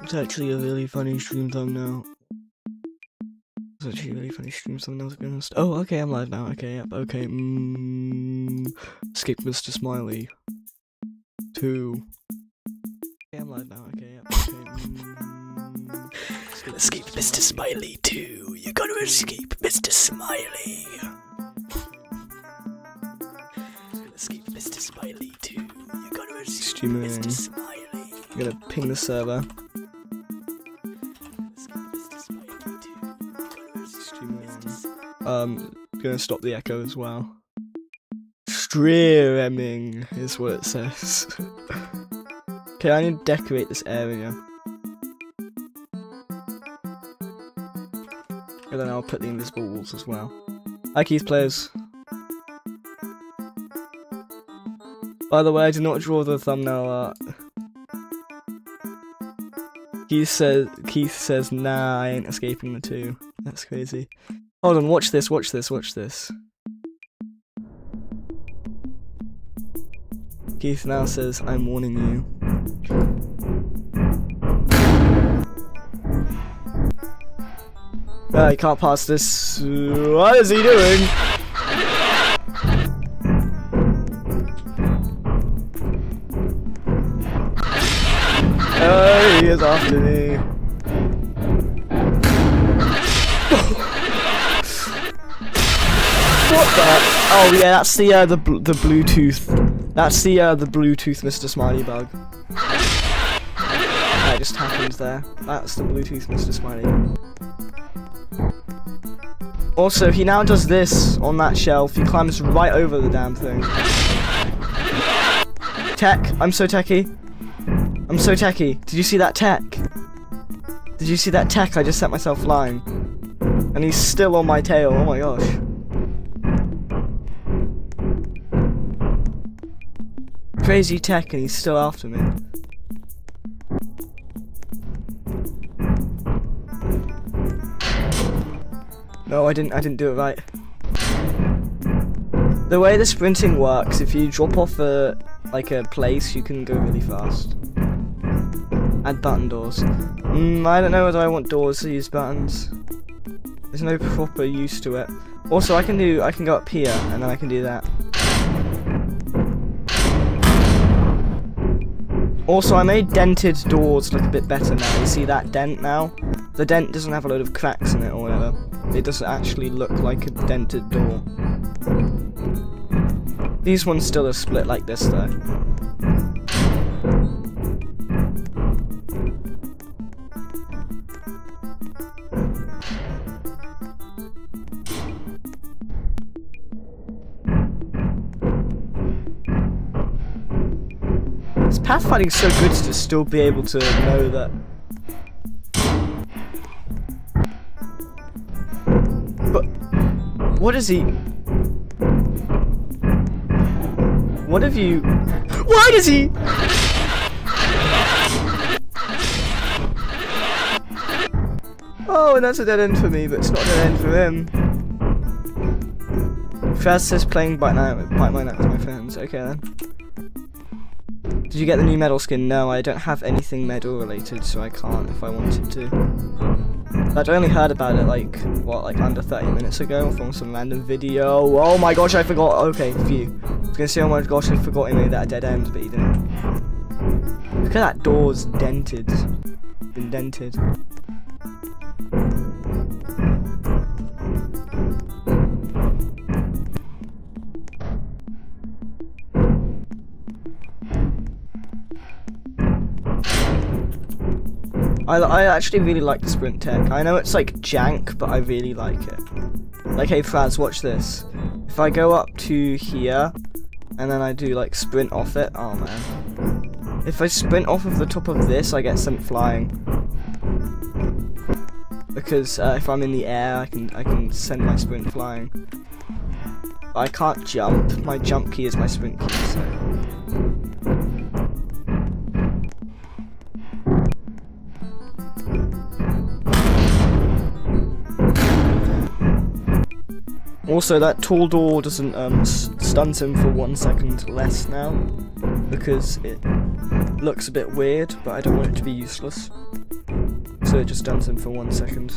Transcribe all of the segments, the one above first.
It's actually a really funny stream thumbnail. It's actually a really funny stream thumbnail, to be honest. Oh, okay, I'm live now. Okay, yep, okay. Escape Mr. Smiley. 2. Okay, I'm live now. Okay, yep, okay. Escape Mr. Smiley 2. You gotta escape Mr. Smiley. Escape Mr. Smiley 2. You gotta escape Mr. Smiley. I'm gonna ping the server. Gonna stop the echo as well. Streaming is what it says. Okay, I need to decorate this area. And then I'll put the invisible walls as well. Hi Keith players. By the way, I did not draw the thumbnail art. Keith says, nah, I ain't escaping the 2. That's crazy. Hold on, watch this, watch this, watch this. Keith now says, I'm warning you. Ah, he can't pass this. What is he doing? Oh, he is after me. What the? Oh yeah, that's the Bluetooth. That's the Bluetooth Mr. Smiley bug. That just happened there. That's the Bluetooth Mr. Smiley. Also, he now does this on that shelf. He climbs right over the damn thing. Tech, I'm so techie. I'm so techie. Did you see that tech? Did you see that tech? I just set myself flying. And he's still on my tail. Oh my gosh. Crazy tech, and he's still after me. No, I didn't do it right. The way the sprinting works, if you drop off a place, you can go really fast. Add button doors. I don't know whether I want doors to use buttons. There's no proper use to it. Also, I can go up here, and then I can do that. Also, I made dented doors look a bit better now. You see that dent now? The dent doesn't have a load of cracks in it or whatever. It doesn't actually look like a dented door. These ones still are split like this though. Pathfinding's so good to still be able to know that. But what is he? What have you? Why does he? Oh, and that's a dead end for me, but it's not a dead end for him. Fraz says playing Bite Night with my friends. Okay then. Did you get the new medal skin? No, I don't have anything medal related, so I can't if I wanted to. I'd only heard about it like under 30 minutes ago from some random video. Oh my gosh, I forgot. Okay, phew. I was gonna say, oh my gosh, I forgot he made that a dead end, but he didn't. Look at that door's dented. Been dented. I actually really like the sprint tech. I know it's like jank, but I really like it. Like, hey Fraz, watch this. If I go up to here, and then I do like sprint off it, oh man. If I sprint off of the top of this, I get sent flying. Because if I'm in the air, I can send my sprint flying. But I can't jump. My jump key is my sprint key, so. Also, that tall door doesn't stuns him for 1 second less now, because it looks a bit weird, but I don't want it to be useless. So it just stuns him for 1 second.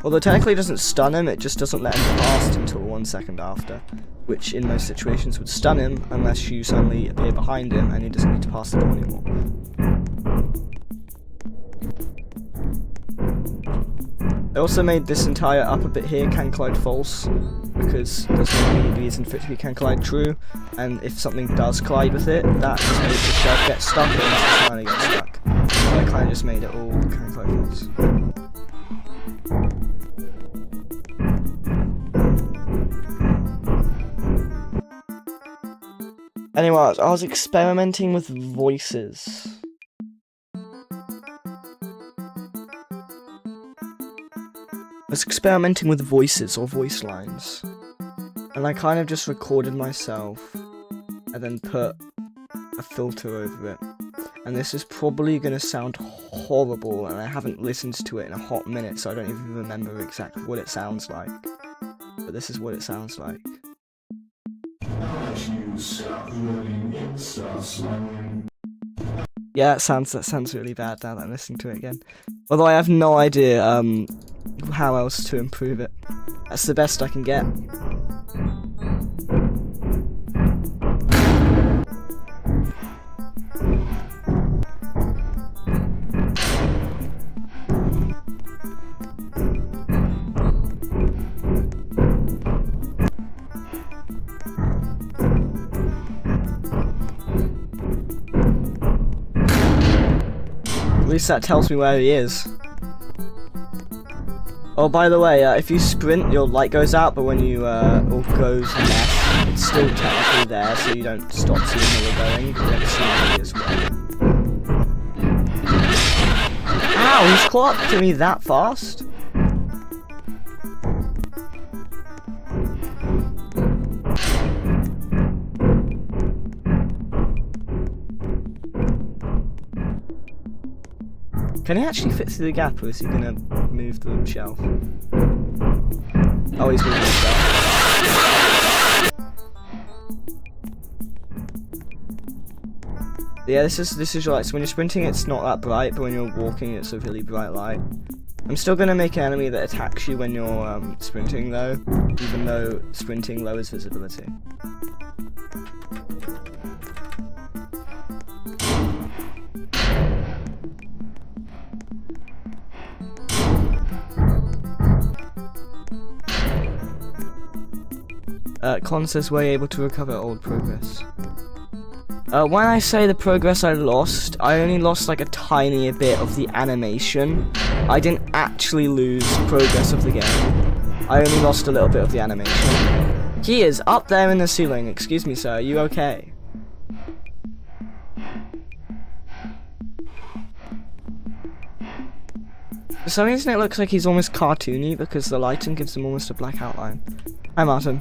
Although technically it doesn't stun him, it just doesn't let him pass until 1 second after. Which in most situations would stun him, unless you suddenly appear behind him and he doesn't need to pass the door anymore. I also made this entire upper bit here can collide false, because there's no really reason for it to be can collide true, and if something does collide with it, that just makes the shelf get stuck and Mr. Smiley gets stuck. So I kind of just made it all can collide false. Anyway, I was experimenting with voices. I was experimenting with voices or voice lines. And I kind of just recorded myself and then put a filter over it. And this is probably going to sound horrible, and I haven't listened to it in a hot minute, so I don't even remember exactly what it sounds like. But this is what it sounds like. Yeah, that sounds really bad now that I'm listening to it again. Although I have no idea how else to improve it. That's the best I can get. At least that tells me where he is. Oh, by the way, if you sprint, your light goes out, but when you or goes left, it's still technically there, so you don't stop seeing where you're going. You don't see where he is well. Ow, he's caught up to me that fast? Can he actually fit through the gap, or is he gonna move the shelf? Oh, he's moving the shelf. Yeah, this is right. So when you're sprinting, it's not that bright, but when you're walking, it's a really bright light. I'm still gonna make an enemy that attacks you when you're sprinting, though, even though sprinting lowers visibility. Con says, were you able to recover old progress? When I say the progress I lost, I only lost like a tiny bit of the animation. I didn't actually lose progress of the game. I only lost a little bit of the animation. He is up there in the ceiling. Excuse me, sir, are you okay? For some reason it looks like he's almost cartoony because the lighting gives him almost a black outline. Hi, Martin.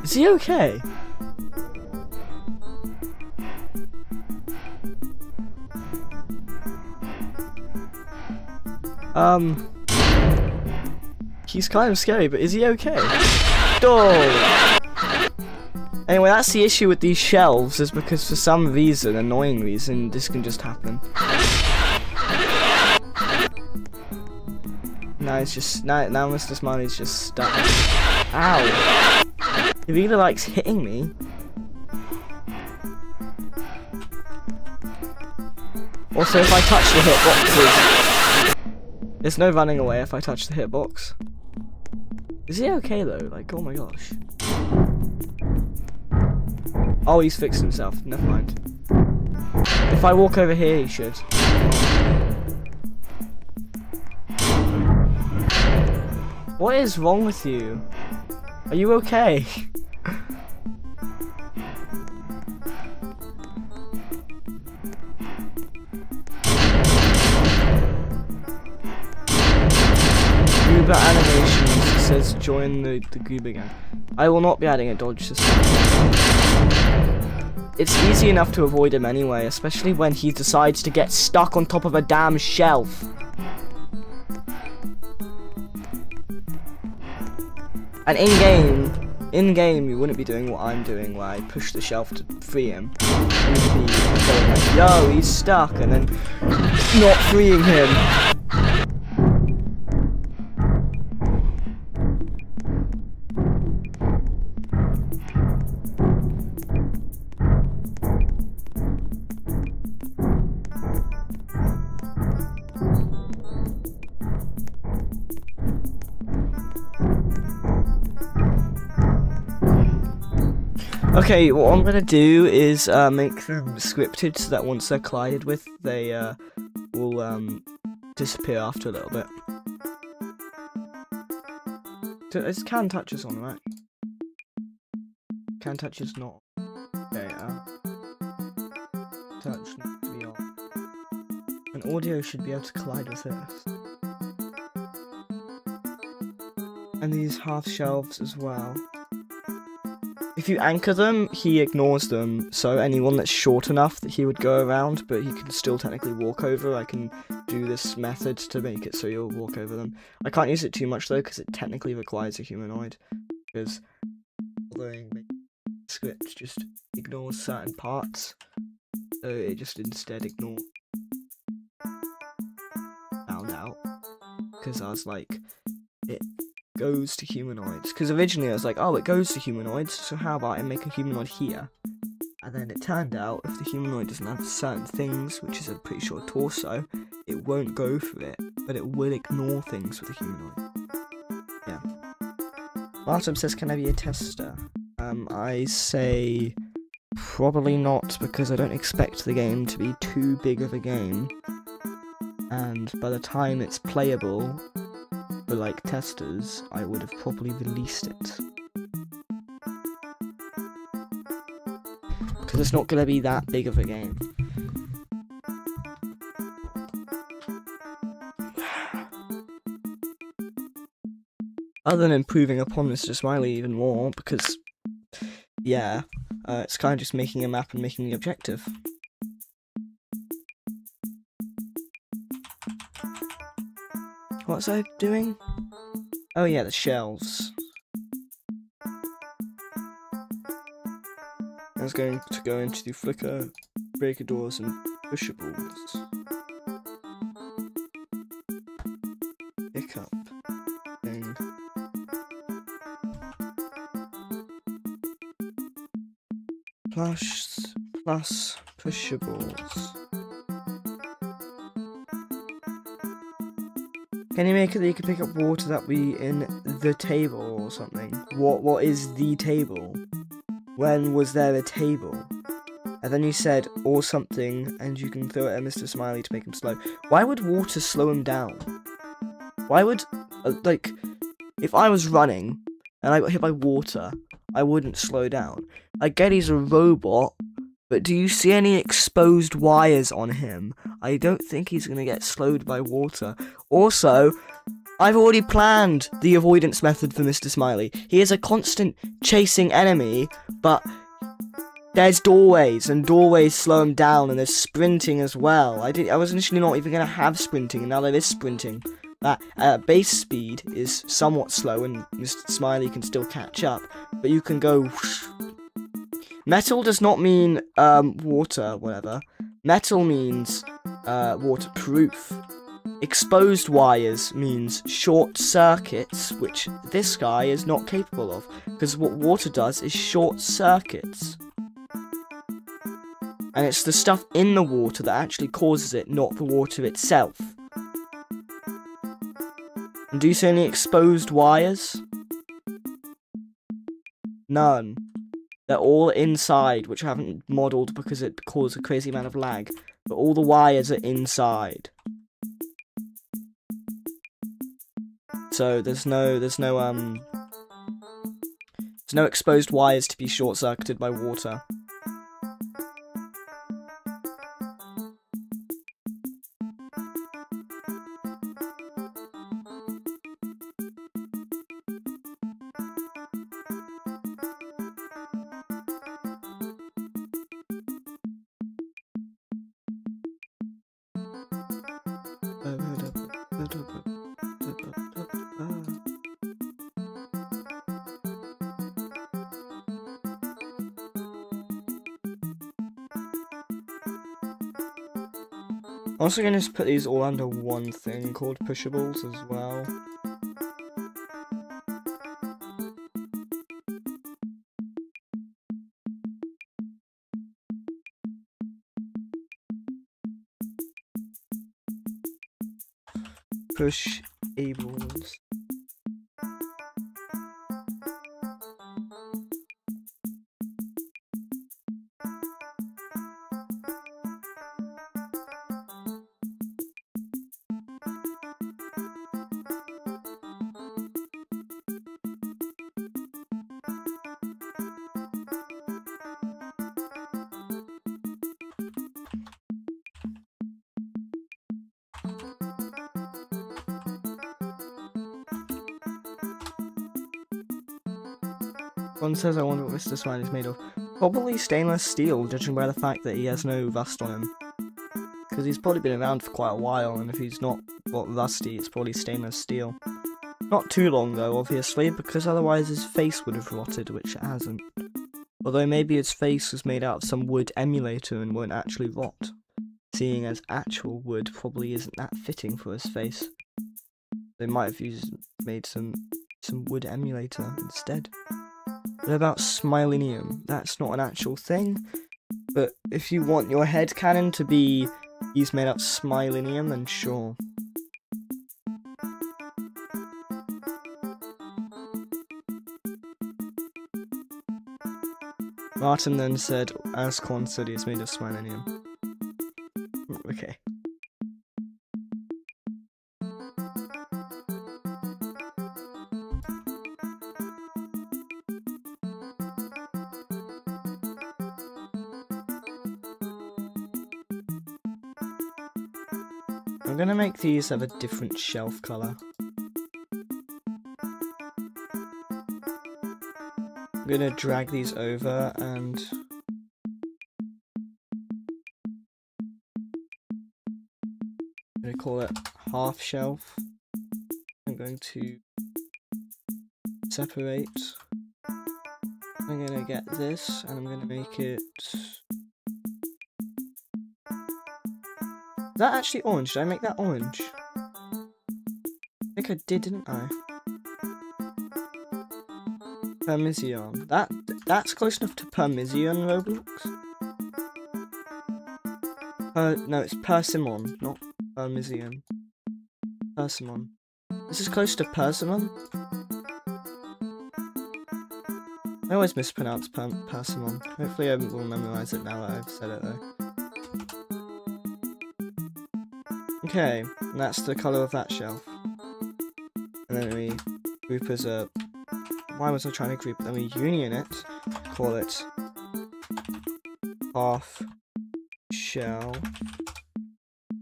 Is he okay? He's kind of scary, but is he okay? Oh! Anyway, that's the issue with these shelves, is because for some reason, annoying reason, this can just happen. Now it's just, now Mr. Smiley's just stuck. Ow! He really likes hitting me. Also, if I touch the hitboxes, there's no running away if I touch the hitbox. Is he okay though? Like, oh my gosh. Oh, he's fixed himself. Never mind. If I walk over here, he should. What is wrong with you? Are you okay? Goober animations says join the Goober gang. I will not be adding a dodge system. It's easy enough to avoid him anyway, especially when he decides to get stuck on top of a damn shelf. And in game, you wouldn't be doing what I'm doing, where I push the shelf to free him. You'd be going like, yo, he's stuck, and then not freeing him. Okay, what I'm gonna do is make them scripted so that once they're collided with, they will disappear after a little bit. It's can touches on, right? Can touches not. Okay, touch not to be on. And audio should be able to collide with this. And these half shelves as well. If you anchor them, he ignores them, so anyone that's short enough that he would go around, but he can still technically walk over, I can do this method to make it so you'll walk over them. I can't use it too much though, because it technically requires a humanoid, because although script just ignores certain parts, so it just instead ignores found out, because I was like, it goes to humanoids, because originally I was like, oh, it goes to humanoids, so how about I make a humanoid here? And then it turned out if the humanoid doesn't have certain things, which is a pretty short torso, it won't go for it, but it will ignore things with a humanoid. Yeah. Martin says, can I be a tester? I say probably not, because I don't expect the game to be too big of a game, and by the time it's playable for like testers, I would have probably released it. Because it's not going to be that big of a game. Other than improving upon Mr. Smiley even more, because, yeah, it's kind of just making a map and making the objective. What was I doing? Oh yeah, the shelves. I was going to go into the flicker, breaker doors, and pushables. Pick up thing. Plus pushables. Can you make it that you can pick up water that be in the table or something? What is the table? When was there a table? And then you said, or something, and you can throw it at Mr. Smiley to make him slow. Why would water slow him down? Why would, like, if I was running, and I got hit by water, I wouldn't slow down. I get he's a robot, but do you see any exposed wires on him? I don't think he's going to get slowed by water. Also, I've already planned the avoidance method for Mr. Smiley. He is a constant chasing enemy, but there's doorways, and doorways slow him down, and there's sprinting as well. I was initially not even going to have sprinting, and now there is sprinting. That base speed is somewhat slow, and Mr. Smiley can still catch up, but you can go whoosh. Metal does not mean water, whatever. Metal means waterproof. Exposed wires means short circuits, which this guy is not capable of, because what water does is short circuits. And it's the stuff in the water that actually causes it, not the water itself. And do you see any exposed wires? None. They're all inside, which I haven't modelled because it caused a crazy amount of lag. But all the wires are inside. So there's no exposed wires to be short-circuited by water. I'm also going to put these all under one thing called pushables as well. Pushables. One says, I wonder what Mr. Smiley's made of. Probably stainless steel, judging by the fact that he has no rust on him. Because he's probably been around for quite a while, and if he's not got rusty, it's probably stainless steel. Not too long though, obviously, because otherwise his face would have rotted, which it hasn't. Although maybe his face was made out of some wood emulator and won't actually rot, seeing as actual wood probably isn't that fitting for his face. They might have made some wood emulator instead. What about Smilenium? That's not an actual thing, but if you want your headcanon to be he's made up Smilenium, then sure. Martin then said, as Corn said, he's made of Smilenium. Okay. I'm gonna make these have a different shelf colour. I'm gonna drag these over and I'm gonna call it half shelf. I'm going to separate. I'm gonna get this and I'm gonna make it. Is that actually orange? Did I make that orange? I think I did, didn't I? Parmesan. That's close enough to Parmesan Roblox. No, it's Persimmon, not Parmesan. Persimmon. This is close to Persimmon. I always mispronounce Persimmon. Hopefully I will memorize it now that I've said it though. Okay, and that's the colour of that shelf. And then we group as a... Why was I trying to group? Then we union it, call it half shell.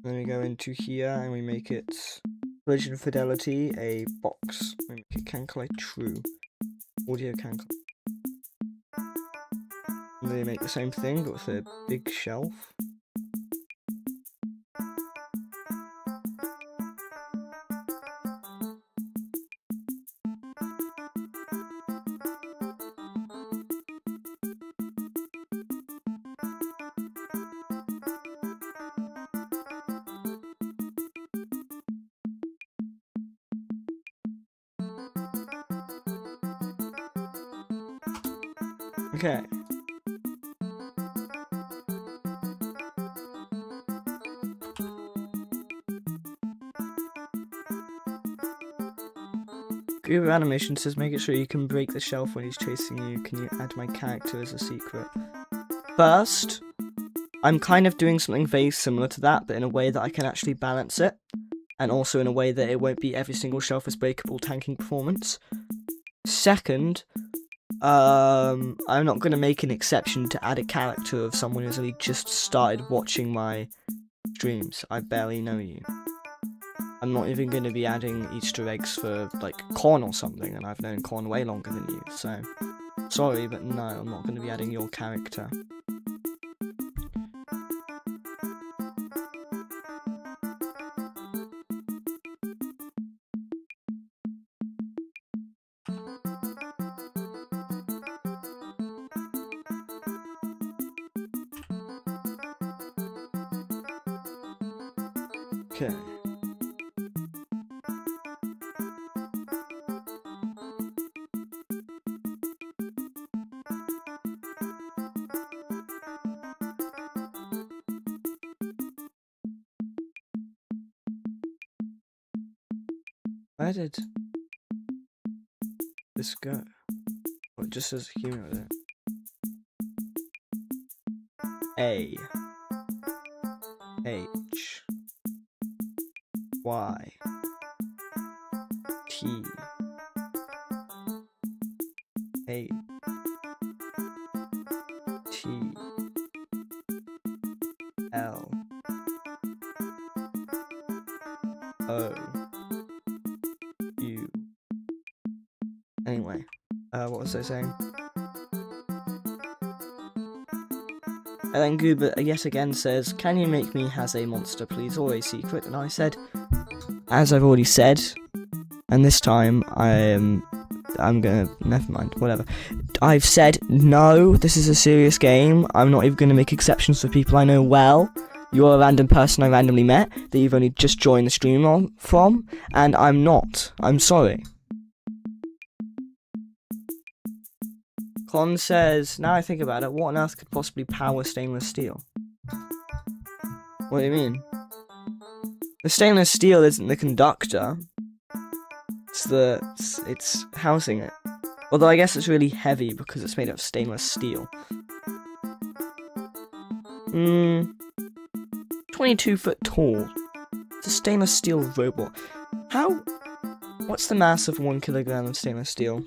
Then we go into here and we make it Collision Fidelity a box. We make it can collide true. Audio can collide. And then we make the same thing but with a big shelf. Okay. Google Animation says, make it sure you can break the shelf when he's chasing you. Can you add my character as a secret? First, I'm kind of doing something very similar to that, but in a way that I can actually balance it. And also in a way that it won't be every single shelf is breakable tanking performance. Second, I'm not going to make an exception to add a character of someone who's only just started watching my streams. I barely know you. I'm not even going to be adding Easter eggs for, like, Corn or something, and I've known Corn way longer than you, so... Sorry, but no, I'm not going to be adding your character. Okay. Where did this go? Oh, it just says humor with it. A H Y T A T L O U. Anyway, what was I saying? And then Goober yet again says, "Can you make me as a monster, please, or a secret?" And I said, as I've already said, and this time I'm gonna, never mind, whatever. I've said, no, this is a serious game. I'm not even gonna make exceptions for people I know well. You're a random person I randomly met that you've only just joined the stream from, and I'm not. I'm sorry. Con says, now I think about it, what on earth could possibly power stainless steel? What do you mean? The stainless steel isn't the conductor. It's housing it. Although I guess it's really heavy because it's made of stainless steel. 22 foot tall. It's a stainless steel robot. What's the mass of 1 kilogram of stainless steel?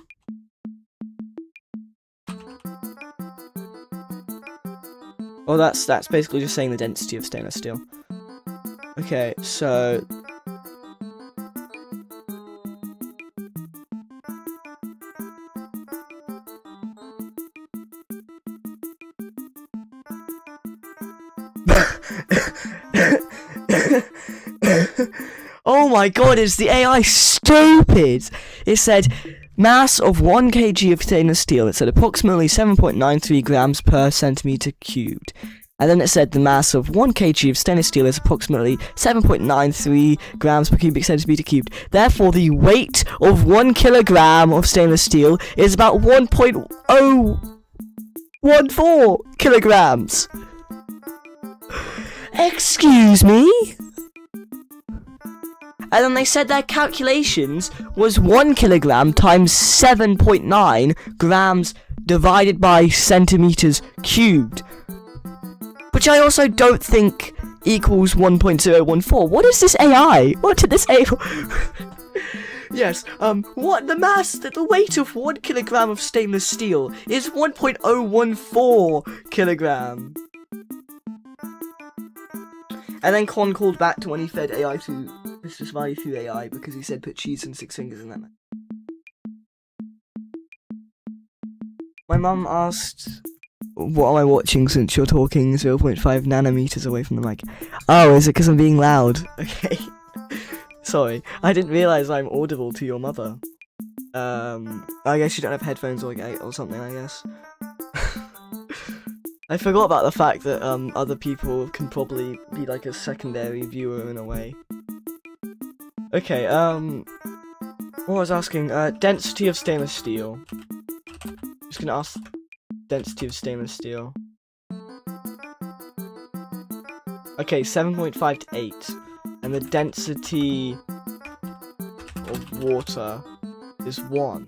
Well, that's basically just saying the density of stainless steel. Okay, so oh my god, is the AI stupid? It said mass of 1 kg of stainless steel. It said approximately 7.93 grams per centimeter cubed. And then it said the mass of 1 kg of stainless steel is approximately 7.93 grams per cubic centimeter cubed. Therefore, the weight of 1 kilogram of stainless steel is about 1.014 kilograms. Excuse me? And then they said their calculations was 1 kilogram times 7.9 grams divided by centimeters cubed. Which I also don't think equals 1.014. What is this AI? What did this AI... Yes, the weight of 1 kilogram of stainless steel is 1.014 kilogram. And then Con called back to when he fed AI to Mr. Smiley through AI because he said put cheese and 6 fingers in that. My mum asked, what am I watching since you're talking 0.5 nanometers away from the mic? Oh, is it because I'm being loud? Okay. Sorry, I didn't realise I'm audible to your mother. I guess you don't have headphones or something, I guess. I forgot about the fact that other people can probably be like a secondary viewer in a way. Okay, what was I asking? Density of stainless steel. Just gonna ask density of stainless steel. Okay, 7.5 to 8. And the density of water is 1.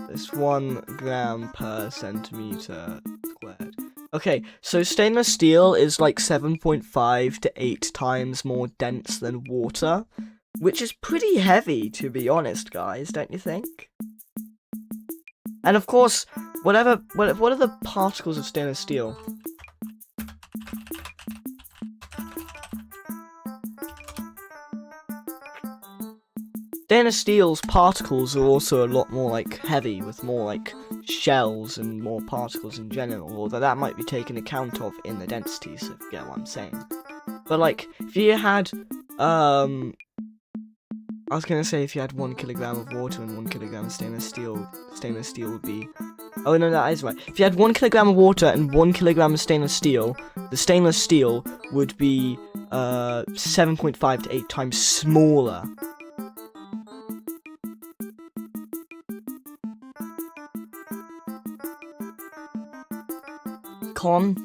It's 1 gram per centimeter squared. Okay, so stainless steel is like 7.5 to 8 times more dense than water, which is pretty heavy, to be honest, guys, don't you think? And of course, what are the particles of stainless steel? Stainless steel's particles are also a lot more, like, heavy, with more, like, shells and more particles in general, although that might be taken account of in the densities, if you get what I'm saying. But, like, if you had, I was gonna say if you had 1 kilogram of water and 1 kilogram of stainless steel would be. Oh no, that is right. If you had 1 kilogram of water and 1 kilogram of stainless steel, the stainless steel would be 7.5 to 8 times smaller. Con,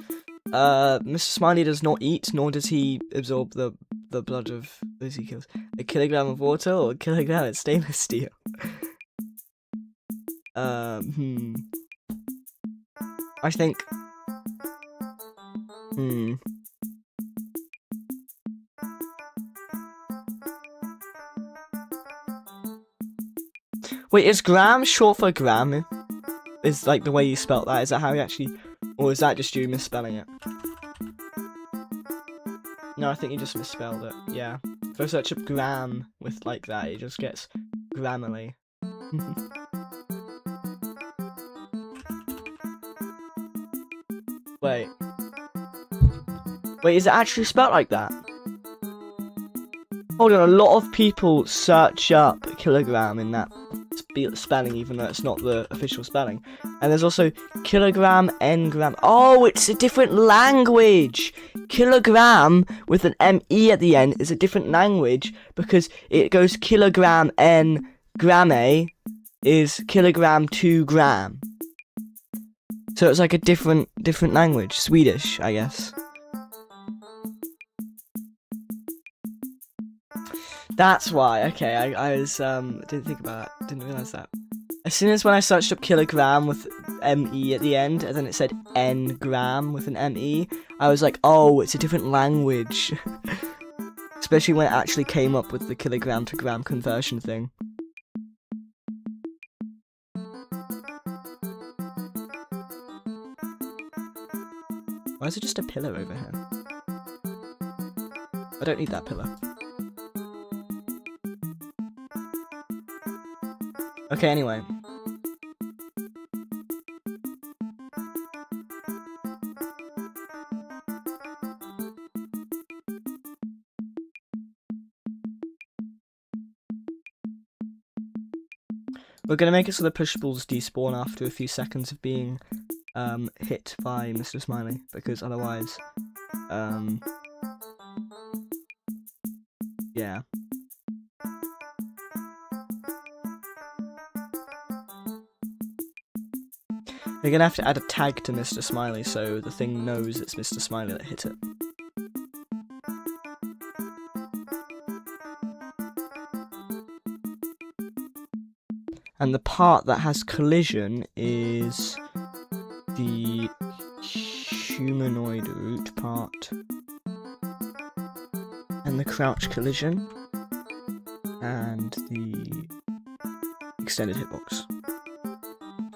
Mr. Smiley does not eat, nor does he absorb the blood of those he kills. A kilogram of water or a kilogram of stainless steel? I think. Wait, is gram short for gram? Is like the way you spelt that? Is that how you actually, or is that just you misspelling it? No, I think you just misspelled it. Yeah. If I search up gram with like that, it just gets Grammarly. Wait. Wait, is it actually spelled like that? Hold on, a lot of people search up kilogram in that spelling, even though it's not the official spelling. And there's also kilogram, n-gram. Oh, it's a different language! Kilogram with an M-E at the end is a different language because it goes kilogram, n, gramme is kilogram to gram. So it's like a different language. Swedish, I guess. That's why. Okay, I was didn't think about that. Didn't realize that. As soon as when I searched up kilogram with M-E at the end, and then it said n-gram with an M-E, I was like, oh, it's a different language. Especially when it actually came up with the kilogram to gram conversion thing. Why is it just a pillow over here? I don't need that pillow. Okay, anyway. We're gonna make it so the pushables despawn after a few seconds of being hit by Mr. Smiley, because otherwise, yeah. We're gonna have to add a tag to Mr. Smiley so the thing knows it's Mr. Smiley that hit it. And the part that has collision is the humanoid root part, and the crouch collision, and the extended hitbox.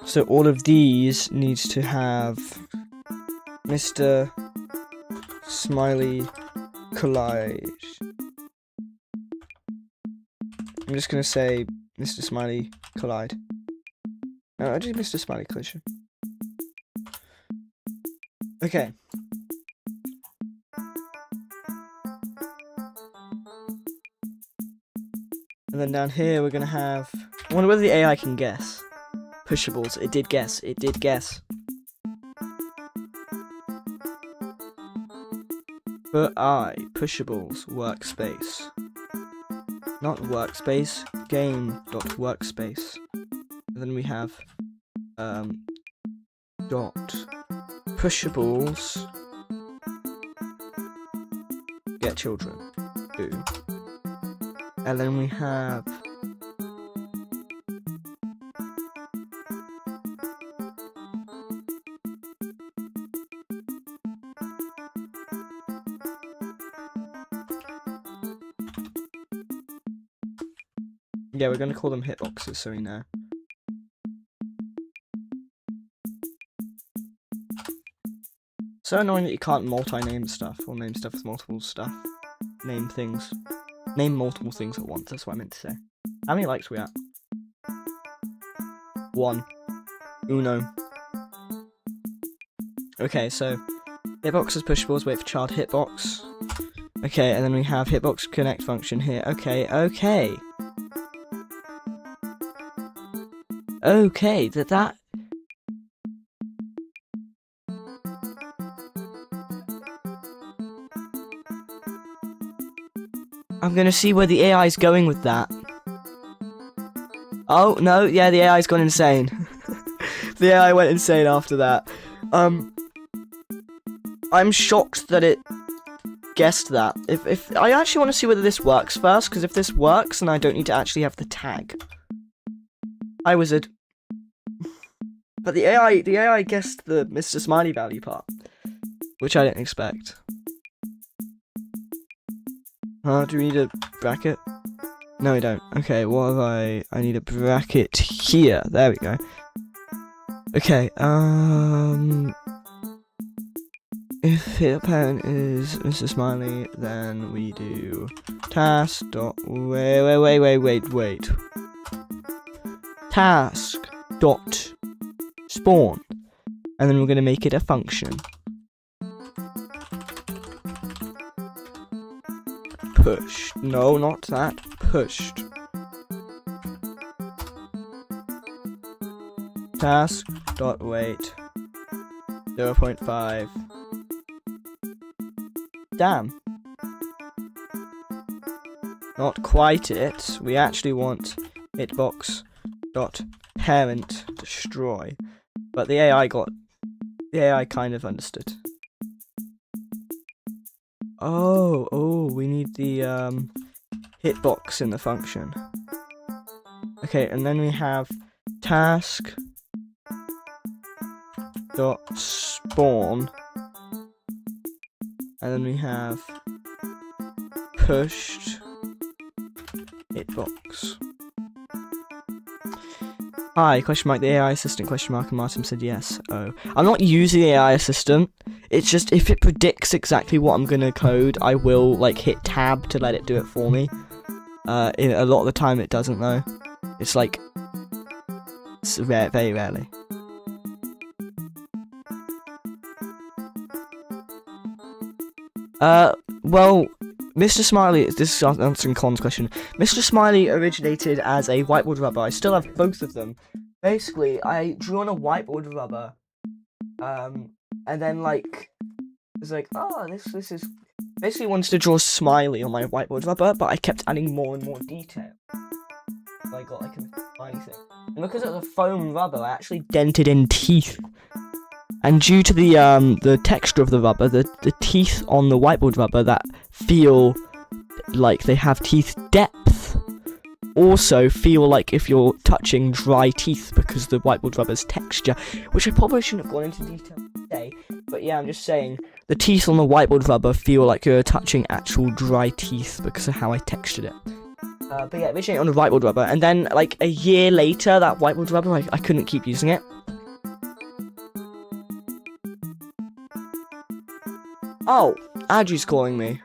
So all of these needs to have Mr. Smiley collide. I'm just gonna say Mr. Smiley collide. No, I did Mr. Smiley collision. Okay. And then down here we're gonna have. I wonder whether the AI can guess. Pushables. It did guess. It did guess. But pushables workspace. Not workspace. Game.workspace. And then we have dot pushables get children. Boom. And then we have yeah, we're gonna call them hitboxes so we know. So annoying that you can't multi-name stuff, or name stuff with multiple stuff. Name things. Name multiple things at once, that's what I meant to say. How many likes are we at? 1. Uno. Okay, so hitbox is pushables, wait for child hitbox. Okay, and then we have hitbox connect function here. Okay, okay. Okay, that... I'm gonna see where the AI is going with that. Oh, no, yeah, the AI's gone insane. The AI went insane after that. I'm shocked that it guessed that. If I actually want to see whether this works first, because if this works, then I don't need to actually have the tag. Hi, wizard. But the AI guessed the Mr. Smiley value part, which I didn't expect. Do we need a bracket? No, we don't. Okay, what have I need a bracket here. There we go. Okay, if hit parent is Mr. Smiley, then we do task dot wait. Task dot spawn, and then we're gonna make it a function. Pushed. No, not that. Pushed. Task dot wait 0.5. Damn. Not quite it. We actually want hitbox dot parent destroy. But the AI kind of understood. Oh, we need the hitbox in the function. Okay, and then we have task dot spawn, and then we have pushed hitbox. Hi, question mark, the AI assistant, question mark, and Martin said yes. Oh, I'm not using the AI assistant. It's just, if it predicts exactly what I'm gonna code, I will, like, hit tab to let it do it for me. A lot of the time it doesn't, though. It's like, it's very rarely. Well, Mr. Smiley, this is answering Colin's question. Mr. Smiley originated as a whiteboard rubber. I still have both of them. Basically, I drew on a whiteboard rubber, and then, like, it's like, oh, this is... Basically wanted to draw Smiley on my whiteboard rubber, but I kept adding more and more detail. So I got, like, a tiny thing. And because it was a foam rubber, I actually dented in teeth. And due to the texture of the rubber, the teeth on the whiteboard rubber that feel like they have teeth depth also feel like if you're touching dry teeth because the whiteboard rubber's texture, which I probably shouldn't have gone into detail today, but yeah, I'm just saying, the teeth on the whiteboard rubber feel like you're touching actual dry teeth because of how I textured it. But yeah, originated on the whiteboard rubber, and then, like, a year later, that whiteboard rubber, I couldn't keep using it. Oh, Adri's calling me.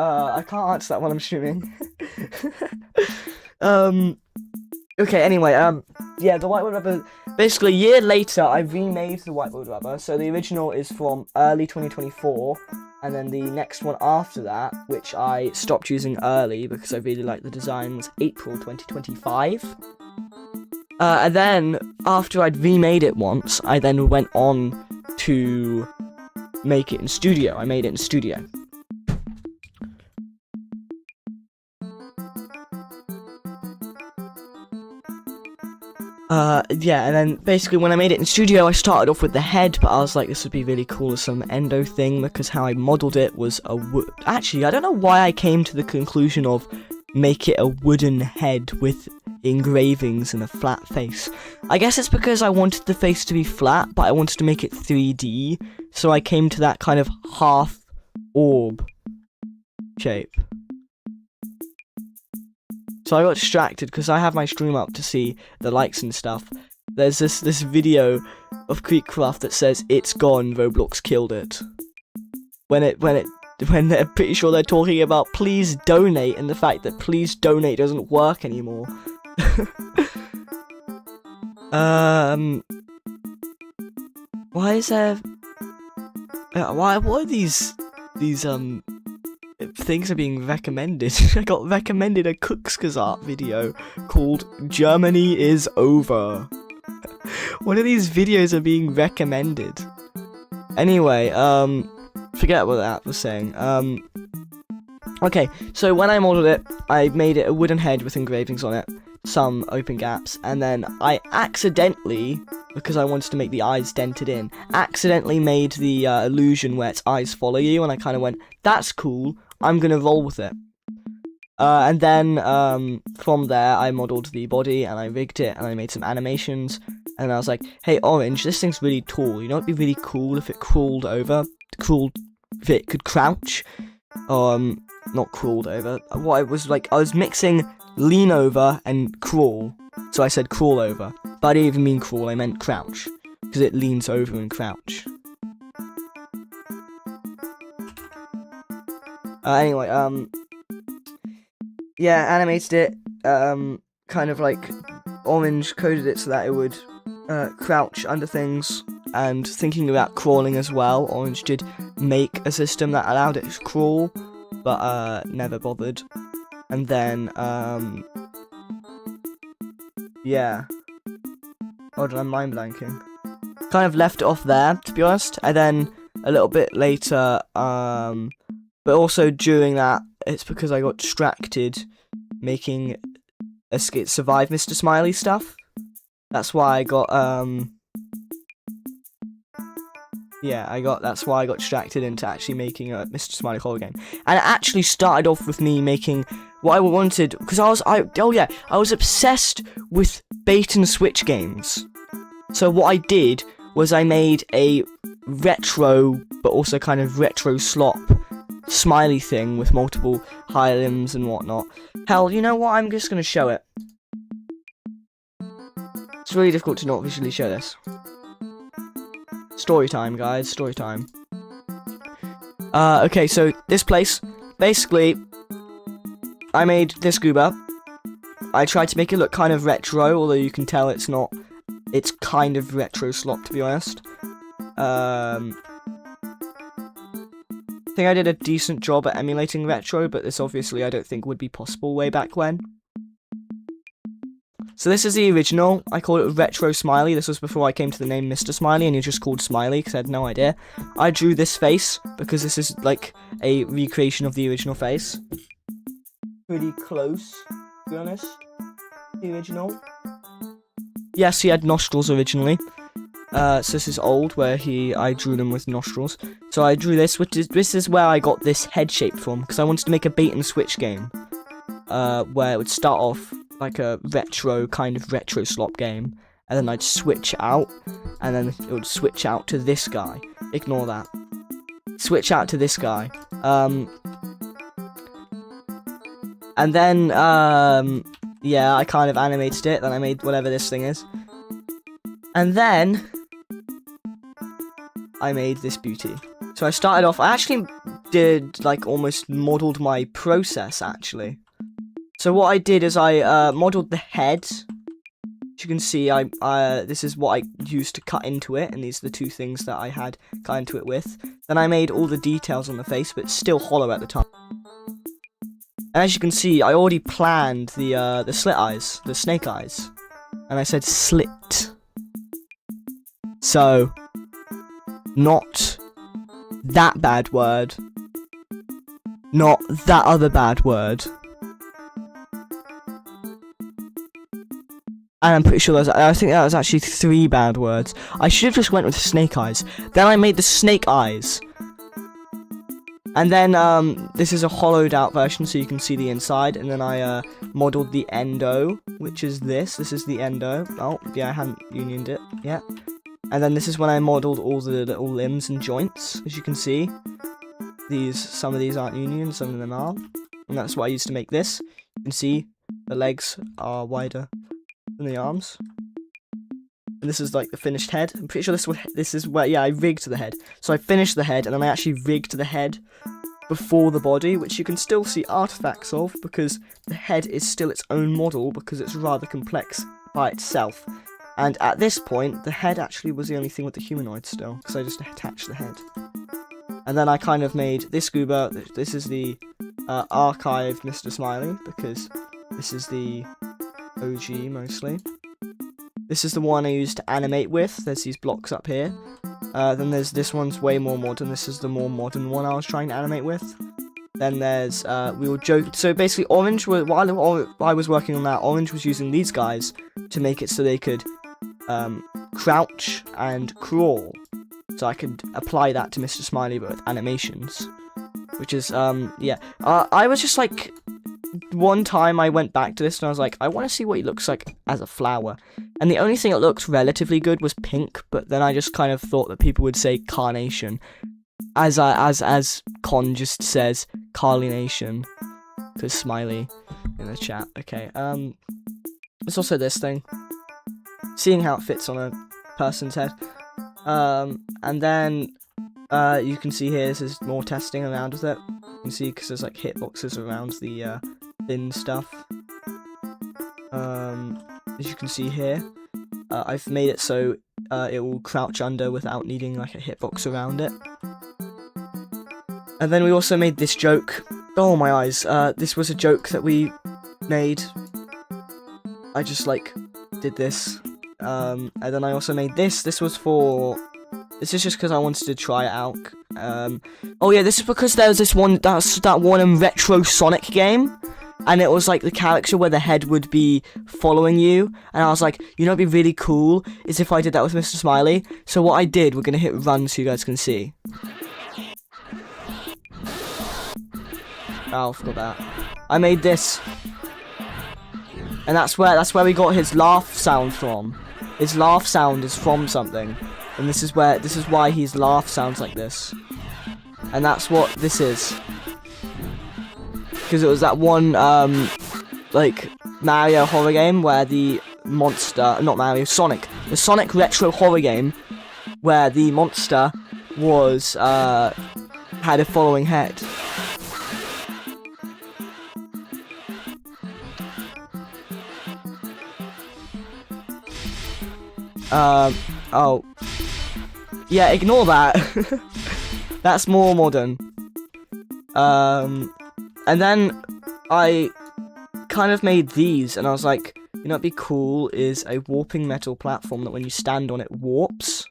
I can't answer that while I'm streaming. Okay, anyway, yeah, the whiteboard rubber, basically a year later, I remade the whiteboard rubber, so the original is from early 2024, and then the next one after that, which I stopped using early because I really liked the design, was April 2025. And then, after I'd remade it once, I then went on to make it in Studio. I made it in Studio. Yeah, and then basically when I made it in Studio, I started off with the head, but I was like, this would be really cool as some endo thing, because how I modelled it was a actually, I don't know why I came to the conclusion of make it a wooden head with engravings and a flat face. I guess it's because I wanted the face to be flat, but I wanted to make it 3D, so I came to that kind of half orb shape. So I got distracted because I have my stream up to see the likes and stuff. There's this video of Creekcraft that says it's gone, Roblox killed it. When they're pretty sure they're talking about please donate, and the fact that please donate doesn't work anymore. Why is there... why are these things are being recommended? I got recommended a Kuxkazart video called Germany is Over. One of these videos are being recommended. Anyway, forget what that was saying. Okay, so when I modeled it, I made it a wooden head with engravings on it, some open gaps, and then I accidentally, because I wanted to make the eyes dented in, accidentally made the illusion where its eyes follow you, and I kind of went, that's cool, I'm gonna roll with it. And then, from there, I modeled the body, and I rigged it, and I made some animations, and I was like, hey, Orange, this thing's really tall, you know, it'd be really cool if it crawled over, if it could crouch, not crawled over, what I was like, I was mixing lean over and crawl, so I said crawl over, but I didn't even mean crawl, I meant crouch, because it leans over and crouch. Anyway, yeah, animated it, kind of like Orange coded it so that it would crouch under things, and thinking about crawling as well, Orange did make a system that allowed it to crawl, but never bothered. And then, yeah. Hold on, I'm mind blanking. Kind of left it off there, to be honest, and then a little bit later, but also during that, it's because I got distracted making Survive Mr. Smiley stuff. That's why I got, that's why I got distracted into actually making a Mr. Smiley horror game. And it actually started off with me making what I wanted, because I was obsessed with bait and switch games. So what I did was I made a retro, but also kind of retro slop smiley thing with multiple high limbs and whatnot. Hell, you know what? I'm just gonna show it. It's really difficult to not visually show this. Story time, guys. Story time. Okay, so this place, basically, I made this goober. I tried to make it look kind of retro, although you can tell it's not. It's kind of retro slop, to be honest. I think I did a decent job at emulating retro, but this obviously I don't think would be possible way back when. So this is the original. I called it Retro Smiley. This was before I came to the name Mr. Smiley, and he just called Smiley because I had no idea. I drew this face because this is like a recreation of the original face. Pretty close, to be honest. The original. Yes, he had nostrils originally. So this is old, where I drew them with nostrils. So I drew this, this is where I got this head shape from, because I wanted to make a bait and switch game. Where it would start off like a kind of retro slop game, and then I'd switch out, and then it would switch out to this guy. Ignore that. Switch out to this guy. And then, yeah, I kind of animated it, then I made whatever this thing is. And then I made this beauty. So I started off, I actually did, like, almost modeled my process, actually. So what I did is I modeled the head. As you can see, this is what I used to cut into it, and these are the two things that I had cut into it with. Then I made all the details on the face, but it's still hollow at the top. And as you can see, I already planned the slit eyes, the snake eyes. And I said slit. So, not that bad word. Not that other bad word. And I'm pretty sure I think that was actually 3 bad words. I should have just went with snake eyes. Then I made the snake eyes. And then, this is a hollowed out version, so you can see the inside. And then I, modeled the endo, which is this. This is the endo. Oh, yeah, I hadn't unioned it yet. And then this is when I modeled all the little limbs and joints, as you can see. Some of these aren't unioned, some of them are. And that's what I used to make this. You can see the legs are wider than the arms. And this is like the finished head. I'm pretty sure this is where, yeah, I rigged the head. So I finished the head, and then I actually rigged the head before the body, which you can still see artifacts of, because the head is still its own model, because it's rather complex by itself. And at this point, the head actually was the only thing with the humanoid still, because I just attached the head. And then I kind of made this scuba. This is the archived Mr. Smiley, because this is the OG mostly. This is the one I used to animate with. There's these blocks up here. Then there's this one's way more modern. This is the more modern one I was trying to animate with. Then there's, we were joking. So basically, Orange, while I was working on that, Orange was using these guys to make it so they could crouch and crawl. So I could apply that to Mr. Smiley, but with animations. Which is, yeah. I was just like, one time I went back to this and I was like, I want to see what he looks like as a flower. And the only thing that looks relatively good was pink, but then I just kind of thought that people would say carnation. As Con just says, carlination. Because Smiley in the chat. Okay, there's also this thing. Seeing how it fits on a person's head. And then, you can see here, this is more testing around with it. You can see, because there's like hitboxes around the, thin stuff. As you can see here, I've made it so it will crouch under without needing like a hitbox around it. And then we also made this joke. Oh my eyes! This was a joke that we made. I just like did this, and then I also made this. This was for. This is just because I wanted to try it out. Oh yeah, this is because there was this one that one in Retro Sonic game. And it was like the character where the head would be following you. And I was like, you know what'd be really cool is if I did that with Mr. Smiley. So what I did, we're gonna hit run so you guys can see. Oh, I forgot that. I made this. And that's where we got his laugh sound from. His laugh sound is from something. And this is why his laugh sounds like this. And that's what this is. Because it was that one, like, Mario horror game where the monster, not Mario, Sonic. The Sonic retro horror game where the monster was, had a following head. Oh. Yeah, ignore that. That's more modern. And then I kind of made these, and I was like, you know what'd be cool is a warping metal platform that when you stand on it warps.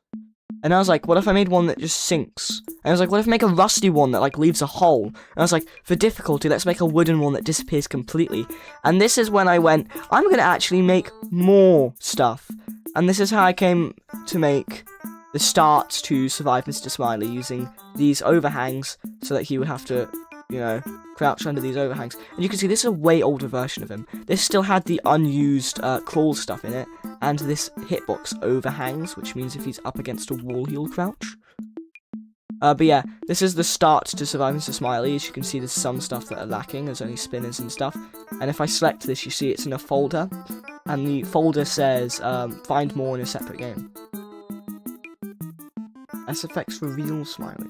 And I was like, what if I made one that just sinks? And I was like, what if I make a rusty one that like leaves a hole? And I was like, for difficulty, let's make a wooden one that disappears completely. And this is when I went, I'm gonna actually make more stuff. And this is how I came to make the starts to Survive Mr. Smiley, using these overhangs so that he would have to, you know, crouch under these overhangs. And you can see this is a way older version of him. This still had the unused crawl stuff in it, and this hitbox overhangs, which means if he's up against a wall, he'll crouch. But yeah, this is the start to Survive Mr. Smiley. As you can see, there's some stuff that are lacking. There's only spinners and stuff. And if I select this, you see it's in a folder. And the folder says, find more in a separate game. SFX reveal Smiley.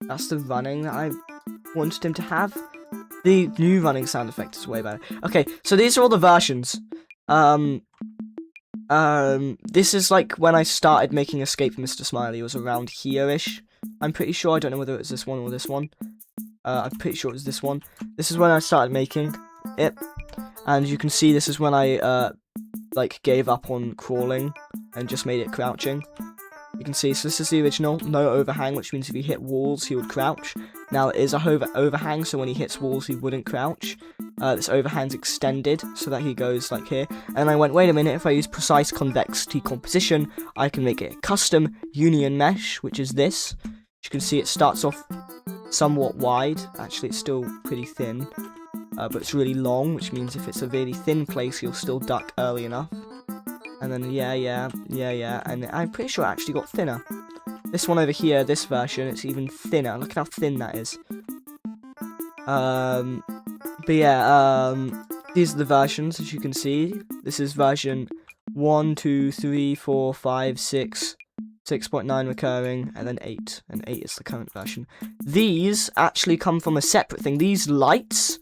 That's the running that I wanted him to have. The new running sound effect is way better. Okay, so these are all the versions. This is like when I started making Escape from Mr. Smiley. It was around here-ish. I'm pretty sure. I don't know whether it was this one or this one. I'm pretty sure it was this one. This is when I started making it. And you can see this is when I, like, gave up on crawling and just made it crouching. You can see, so this is the original, no overhang, which means if he hit walls, he would crouch. Now it is a overhang, so when he hits walls, he wouldn't crouch. This overhang's extended, so that he goes like here. And I went, wait a minute, if I use precise convexity composition, I can make it a custom union mesh, which is this. As you can see, it starts off somewhat wide. Actually, it's still pretty thin, but it's really long, which means if it's a really thin place, you'll still duck early enough. And then, yeah, and I'm pretty sure it actually got thinner. This one over here, this version, it's even thinner. Look at how thin that is. But yeah, these are the versions, as you can see. This is version 1, 2, 3, 4, 5, 6, 6.9 recurring, and then 8. And 8 is the current version. These actually come from a separate thing. These lights,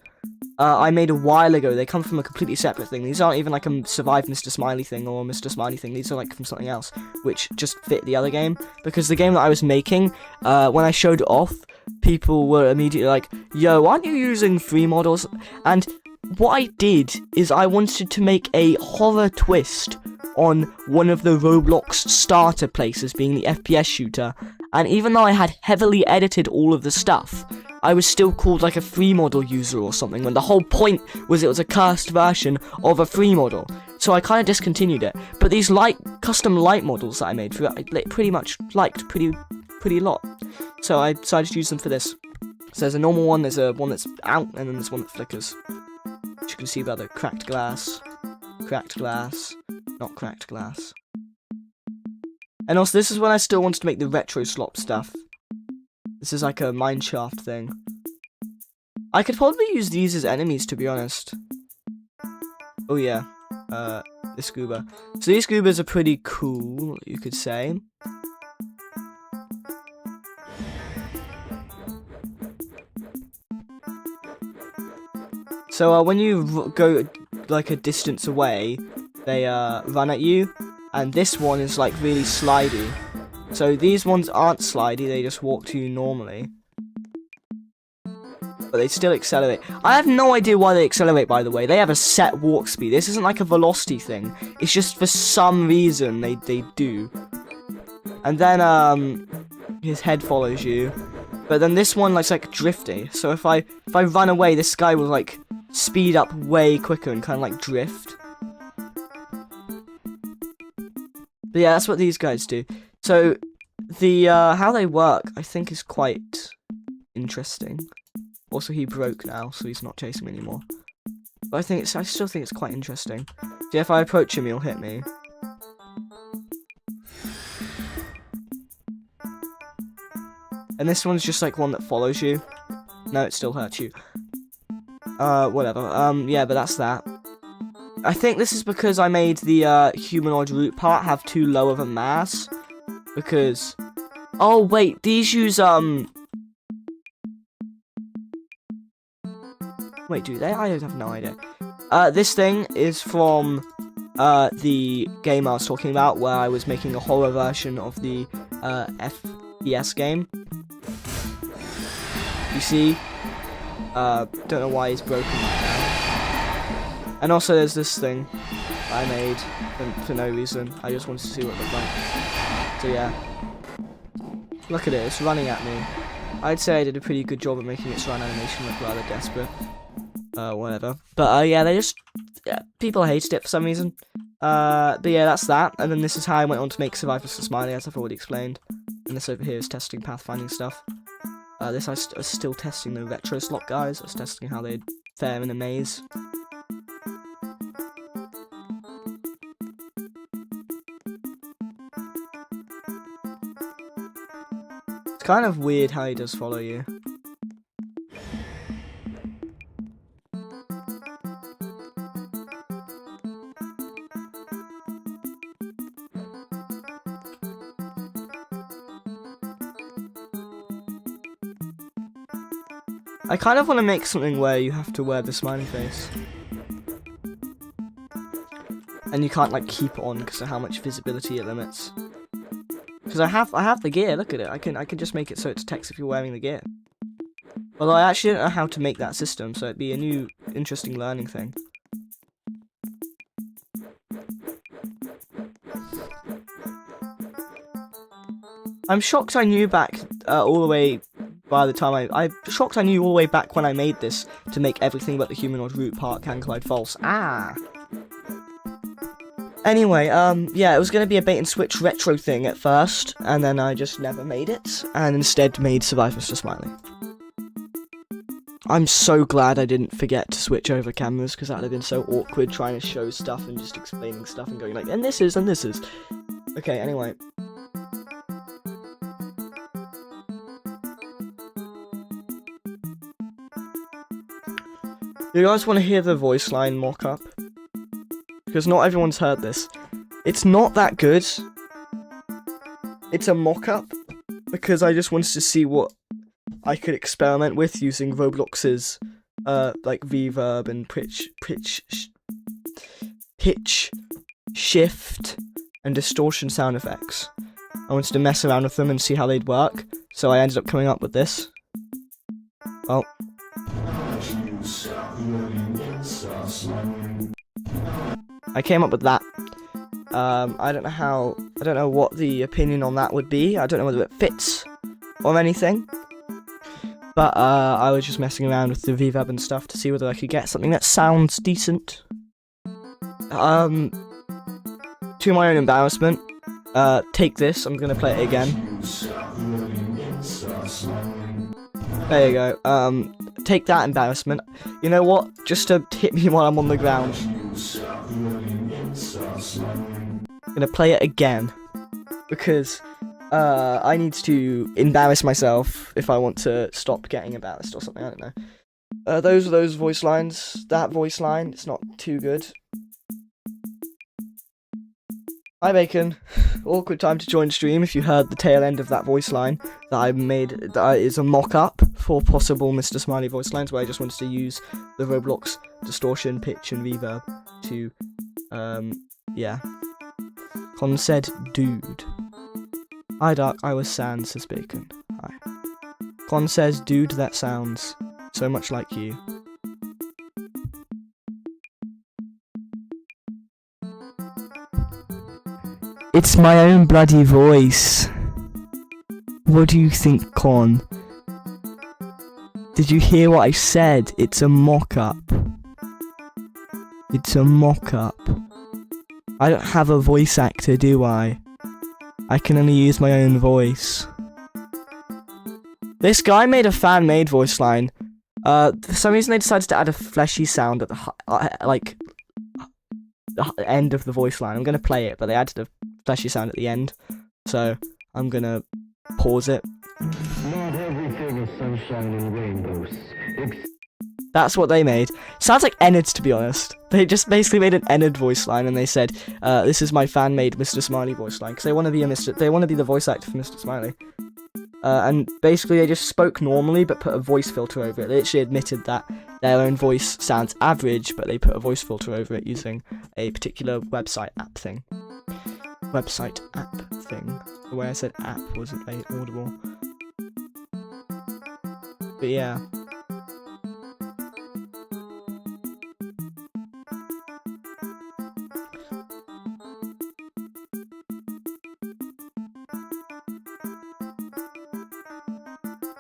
I made a while ago. They come from a completely separate thing. These aren't even like a Survive Mr. Smiley thing or a Mr. Smiley thing. These are like from something else, which just fit the other game. Because the game that I was making, when I showed it off, people were immediately like, yo, aren't you using free models? And what I did is I wanted to make a horror twist on one of the Roblox starter places, being the FPS shooter. And even though I had heavily edited all of the stuff, I was still called like a free model user or something, when the whole point was it was a cursed version of a free model. So I kind of discontinued it. But these custom light models that I made for it, I pretty much liked pretty lot. So I decided to use them for this. So there's a normal one, there's a one that's out, and then there's one that flickers. Which you can see by the cracked glass, not cracked glass. And also, this is when I still wanted to make the retro slop stuff. This is like a mineshaft thing. I could probably use these as enemies, to be honest. Oh yeah, this scuba. So these scubas are pretty cool, you could say. So when you go like a distance away, they run at you, and this one is like really slidey. So these ones aren't slidey, they just walk to you normally. But they still accelerate. I have no idea why they accelerate, by the way. They have a set walk speed. This isn't like a velocity thing. It's just for some reason they do. And then his head follows you. But then this one looks like drifty. So if I run away, this guy will like speed up way quicker and kind of like drift. But yeah, that's what these guys do. So the how they work, I think, is quite interesting. Also, he broke now, so he's not chasing me anymore. But I still think it's quite interesting. So if I approach him, he'll hit me. And this one's just like one that follows you. No, it still hurts you. Whatever. Yeah, but that's that. I think this is because I made the humanoid root part have too low of a mass. Because... oh, wait, these use, wait, do they? I have no idea. This thing is from, the game I was talking about, where I was making a horror version of the, FPS game. You see? Don't know why he's broken right now. And also there's this thing I made for no reason. I just wanted to see what it looked like. So yeah. Look at it, it's running at me. I'd say I did a pretty good job of making its run animation look rather desperate. Whatever. But yeah, people hated it for some reason. But yeah, that's that. And then this is how I went on to make Survive Mr. Smiley, as I've already explained. And this over here is testing pathfinding stuff. This I was still testing the retro slot guys. I was testing how they'd fare in a maze. It's kind of weird how he does follow you. I kind of want to make something where you have to wear the smiley face. And you can't like keep it on because of how much visibility it limits. Because I have the gear, look at it. I can just make it so it detects if you're wearing the gear. Although I actually don't know how to make that system, so it'd be a new interesting learning thing. I'm shocked I knew back all the way by the time I'm shocked I knew all the way back when I made this to make everything but the humanoid root part can collide false. Ah. Anyway, yeah, it was going to be a bait and switch retro thing at first, and then I just never made it, and instead made Survive Mr. Smiley. I'm so glad I didn't forget to switch over cameras, because that would have been so awkward trying to show stuff and just explaining stuff and going like, and this is. Okay, anyway. You guys want to hear the voice line mock-up? Because not everyone's heard this. It's not that good. It's a mock-up. Because I just wanted to see what I could experiment with using Roblox's like reverb and pitch, shift, and distortion sound effects. I wanted to mess around with them and see how they'd work, so I ended up coming up with this. Oh. I came up with that. I don't know what the opinion on that would be. I don't know whether it fits or anything. But I was just messing around with the reverb and stuff to see whether I could get something that sounds decent. To my own embarrassment, take this, I'm gonna play it again. There you go, take that embarrassment. You know what, just to hit me while I'm on the ground. I'm gonna play it again, because I need to embarrass myself if I want to stop getting embarrassed or something, I don't know. Those voice lines, that voice line, it's not too good. Hi Bacon, awkward time to join stream if you heard the tail end of that voice line that I made, that is a mock-up for possible Mr. Smiley voice lines where I just wanted to use the Roblox distortion, pitch and reverb to, yeah. Con said, dude. Hi Dark, I was Sans, says Bacon. Hi. Con says, dude, that sounds so much like you. It's my own bloody voice. What do you think, Con? Did you hear what I said? It's a mock-up. It's a mock-up. I don't have a voice actor, do I? I can only use my own voice. This guy made a fan-made voice line. For some reason they decided to add a fleshy sound at the the end of the voice line. I'm gonna play it, but they added a fleshy sound at the end. So I'm gonna pause it. Not everything is sunshine and rainbows. That's what they made. Sounds like Ennard, to be honest. They just basically made an Ennard voice line, and they said, "This is my fan-made Mr. Smiley voice line," because they want to be the voice actor for Mr. Smiley. And basically, they just spoke normally, but put a voice filter over it. They literally admitted that their own voice sounds average, but they put a voice filter over it using a particular website app thing. Website app thing. The way I said app wasn't audible. But yeah.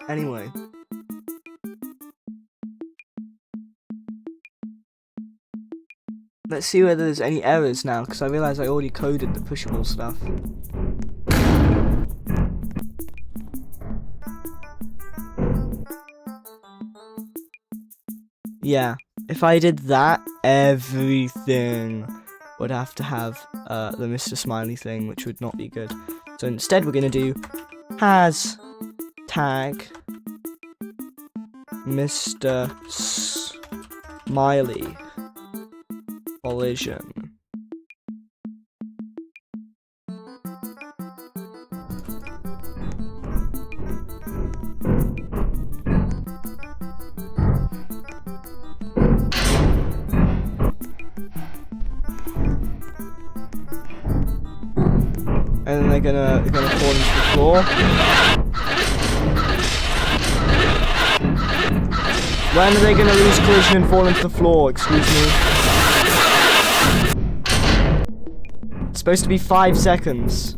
Anyway. Let's see whether there's any errors now, because I realise I already coded the pushable stuff. Yeah, if I did that, everything would have to have the Mr. Smiley thing, which would not be good. So instead we're going to do has tag Mr. Smiley collision. And then they're gonna fall into the floor. When are they gonna lose collision and fall into the floor? Excuse me. It's supposed to be 5 seconds.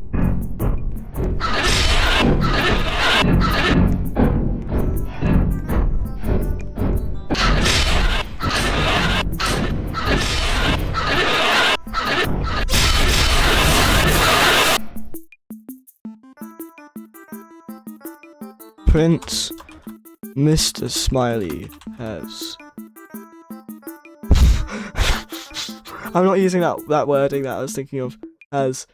Prince Mr. Smiley has. I'm not using that wording that I was thinking of as.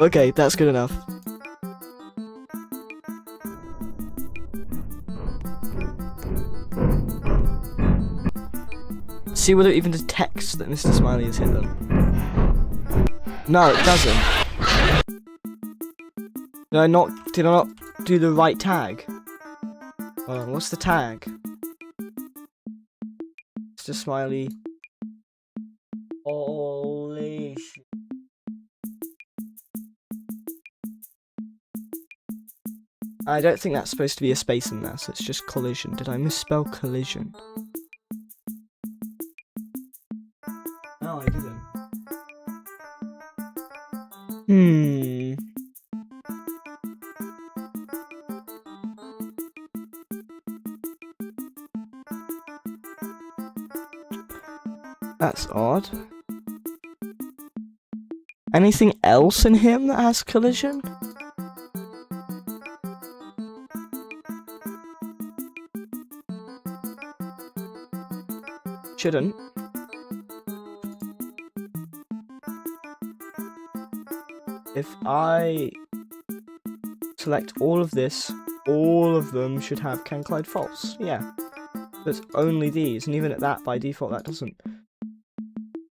Okay, that's good enough. See whether it even detects that Mr. Smiley has hit them. No, it doesn't. Did I not do the right tag? Hold on, what's the tag? Mr. Smiley. Holy shit. I don't think that's supposed to be a space in there, so it's just collision. Did I misspell collision? No, I didn't. That's odd. Anything else in him that has collision? Shouldn't. If I select all of this, all of them should have can collide false. Yeah. But only these, and even at that, by default, that doesn't.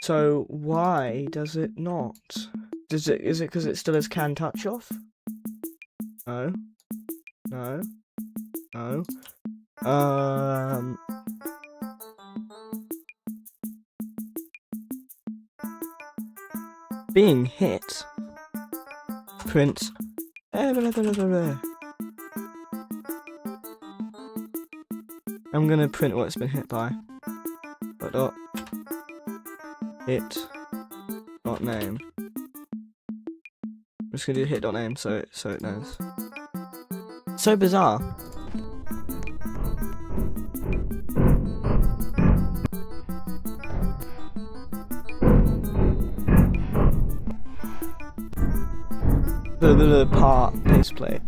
So why does it not? Is it because it still has can touch off? No. No. No. Being hit. Print. I'm gonna print what it's been hit by. Dot. Hit. Dot name. I'm just gonna do hit dot name so it knows. So bizarre. The part baseplate.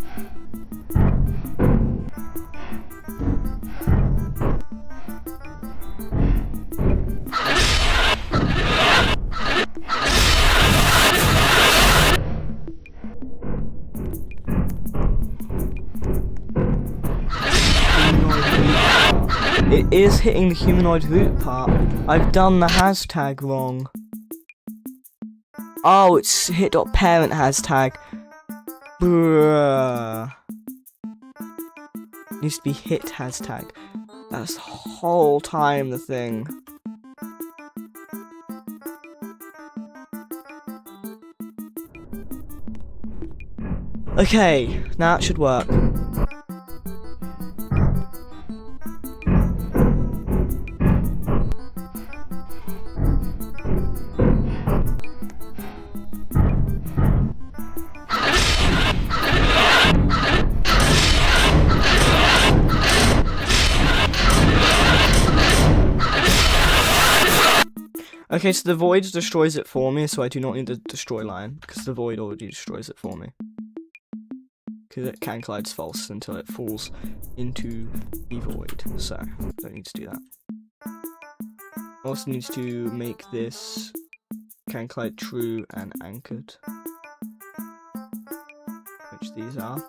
It is hitting the humanoid root part. I've done the hashtag wrong. Oh, it's hit.parent hashtag. Bruh. Needs to be hit hashtag. That's the whole time the thing. Okay, now it should work. Okay, so the void destroys it for me, so I do not need the destroy line, because the void already destroys it for me. Because it can collides false until it falls into the void, so don't need to do that. Also needs to make this can collide true and anchored, which these are.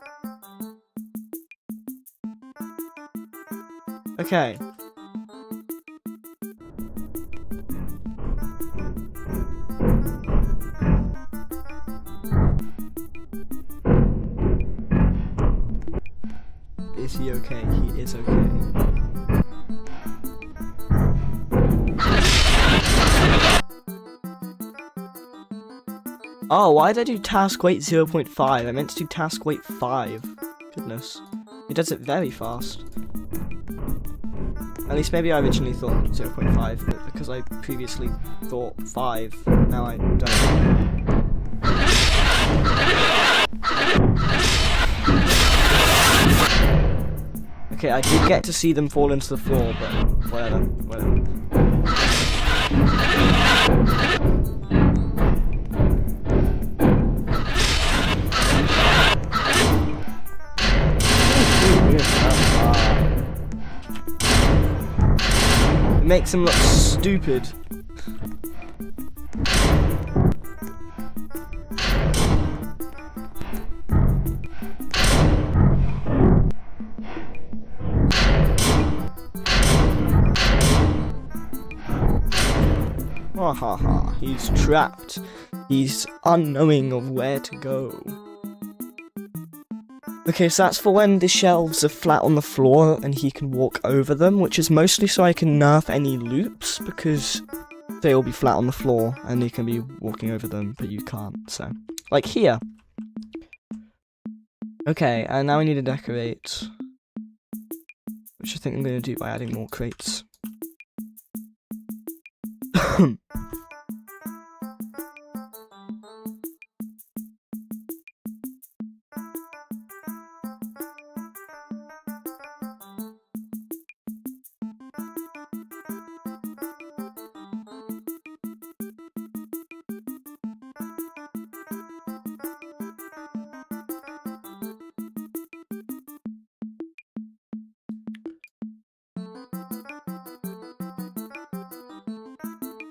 Okay. Is he okay? He is okay. Oh, why did I do task weight 0.5? I meant to do task weight 5. Goodness. It does it very fast. At least maybe I originally thought 0.5, but because I previously thought 5, now I don't. Okay, I did get to see them fall into the floor, but whatever. It makes him look stupid. Haha, he's trapped. He's unknowing of where to go. Okay, so that's for when the shelves are flat on the floor and he can walk over them, which is mostly so I can nerf any loops, because they'll be flat on the floor and he can be walking over them, but you can't, so. Like here. Okay, and now we need to decorate, which I think I'm going to do by adding more crates.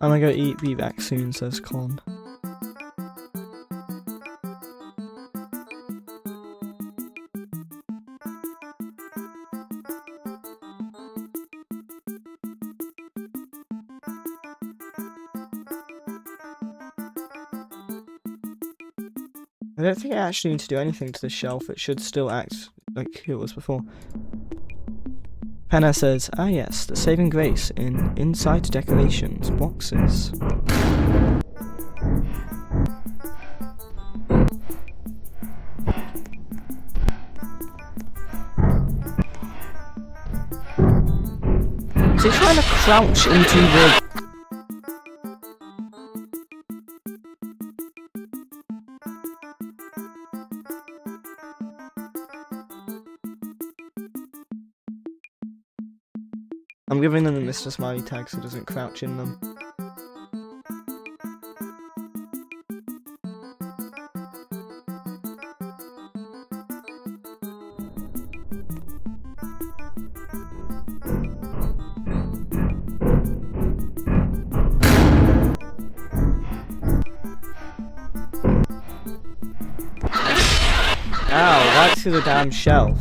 I'm gonna go eat, be back soon, says Con. I don't think I actually need to do anything to the shelf, it should still act like it was before. Penna says, ah yes, the saving grace in inside decorations, boxes. Is he trying to crouch into the... I'm giving them the Mr. Smiley tag so it doesn't crouch in them. Ow, right through the damn shelf.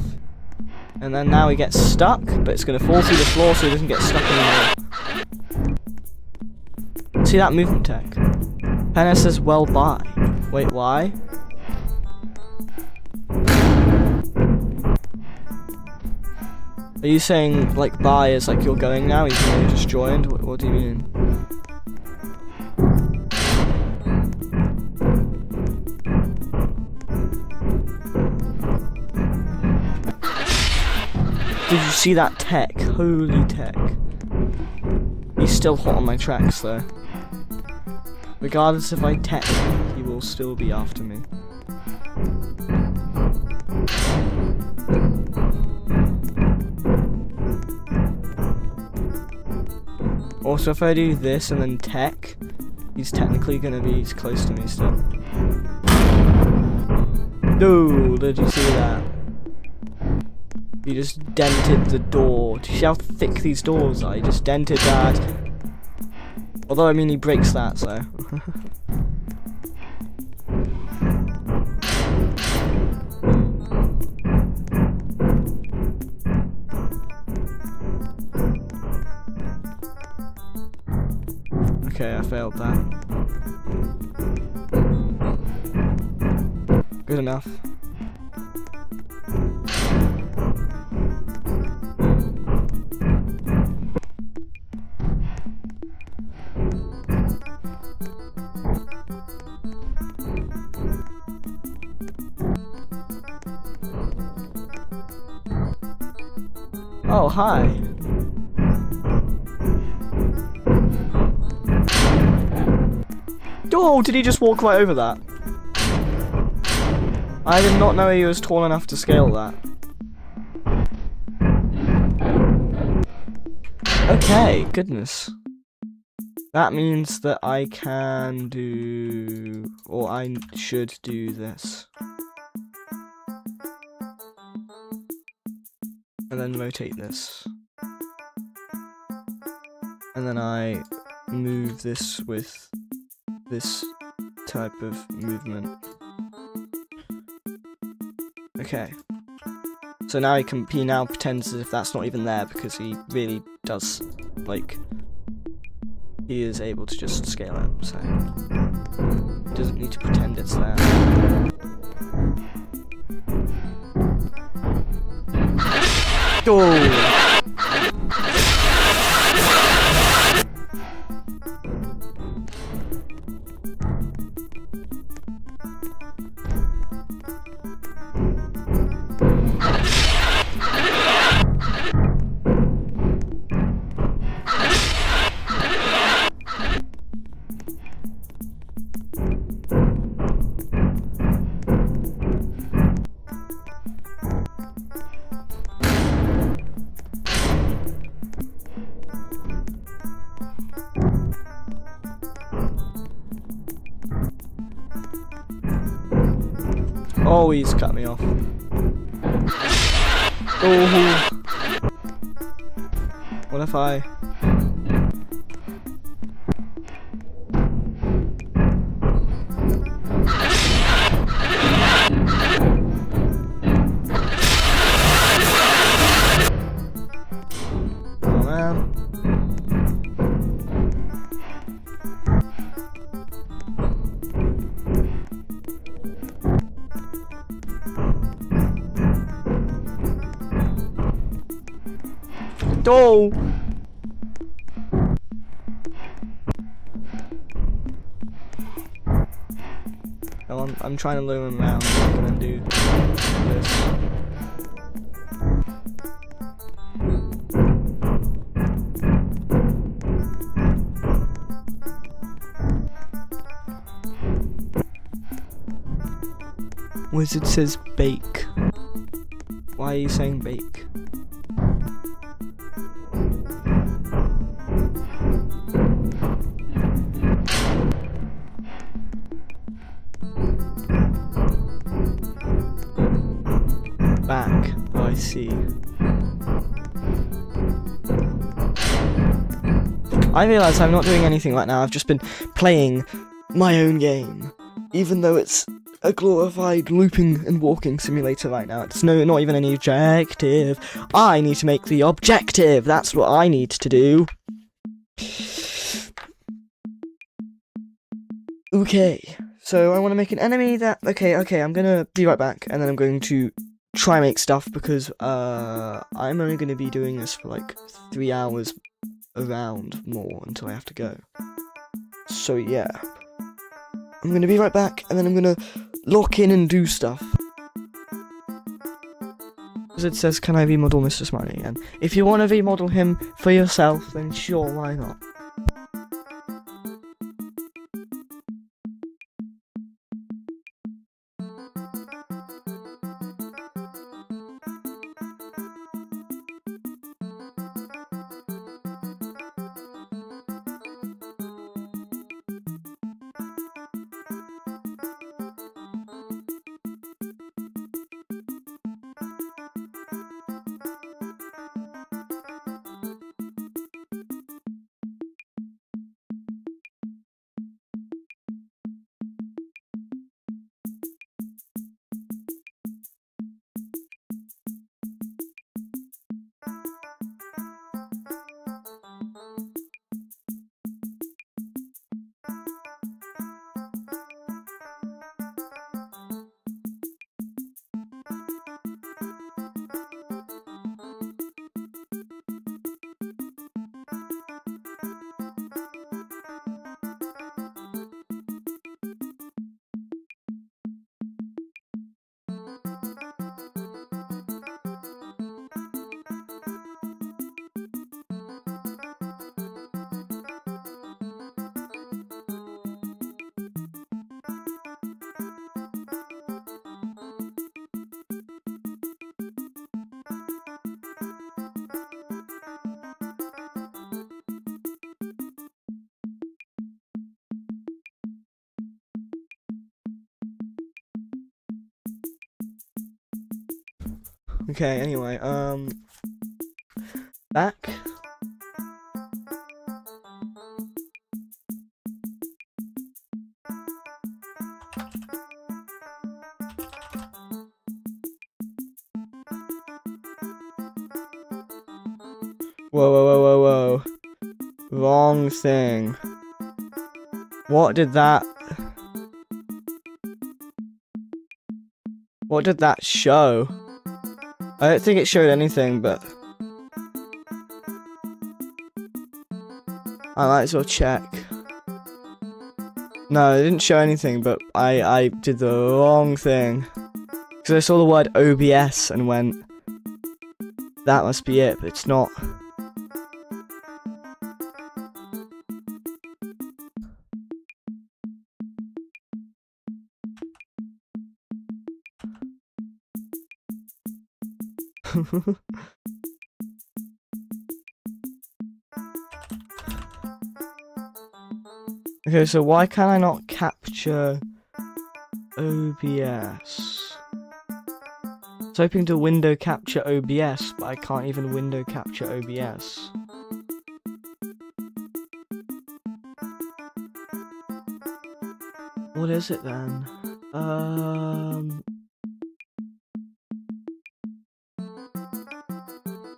And then now he gets stuck, but it's going to fall through the floor so he doesn't get stuck anymore. See that movement tech? Penna says, well, bye. Wait, why? Are you saying, like, bye is like you're going now, even though you just joined? What do you mean? Did you see that tech? Holy tech. He's still hot on my tracks though. Regardless if I tech, he will still be after me. Also, if I do this and then tech, he's technically gonna be close to me still. No, did you see that? He just dented the door. Do you see how thick these doors are? He just dented that. Although, I mean, he breaks that, so. Okay, I failed that. Good enough. Oh, hi. Oh, did he just walk right over that? I did not know he was tall enough to scale that. Okay, goodness. That means that I can do... or I should do this. And then rotate this. And then I move this with this type of movement. Okay. So now he now pretends as if that's not even there because he really does, like, he is able to just scale it, so he doesn't need to pretend it's there. Oh. Oh, he's cut me off. Oh. What if I... Oh man. Oh! Oh, I'm trying to lure him around. I'm gonna do this. Wizard says bake. Why are you saying bake? Back. Oh, I see. I realise I'm not doing anything right now. I've just been playing my own game. Even though it's a glorified looping and walking simulator right now. It's not even any objective. I need to make the objective. That's what I need to do. Okay. So I want to make an enemy that... Okay, I'm gonna be right back. And then I'm going to try and make stuff because I'm only going to be doing this for like 3 hours around more until I have to go. So yeah. I'm going to be right back and then I'm going to lock in and do stuff. As it says, can I remodel Mr. Smiley? And if you want to remodel him for yourself, then sure, why not? Okay, anyway, back. Whoa. Wrong thing. What did that show? I don't think it showed anything, but I might as well check. No, it didn't show anything, but I did the wrong thing. Because I saw the word OBS and went, that must be it, but it's not. Okay, so why can I not capture OBS? I was hoping to window capture OBS, but I can't even window capture OBS. What is it then?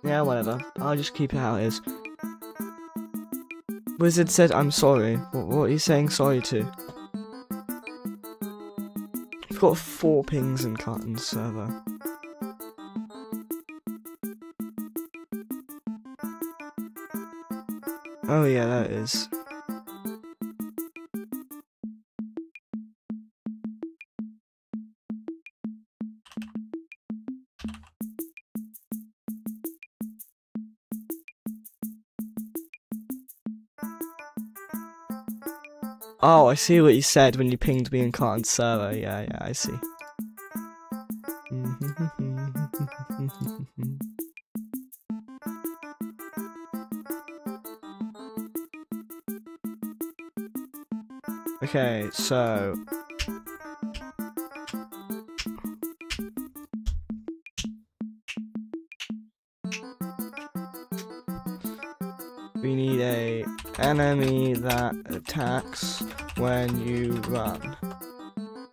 Yeah, whatever. I'll just keep it how it is. Wizard said I'm sorry. What are you saying sorry to? I've got 4 pings in Carton's server. Oh yeah, that is. Oh, I see what you said when you pinged me in Carton's server. Yeah, I see. Okay, so we need a enemy that attacks when you run.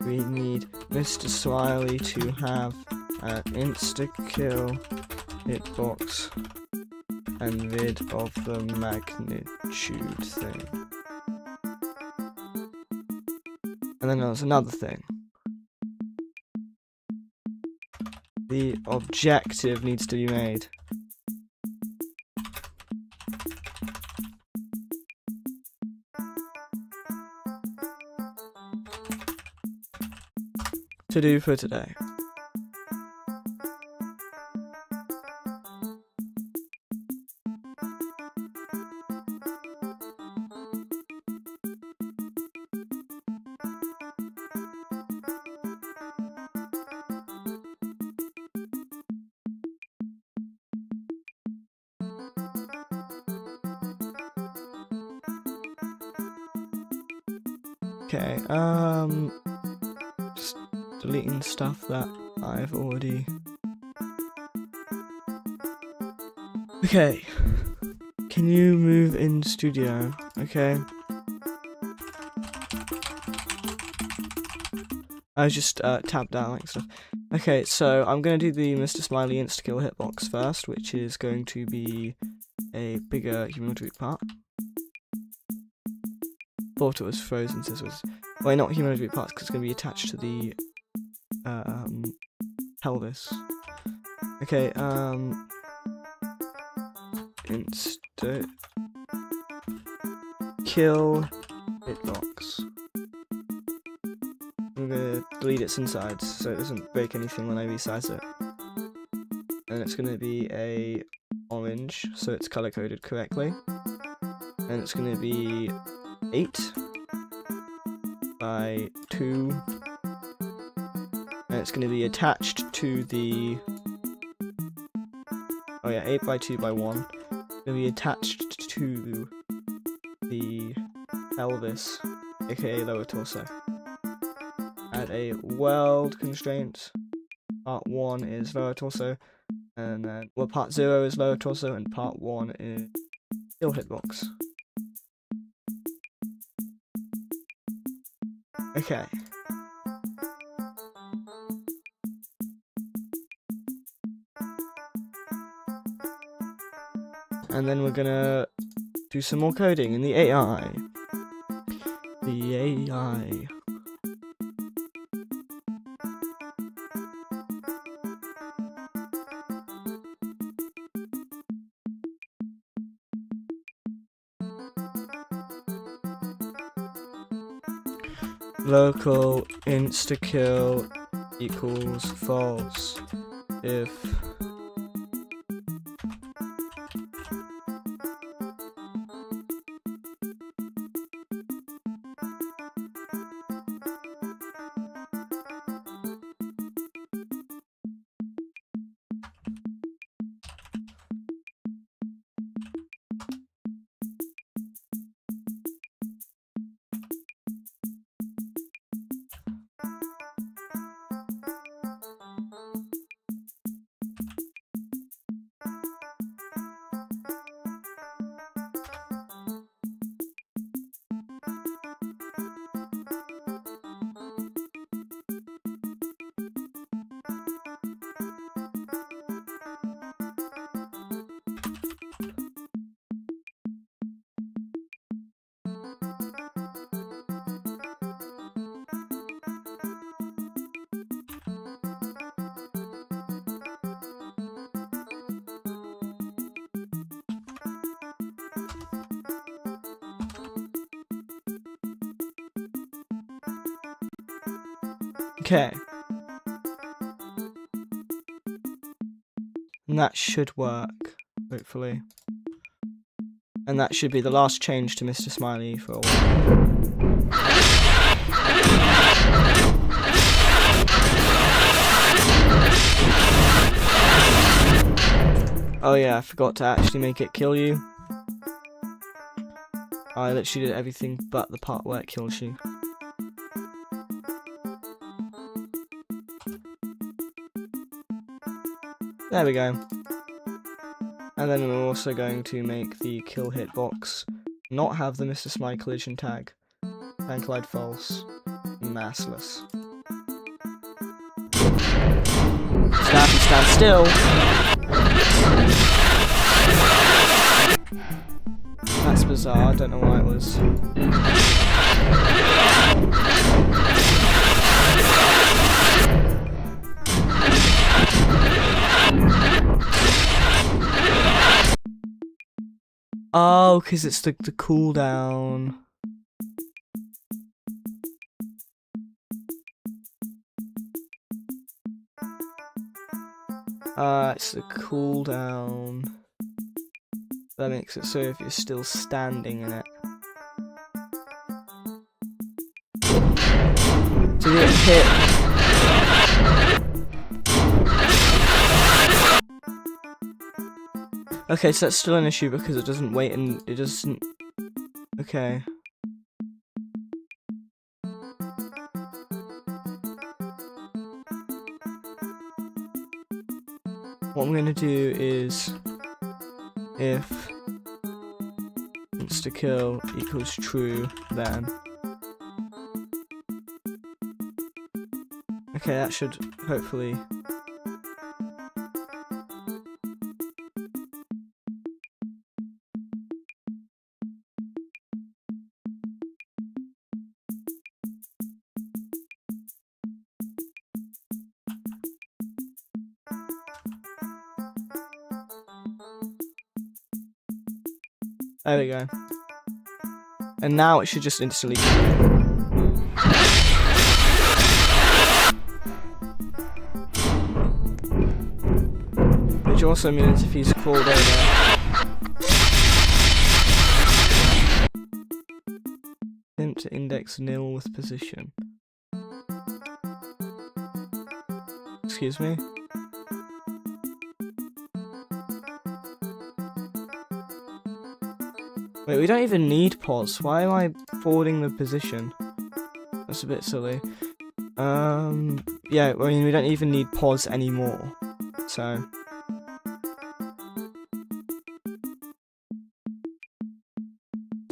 We need Mr. Smiley to have an insta-kill hitbox and rid of the magnitude thing. And then there's another thing. The objective needs to be made. To do for today. Okay, just deleting stuff that I've already... Okay, can you move in studio? Okay. I just tapped down like stuff. Okay, so I'm gonna do the Mr. Smiley insta-kill hitbox first, which is going to be a bigger humanoid part. Thought it was frozen, so it was... Well, not humanoid parts, because it's going to be attached to the pelvis. Okay, insta kill hitbox. I'm going to delete its insides so it doesn't break anything when I resize it. And it's going to be a orange, so it's color coded correctly. And it's going to be 8 by 2, and it's going to be attached to the 8 by 2 by 1. It's going to be attached to the pelvis, aka lower torso. Add a world constraint. Part 1 is lower torso, and then part 0 is lower torso, and part 1 is kill hitbox. Okay. And then we're gonna do some more coding in the AI. The AI. local insta-kill equals false if okay. And that should work, hopefully. And that should be the last change to Mr. Smiley for a while. Oh yeah, I forgot to actually make it kill you. I literally did everything but the part where it kills you. There we go. And then we're also going to make the kill hitbox not have the Mr. Smiley collision tag and collide false, massless. Stand still. That's bizarre, I don't know why it was. Oh, because it's the cooldown. It's the cooldown. That makes it so if you're still standing in it. To get hit. Okay, so that's still an issue because it doesn't wait and it doesn't... Okay. What I'm gonna do is... if insta-kill equals true, then... Okay, that should hopefully... There we go. And now it should just instantly... Which also means if he's crawled over... him to index nil with position. Excuse me? Wait, we don't even need pause. Why am I forwarding the position? That's a bit silly. Yeah, I mean, we don't even need pause anymore. So...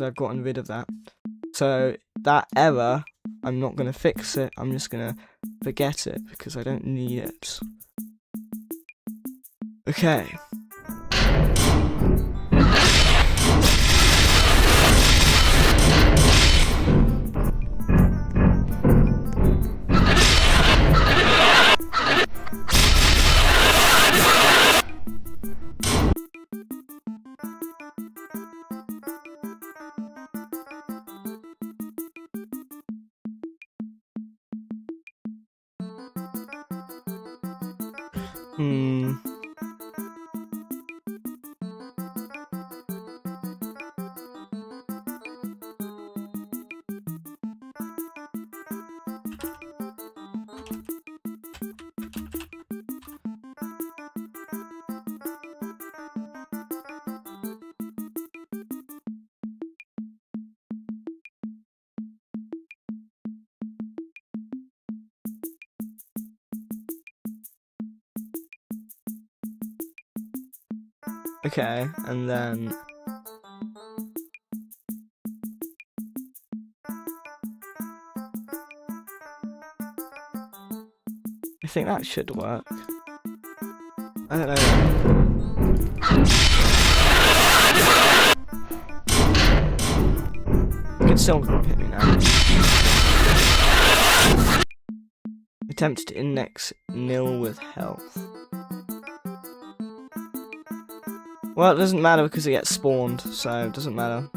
I've gotten rid of that. So, that error, I'm not going to fix it. I'm just going to forget it because I don't need it. Okay. Hmm. Okay, and then I think that should work. I don't know. You can still hit me now. Attempt to index nil with health. Well, it doesn't matter because it gets spawned, so it doesn't matter.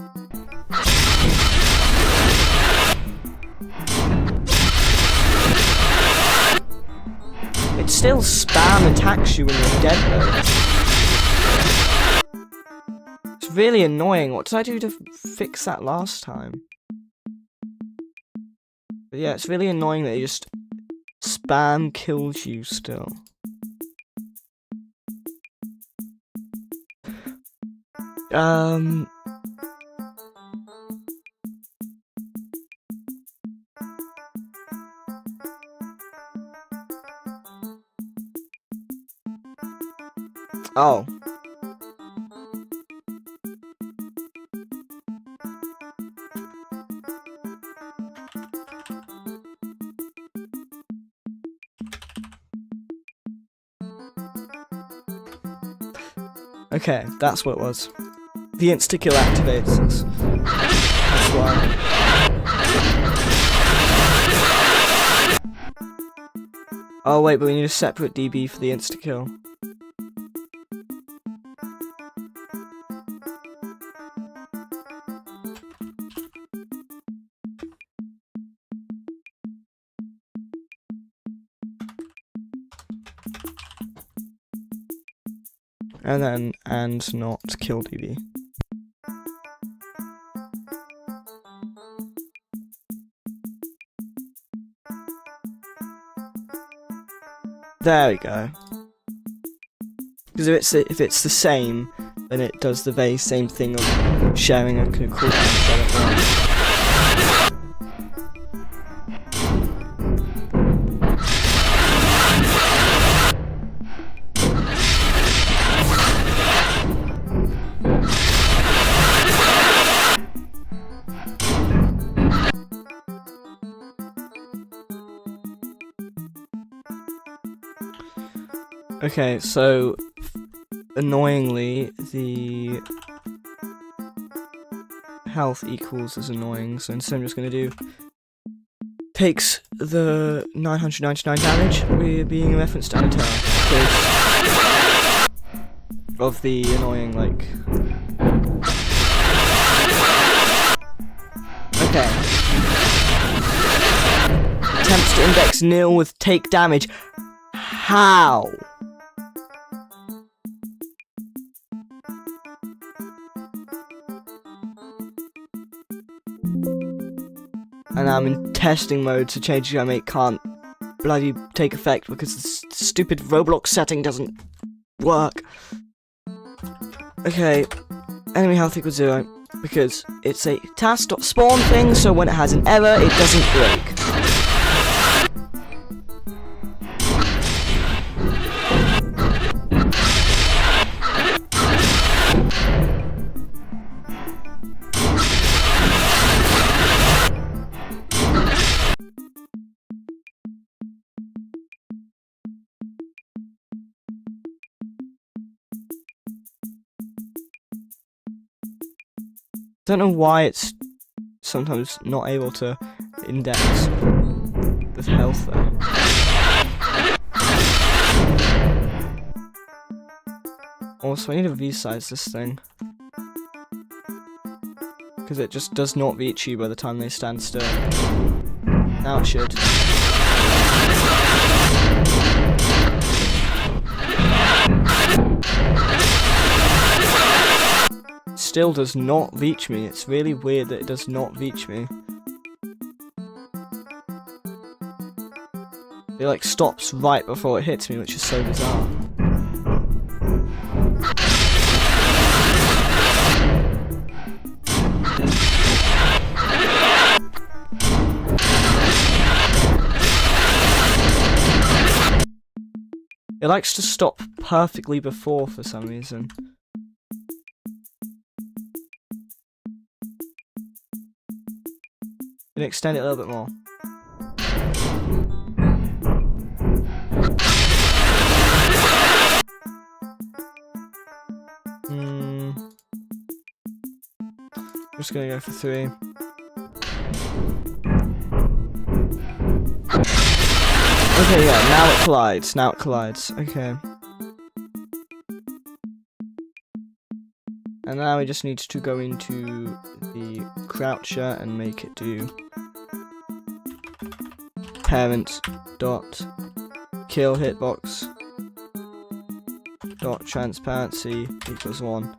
It still spam attacks you when you're dead though. It's really annoying. What did I do to fix that last time? But yeah, it's really annoying that it just spam kills you still. Oh. Okay, that's what it was. The insta-kill activates this. That's why. Oh wait, but we need a separate DB for the insta-kill. And then, and not kill DB. There we go. Because if it's the same, then it does the very same thing of sharing a cooldown. Okay, so annoyingly, the health equals is annoying, so instead I'm just going to do takes the 999 damage, we're being referenced to Undertale, because of the annoying, like... Okay. Attempts to index nil with take damage. How? And I'm in testing mode, so changes I make can't bloody take effect because the stupid Roblox setting doesn't work. Okay, enemy health equals 0, because it's a task.spawn thing, so when it has an error, it doesn't break. Don't know why it's sometimes not able to index the health there. Also, I need to resize this thing, because it just does not reach you by the time they stand still. Now it should. still does not reach me. It's really weird that it does not reach me. It like stops right before it hits me, which is so bizarre. It likes to stop perfectly before for some reason. Can extend it a little bit more. I'm just gonna go for 3. Okay, yeah, now it collides. Now it collides. Okay. And now we just need to go into the croucher and make it do parent dot kill hitbox dot transparency equals 1.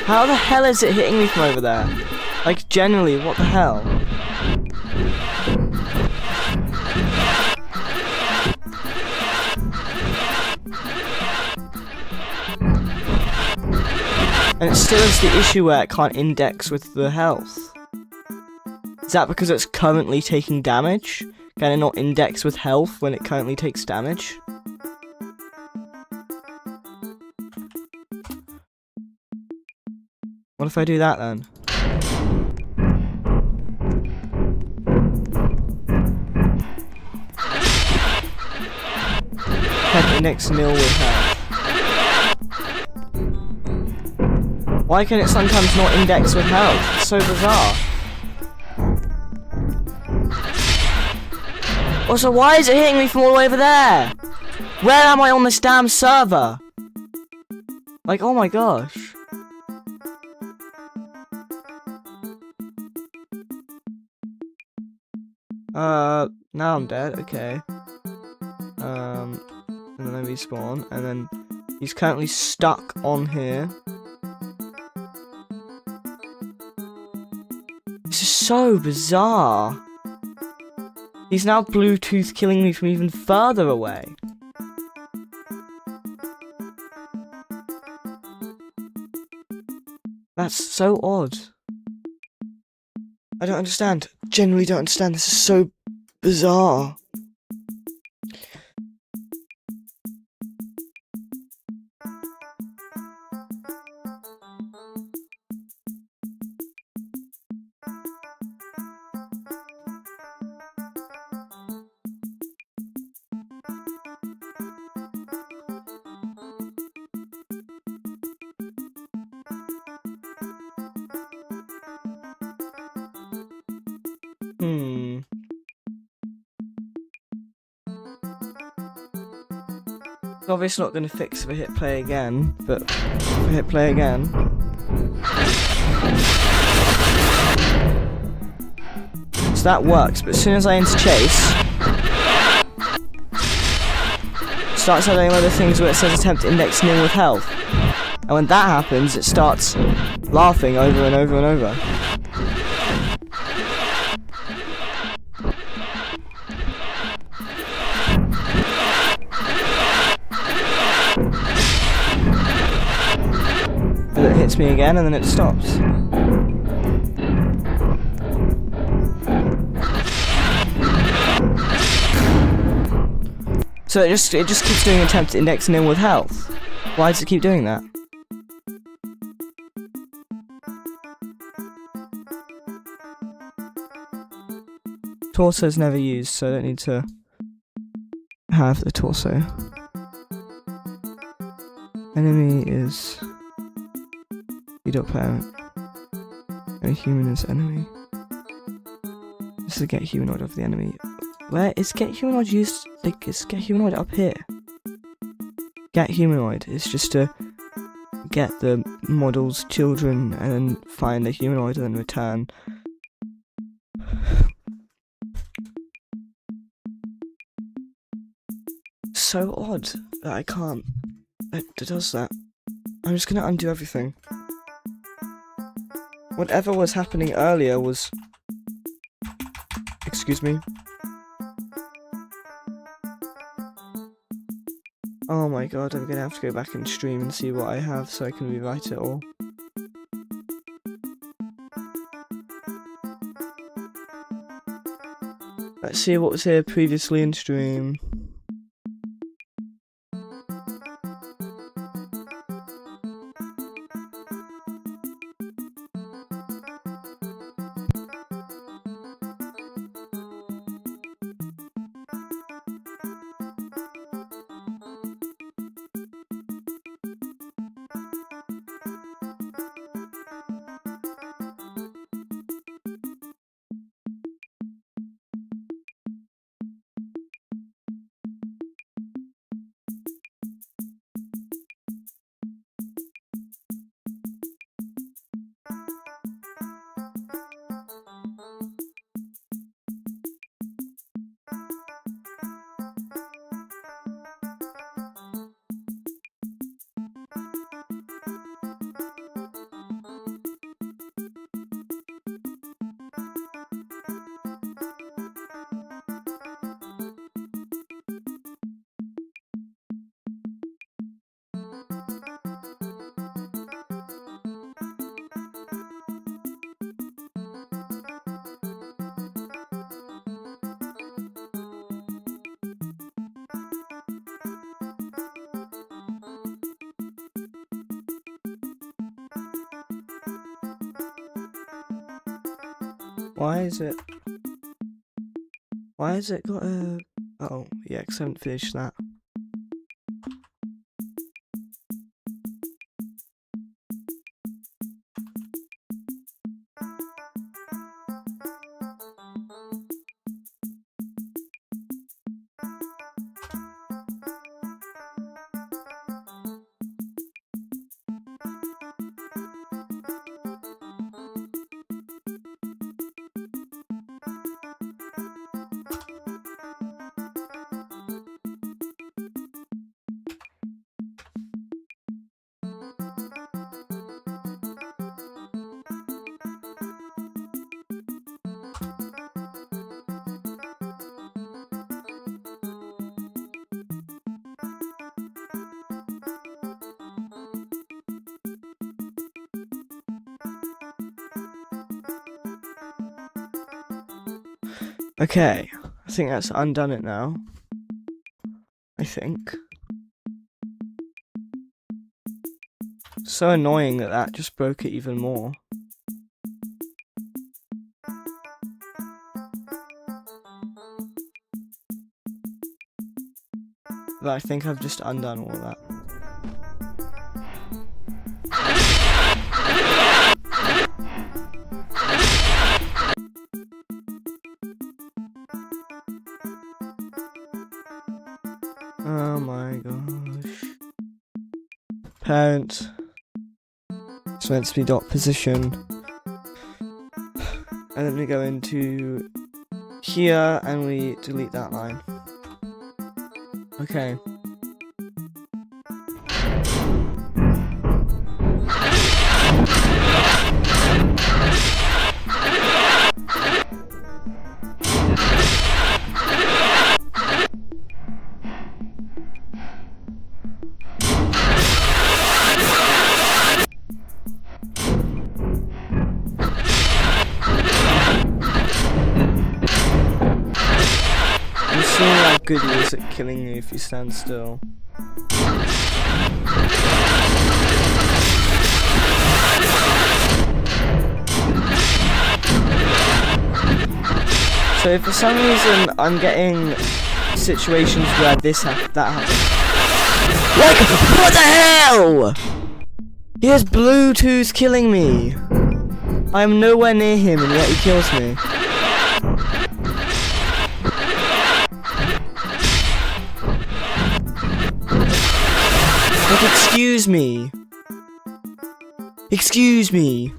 How the hell is it hitting me from over there? Like, generally, what the hell? And it still has the issue where it can't index with the health. Is that because it's currently taking damage? Can it not index with health when it currently takes damage? What if I do that then? Head index nil with health. Why can it sometimes not index with health? It's so bizarre. Also, why is it hitting me from all the way over there? Where am I on this damn server? Like, oh my gosh. Now I'm dead, okay. And then I respawn, and then he's currently stuck on here. This is so bizarre. He's now Bluetooth killing me from even further away. That's so odd. I don't understand. Genuinely don't understand. This is so bizarre. Obviously not going to fix if I hit play again, but if I hit play again. So that works, but as soon as I enter chase, it starts adding other things where it says attempt index nil with health. And when that happens, it starts laughing over and over and over. It hits me again and then it stops. So it just keeps doing attempt to index nil with health. Why does it keep doing that? Torso's never used, so I don't need to have the torso. Enemy is parent. And human is enemy. This is get humanoid of the enemy. Where is get humanoid used? Like, is get humanoid up here? Get humanoid is just to get the model's children and then find the humanoid and then return. So odd that I can't. It does that. I'm just gonna undo everything. Whatever was happening earlier was. Excuse me. Oh my god, I'm gonna have to go back and stream and see what I have so I can rewrite it all. Let's see what was here previously in stream. Why has it got a... Oh, yeah, 'cause I haven't finished that. Okay, I think that's undone it now. I think. So annoying that that just broke it even more. But I think I've just undone all of that. Oh my gosh. Parent. It's meant to be dot position. And then we go into here and we delete that line. Okay. Seeing how good he is at killing you if you stand still. So So for some reason I'm getting situations where that happens. Like, what the hell? He has Bluetooth killing me. I am nowhere near him and yet he kills me. Like, excuse me. Excuse me.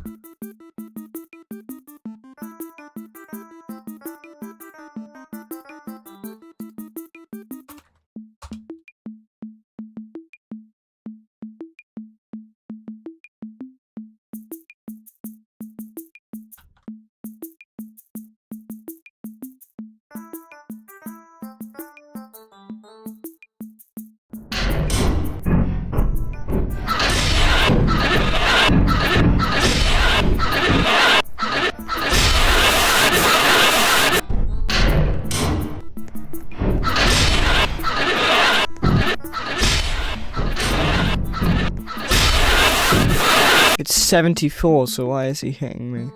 It's 74, so why is he hitting me?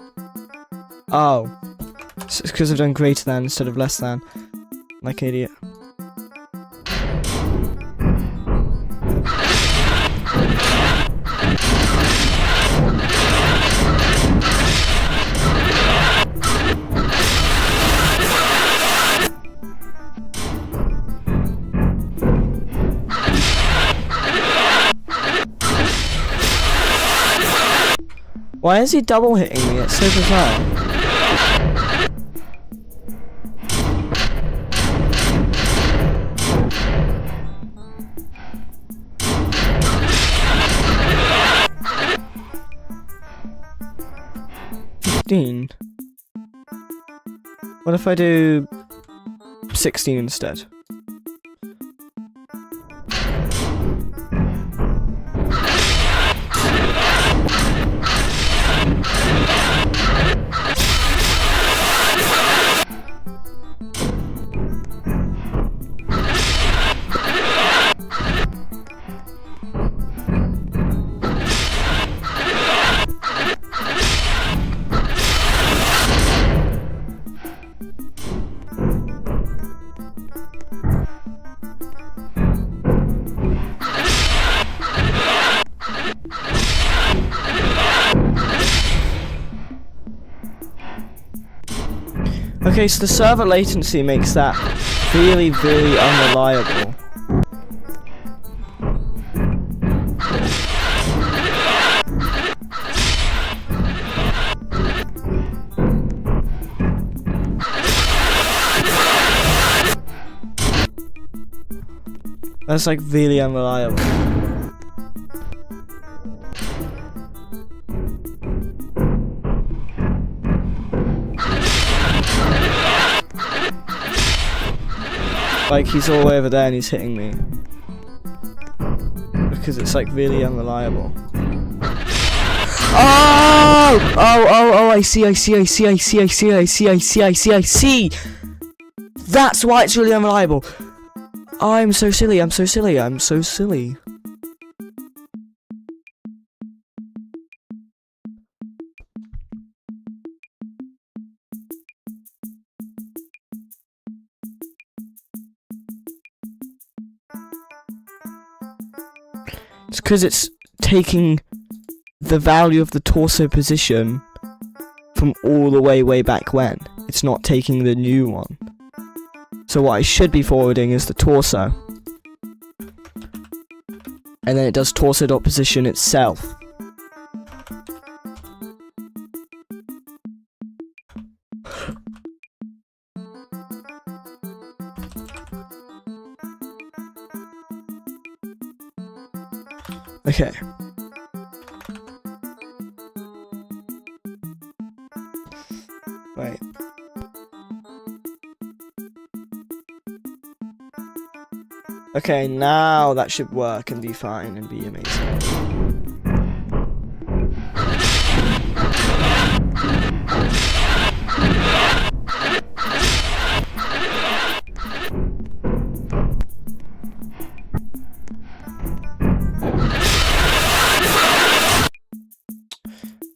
Oh. It's because I've done greater than instead of less than. Like an idiot. Why is he double hitting me? It's so bizarre. What if I do 16 instead? Okay, so the server latency makes that really, really unreliable. That's like really unreliable. Like, he's all over there and he's hitting me. Because it's like really unreliable. Oh! Oh, I see. That's why it's really unreliable. I'm so silly. It's because it's taking the value of the torso position from all the way back when. It's not taking the new one. So what I should be forwarding is the torso. And then it does torso.position itself. Okay. Right. Okay, now that should work and be fine and be amazing.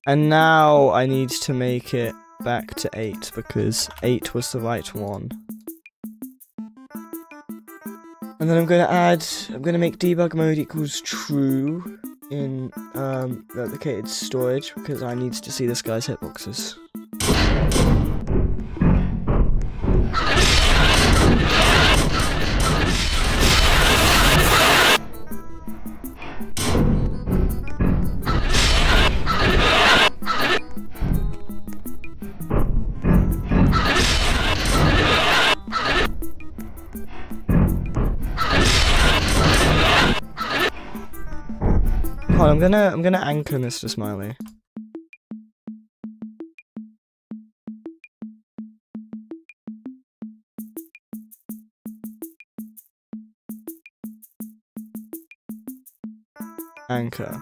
And now I need to make it back to 8 because 8 was the right one. And then I'm gonna make debug mode equals true in replicated storage because I need to see this guy's hitboxes. Hold on, I'm gonna anchor Mr. Smiley. Anchor.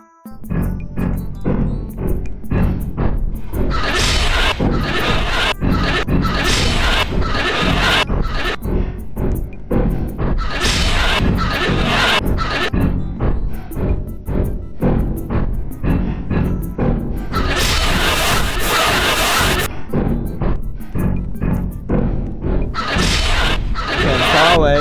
Far away.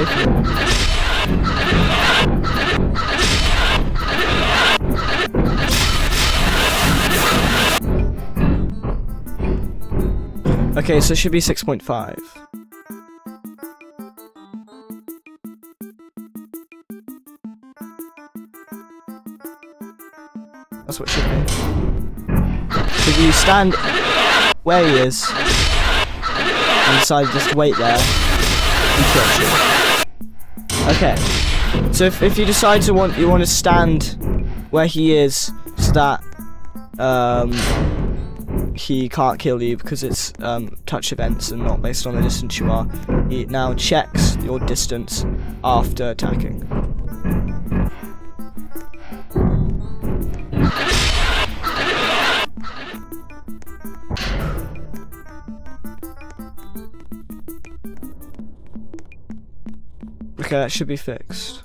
Okay, so it should be 6.5. That's what it should be. If you stand where he is and decide to just wait there, he kills you. Okay. So if you decide you want to stand where he is so that he can't kill you because it's touch events and not based on the distance you are, he now checks your distance after attacking. Okay, that should be fixed.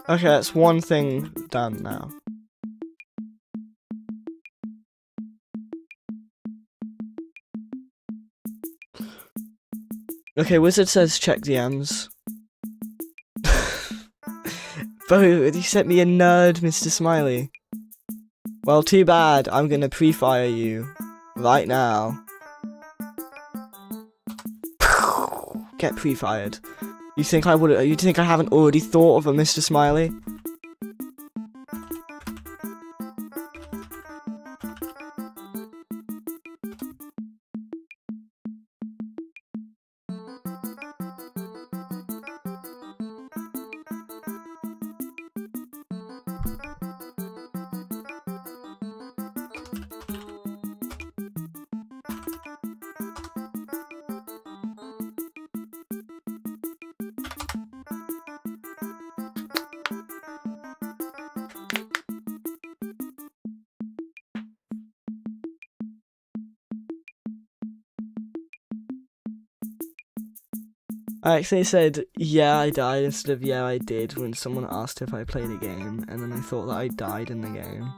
Okay, that's one thing done now. Okay, Wizard says check DMs. Bro, he sent me a nerd, Mr. Smiley. Well, too bad. I'm gonna pre-fire you right now. Get pre-fired. You think I would? You think I haven't already thought of a Mr. Smiley? I actually said, yeah, I died instead of yeah, I did when someone asked if I played a game, and then I thought that I died in the game.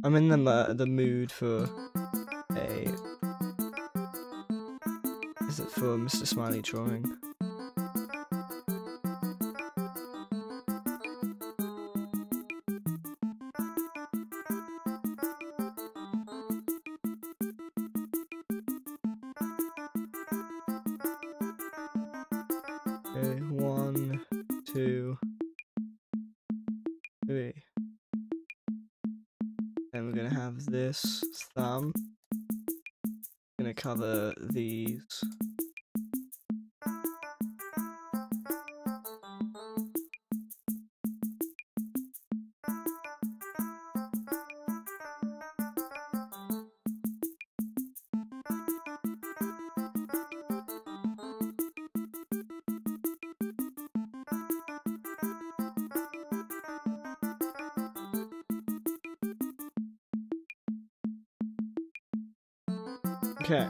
I'm in the mood for a... Is it for Mr. Smiley drawing? Okay, 1, 2, 3. Then we're gonna have this thumb. Gonna cover these. Okay.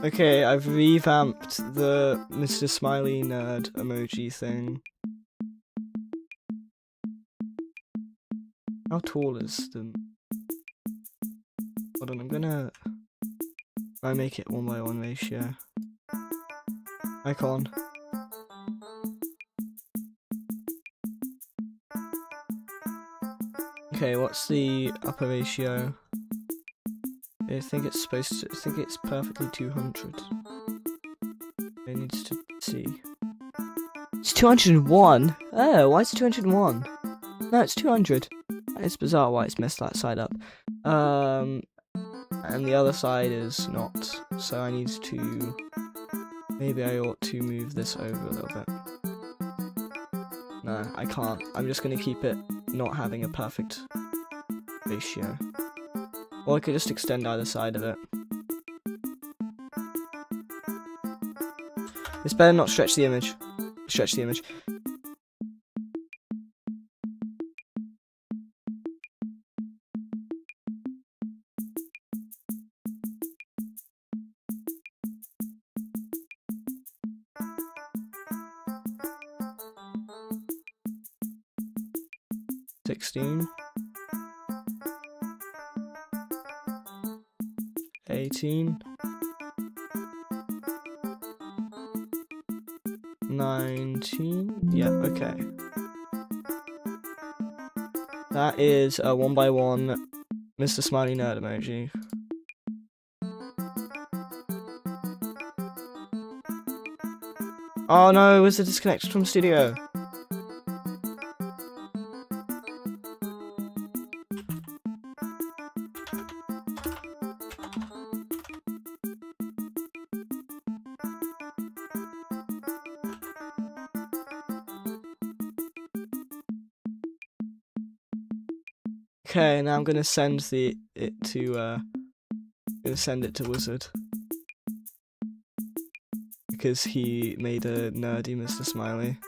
Okay, I've revamped the Mr. Smiley nerd emoji thing. How tall is the... Hold on, I'm gonna... I make it 1:1 ratio. Icon. Okay, what's the upper ratio? I think it's supposed to... I think it's perfectly 200. It needs to see. It's 201! Oh, why is it 201? No, it's 200. It's bizarre why it's messed that side up. And the other side is not. So I need to... Maybe I ought to move this over a little bit. No, I can't. I'm just gonna keep it not having a perfect ratio. Or I could just extend either side of it. It's better not stretch the image. Stretch the image. $16. 18. 19. Yeah, okay. That is a 1:1 Mr. Smiley nerd emoji. Oh no, it was a disconnected from studio. Okay, now I'm gonna send it to Wizard because he made a nerdy Mr. Smiley.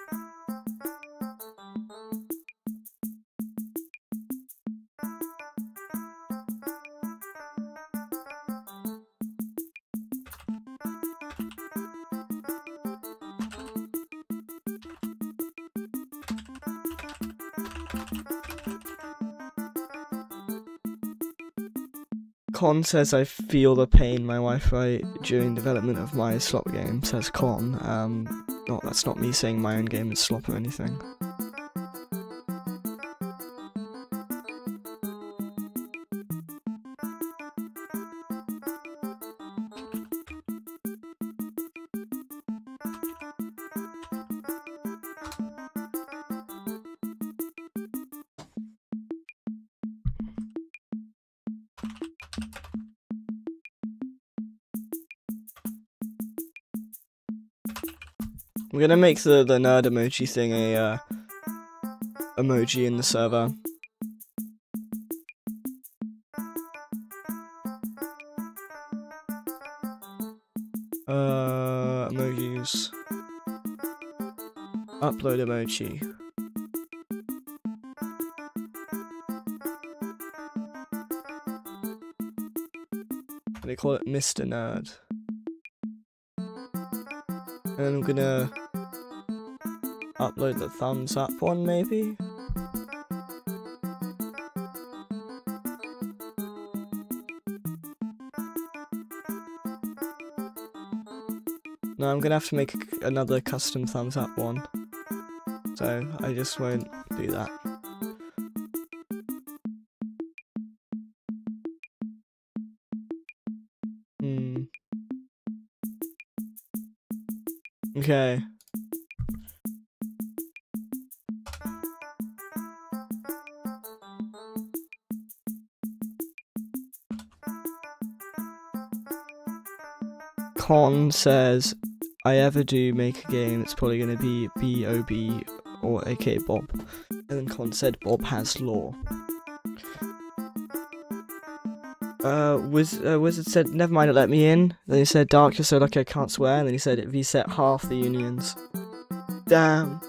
Con says I feel the pain my Wi-Fi during development of my slop game, says Con. That's not me saying my own game is slop or anything. I'm gonna make the nerd emoji thing a emoji in the server. Emojis. Upload emoji. They call it Mr. Nerd. And I'm gonna upload the thumbs up one, maybe? No, I'm gonna have to make another custom thumbs up one. So, I just won't do that. Okay. Con says, I ever do make a game, it's probably going to be B-O-B or aka Bob. And then Con said, Bob has law. Wizard said, never mind, it let me in. Then he said, Dark, you're so lucky I can't swear. And then he said, it reset half the unions. Damn.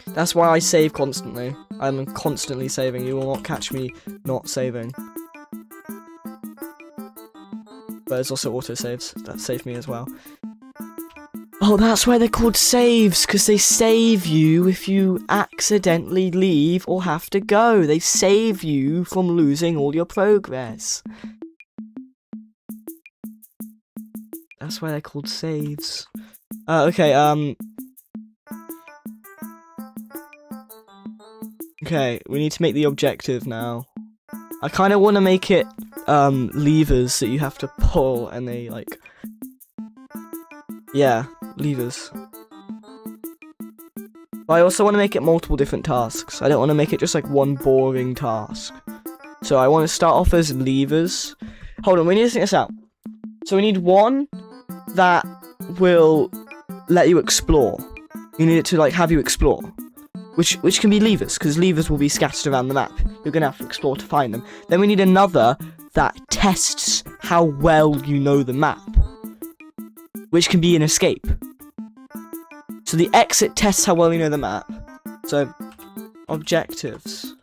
That's why I save constantly. I'm constantly saving. You will not catch me not saving. But there's also autosaves that save me as well. Oh, that's why they're called saves, because they save you if you accidentally leave or have to go. They save you from losing all your progress. That's why they're called saves. Okay, okay, we need to make the objective now. I kind of want to make it, levers that you have to pull and they, like... Yeah, levers. But I also want to make it multiple different tasks. I don't want to make it just, like, one boring task. So I want to start off as levers. Hold on, we need to think this out. So we need one that will let you explore. You need it to, like, have you explore. Which can be levers, because levers will be scattered around the map. You're going to have to explore to find them. Then we need another that tests how well you know the map. Which can be an escape. So the exit tests how well you know the map. So, objectives.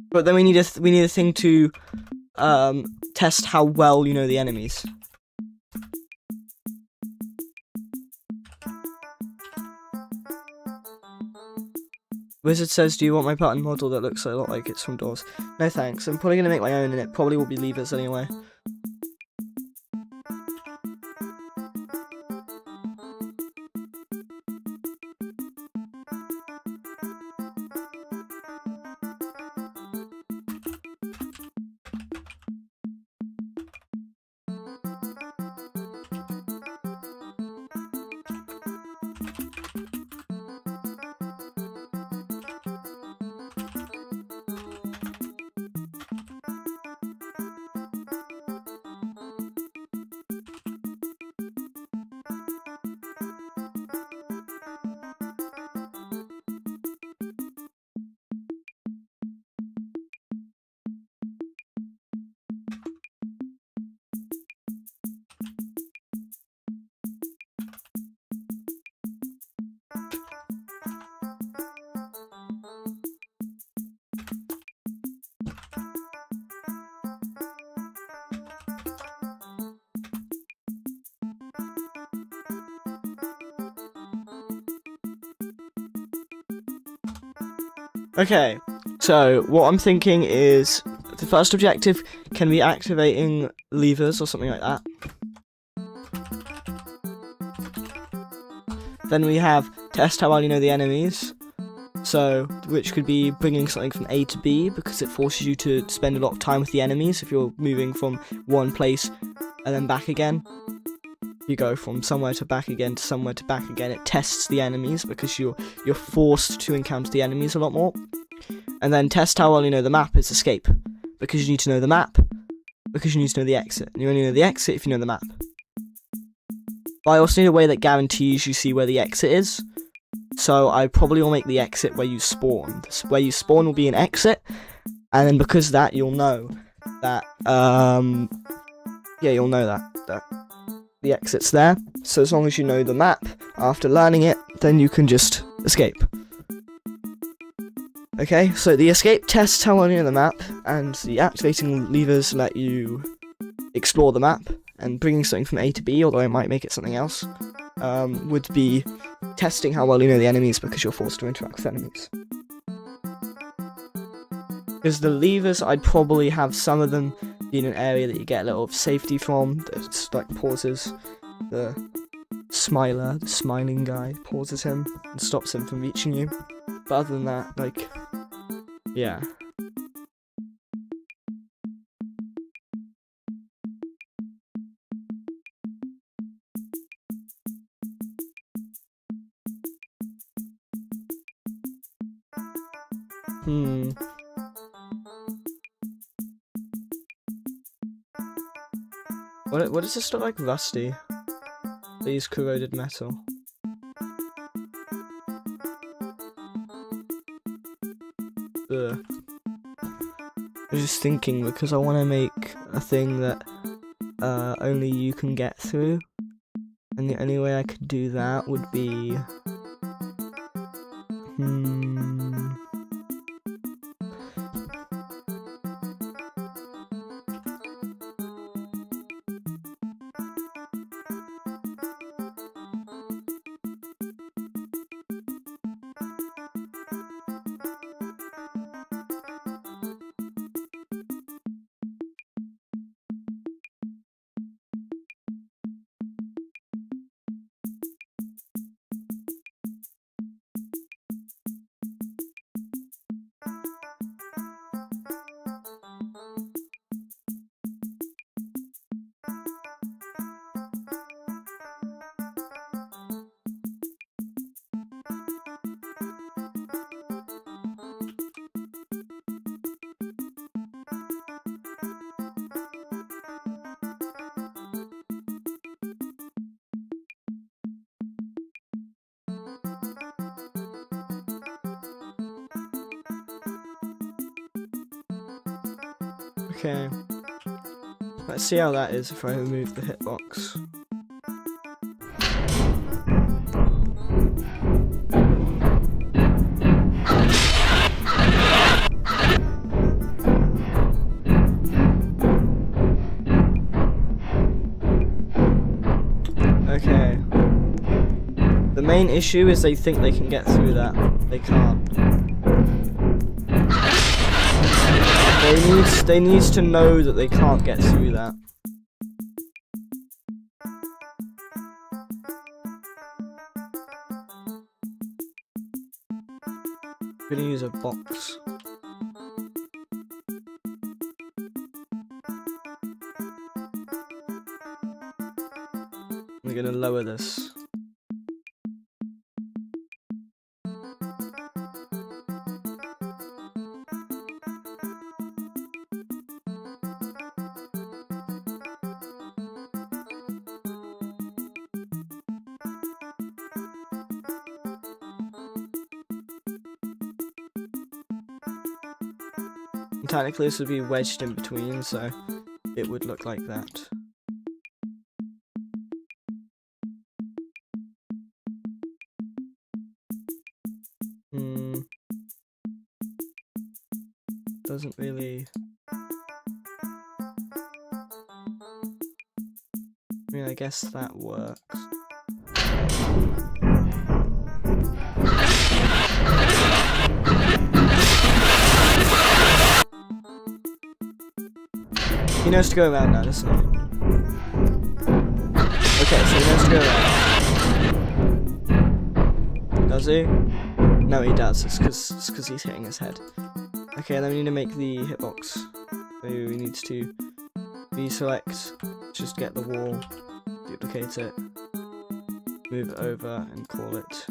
But then we need a thing to test how well you know the enemies. Wizard says, do you want my button model that looks a lot like it's from Doors? No thanks, I'm probably going to make my own and it probably will be levers anyway. Okay, so what I'm thinking is the first objective can be activating levers or something like that. Then we have test how well you know the enemies, so which could be bringing something from A to B because it forces you to spend a lot of time with the enemies if you're moving from one place and then back again. You go from somewhere to back again to somewhere to back again. It tests the enemies because you're forced to encounter the enemies a lot more. And then test how well you know the map is escape, because you need to know the map, because you need to know the exit. And you only know the exit if you know the map. But I also need a way that guarantees you see where the exit is. So I probably will make the exit where you spawn. Where you spawn will be an exit, and then because of that you'll know that yeah, you'll know that the exit's there. So as long as you know the map after learning it, then you can just escape. Okay, so the escape tests how well you know the map, and the activating levers let you explore the map, and bringing something from A to B, although it might make it something else, would be testing how well you know the enemies because you're forced to interact with enemies. Because the levers, I'd probably have some of them be in an area that you get a little safety from, that like pauses the Smiler, the smiling guy, pauses him and stops him from reaching you. But other than that, like, yeah. What does this look like? Rusty. They use corroded metal. Ugh. I was just thinking because I want to make a thing that only you can get through, and the only way I could do that would be okay. Let's see how that is if I remove the hitbox. Okay. The main issue is they think they can get through that. They can't. They need to know that they can't get through that. I'm gonna use a box. I'm gonna lower this. Technically this would be wedged in between, so it would look like that. Doesn't really... I mean, I guess that works. He knows to go around now, doesn't he? Okay, so he knows to go around. Does he? No, he does. It's because he's hitting his head. Okay, then we need to make the hitbox. So we need to deselect, just get the wall, duplicate it, move it over, and call it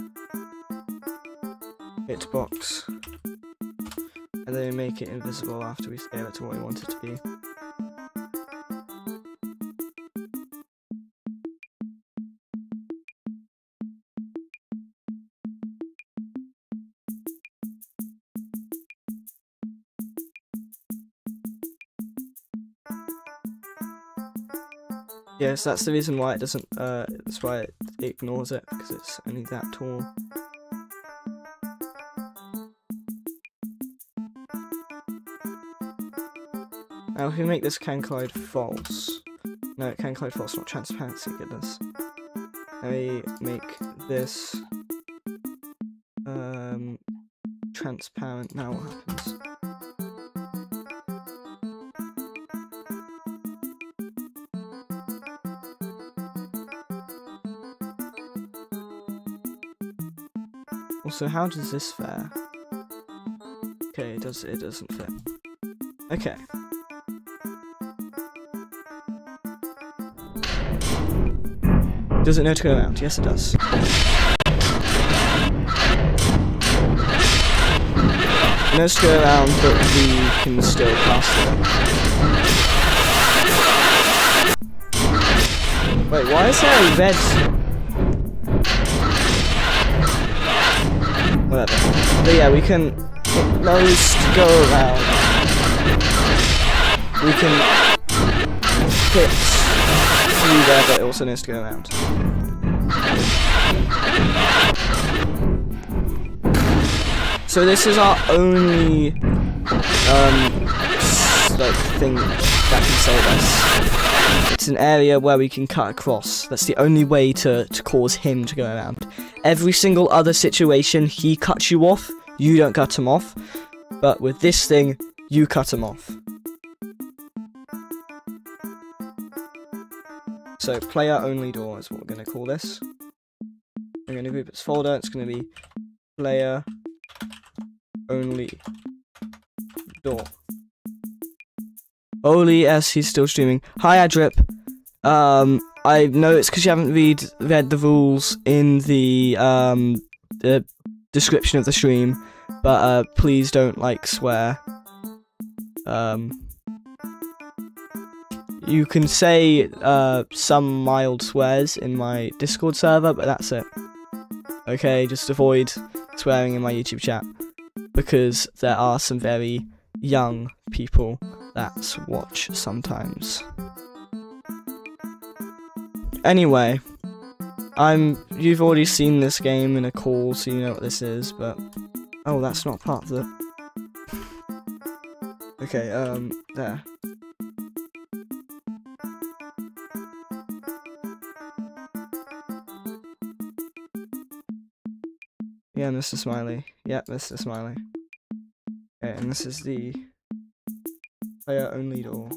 hitbox. And then make it invisible after we scale it to what we want it to be. Yes, that's the reason why it doesn't, that's why it ignores it, because it's only that tall. Now if we make this can collide false. No, can collide false, not transparency, goodness. Let me make this transparent. Now what happens? Also, how does this fare? Okay, it doesn't fit. Okay. Does it know to go around? Yes, it does. It knows to go around, but we can still pass it. Wait, why is there a red? Whatever. But yeah, we can. It knows to go around. We can fit through there, but it also knows to go around. So this is our only like thing that can save us. It's an area where we can cut across. That's the only way to cause him to go around. Every single other situation, he cuts you off, you don't cut him off. But with this thing, you cut him off. So player only door is what we're going to call this. We're going to group its folder. It's going to be player only door. Oli S, he's still streaming. Hi Adrip. I know it's because you haven't read the rules in the description of the stream, but please don't swear. You can say some mild swears in my Discord server, but that's it. Okay, just avoid swearing in my YouTube chat, because there are some very young people that watch sometimes. Anyway, you've already seen this game in a call, so you know what this is, but oh, that's not part of the. Okay, there. Yeah, Mr. Smiley. Yep, Mr. Smiley. Okay, and this is the player only doors.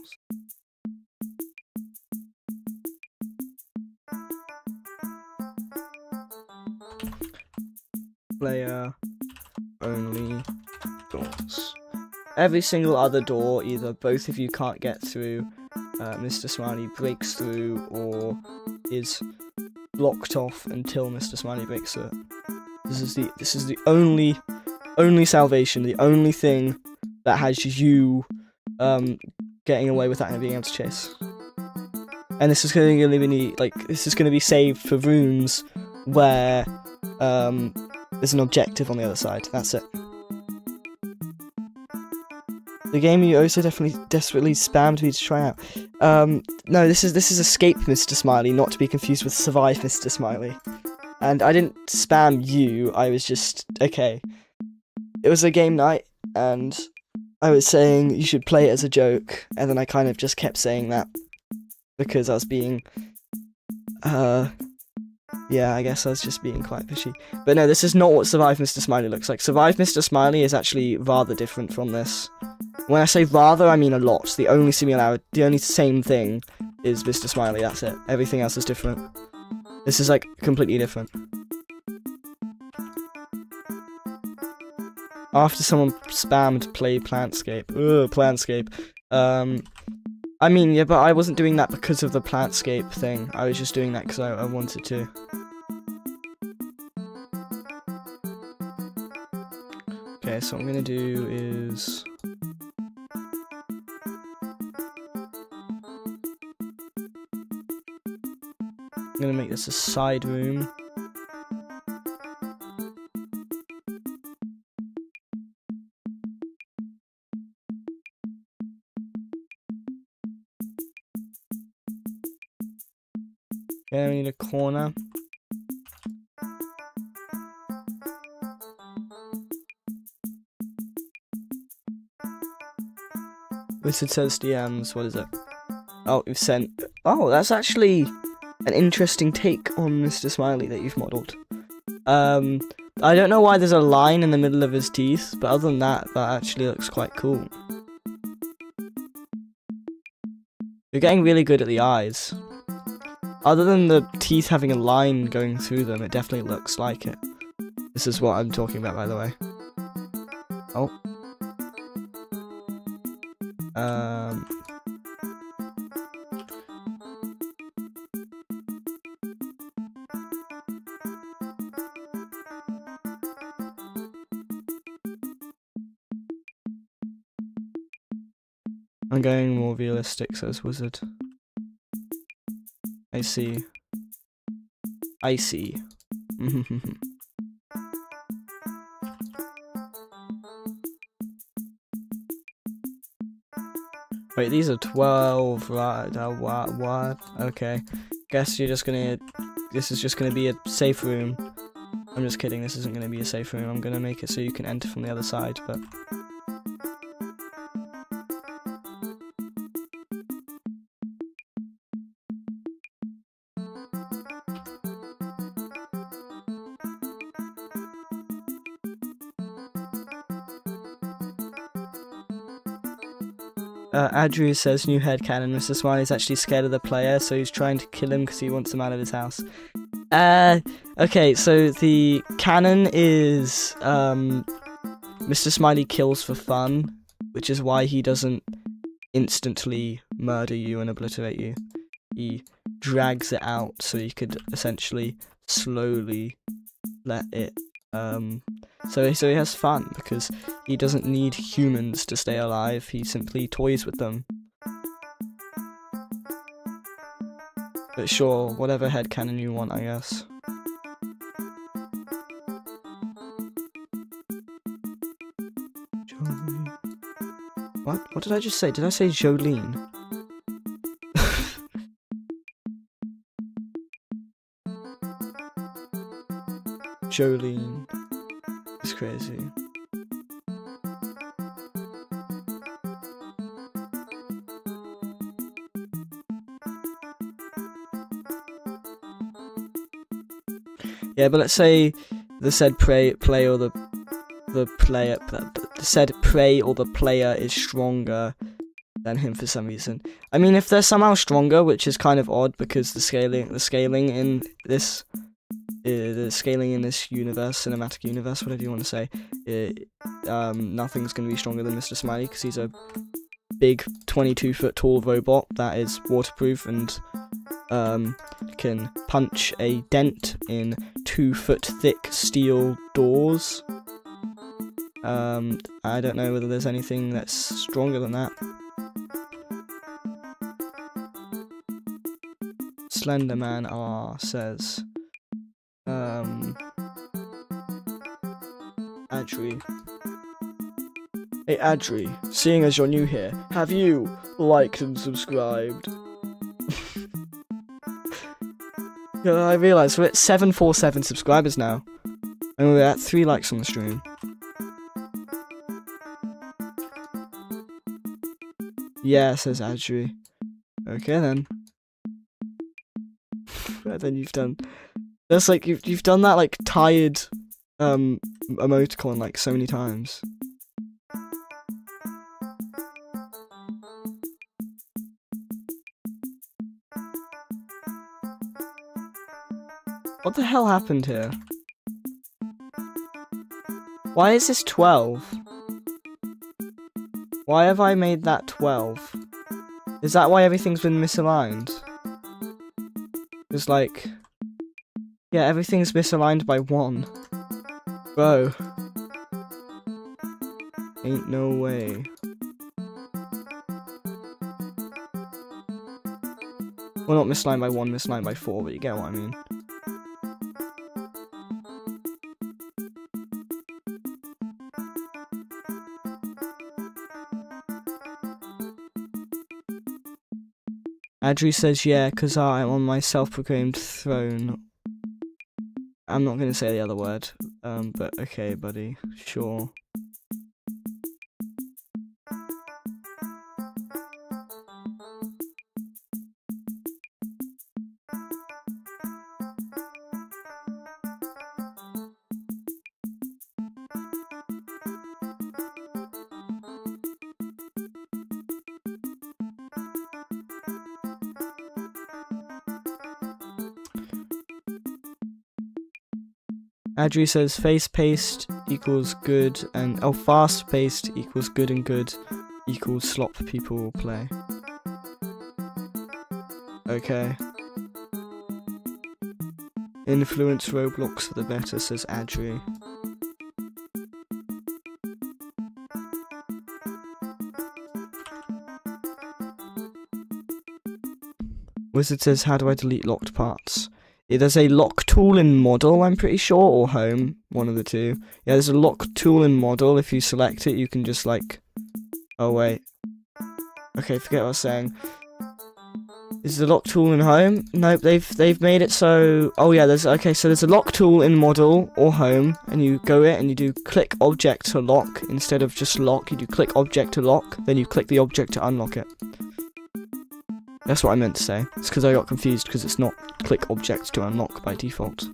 Player only doors. Every single other door, either both of you can't get through, Mr. Smiley breaks through, or is blocked off until Mr. Smiley breaks through it. This is the only salvation, the only thing that has you getting away without him being able to chase. And this is going to be saved for rooms where there's an objective on the other side. That's it. The game you also desperately spammed me to try out. No, this is Escape Mr. Smiley, not to be confused with Survive Mr. Smiley. And I didn't spam you, I was just, okay. It was a game night, and I was saying you should play it as a joke, and then I kind of just kept saying that, because I was being, yeah, I guess I was just being quite fishy. But no, this is not what Survive Mr. Smiley looks like. Survive Mr. Smiley is actually rather different from this. When I say rather, I mean a lot. The only same thing is Mr. Smiley, that's it. Everything else is different. This is completely different. After someone spammed play Plantscape. Ugh, Plantscape. I mean, yeah, but I wasn't doing that because of the Plantscape thing. I was just doing that because I wanted to. Okay, so what I'm gonna do is. I'm gonna make this a side room. Okay, we need a corner. Wizard says DMs, what is it? Oh, we've sent... Oh, that's actually an interesting take on Mr. Smiley that you've modelled. I don't know why there's a line in the middle of his teeth, but other than that, that actually looks quite cool. You're getting really good at the eyes. Other than the teeth having a line going through them, it definitely looks like it. This is what I'm talking about, by the way. Oh. I'm going more realistic, says Wizard. I see. I see. Wait, these are 12, right? What? Okay. Guess you're just gonna... This is just gonna be a safe room. I'm just kidding, this isn't gonna be a safe room. I'm gonna make it so you can enter from the other side, but... Adru says new headcanon. Mr. Smiley's actually scared of the player, so he's trying to kill him because he wants him out of his house. Okay, so the canon is Mr. Smiley kills for fun, which is why he doesn't instantly murder you and obliterate you. He drags it out so he could essentially slowly let it so he has fun because he doesn't need humans to stay alive, he simply toys with them. But sure, whatever headcanon you want, I guess. Jolene. What did I just say? Did I say Jolene? Jolene. It's crazy. Yeah, but let's say the said play or the player, the said prey or the player is stronger than him for some reason. I mean, if they're somehow stronger, which is kind of odd because the scaling in this universe, cinematic universe, whatever you want to say, nothing's going to be stronger than Mr. Smiley because he's a big 22-foot tall robot that is waterproof and can punch a dent in 2-foot thick steel doors. I don't know whether there's anything that's stronger than that. Slenderman R says, Adri. Hey Adri, seeing as you're new here, have you liked and subscribed? Yeah, I realised we're at 747 subscribers now, and we're at 3 likes on the stream. Yeah, says Adri. Okay then. But then you've done... That's like, you've done that, like, tired, emoticon, like, so many times. What the hell happened here? Why is this 12? Why have I made that 12? Is that why everything's been misaligned? It's like... Yeah, everything's misaligned by 1. Bro. Ain't no way. Well, not misaligned by 1, misaligned by 4, but you get what I mean. Adri says, yeah, because I'm on my self-proclaimed throne. I'm not going to say the other word, but okay, buddy, sure. Adri says face paced equals good and fast paced equals good and good equals slop people play. Okay. Influence Roblox for the better, says Adri. Wizard says, how do I delete locked parts? Yeah, there's a lock tool in model, I'm pretty sure, or home, one of the two. Yeah, there's a lock tool in model. If you select it, you can just like... Oh, wait. Okay, forget what I was saying. Is the lock tool in home? Nope, they've made it so... Oh yeah, so there's a lock tool in model or home, and you go it and you do click object to lock instead of just lock. You do click object to lock, then you click the object to unlock it. That's what I meant to say. It's because I got confused because it's not click object to unlock by default.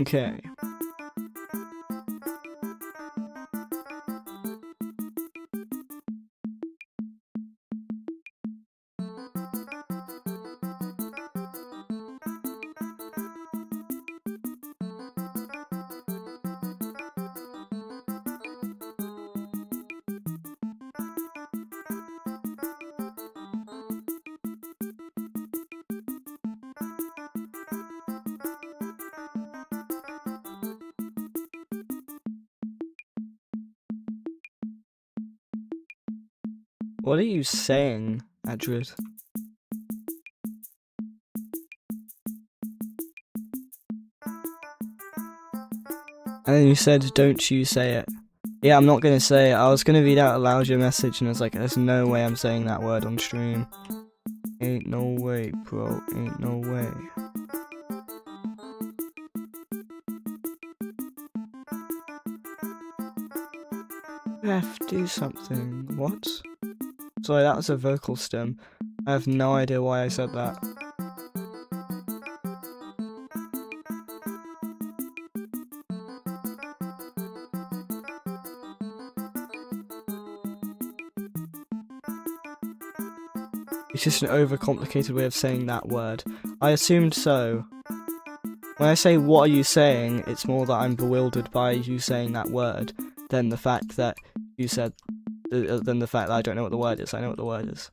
Okay. What are you saying, Adrid? And then you said, don't you say it. Yeah, I'm not gonna say it. I was gonna read out aloud your message and I was like, there's no way I'm saying that word on stream. Ain't no way, bro. Ain't no way. Ref, do something. What? Sorry, that was a vocal stem. I have no idea why I said that. It's just an overcomplicated way of saying that word. I assumed so. When I say what are you saying, it's more that I'm bewildered by you saying that word than the fact that you said, than the fact that I don't know what the word is. I know what the word is.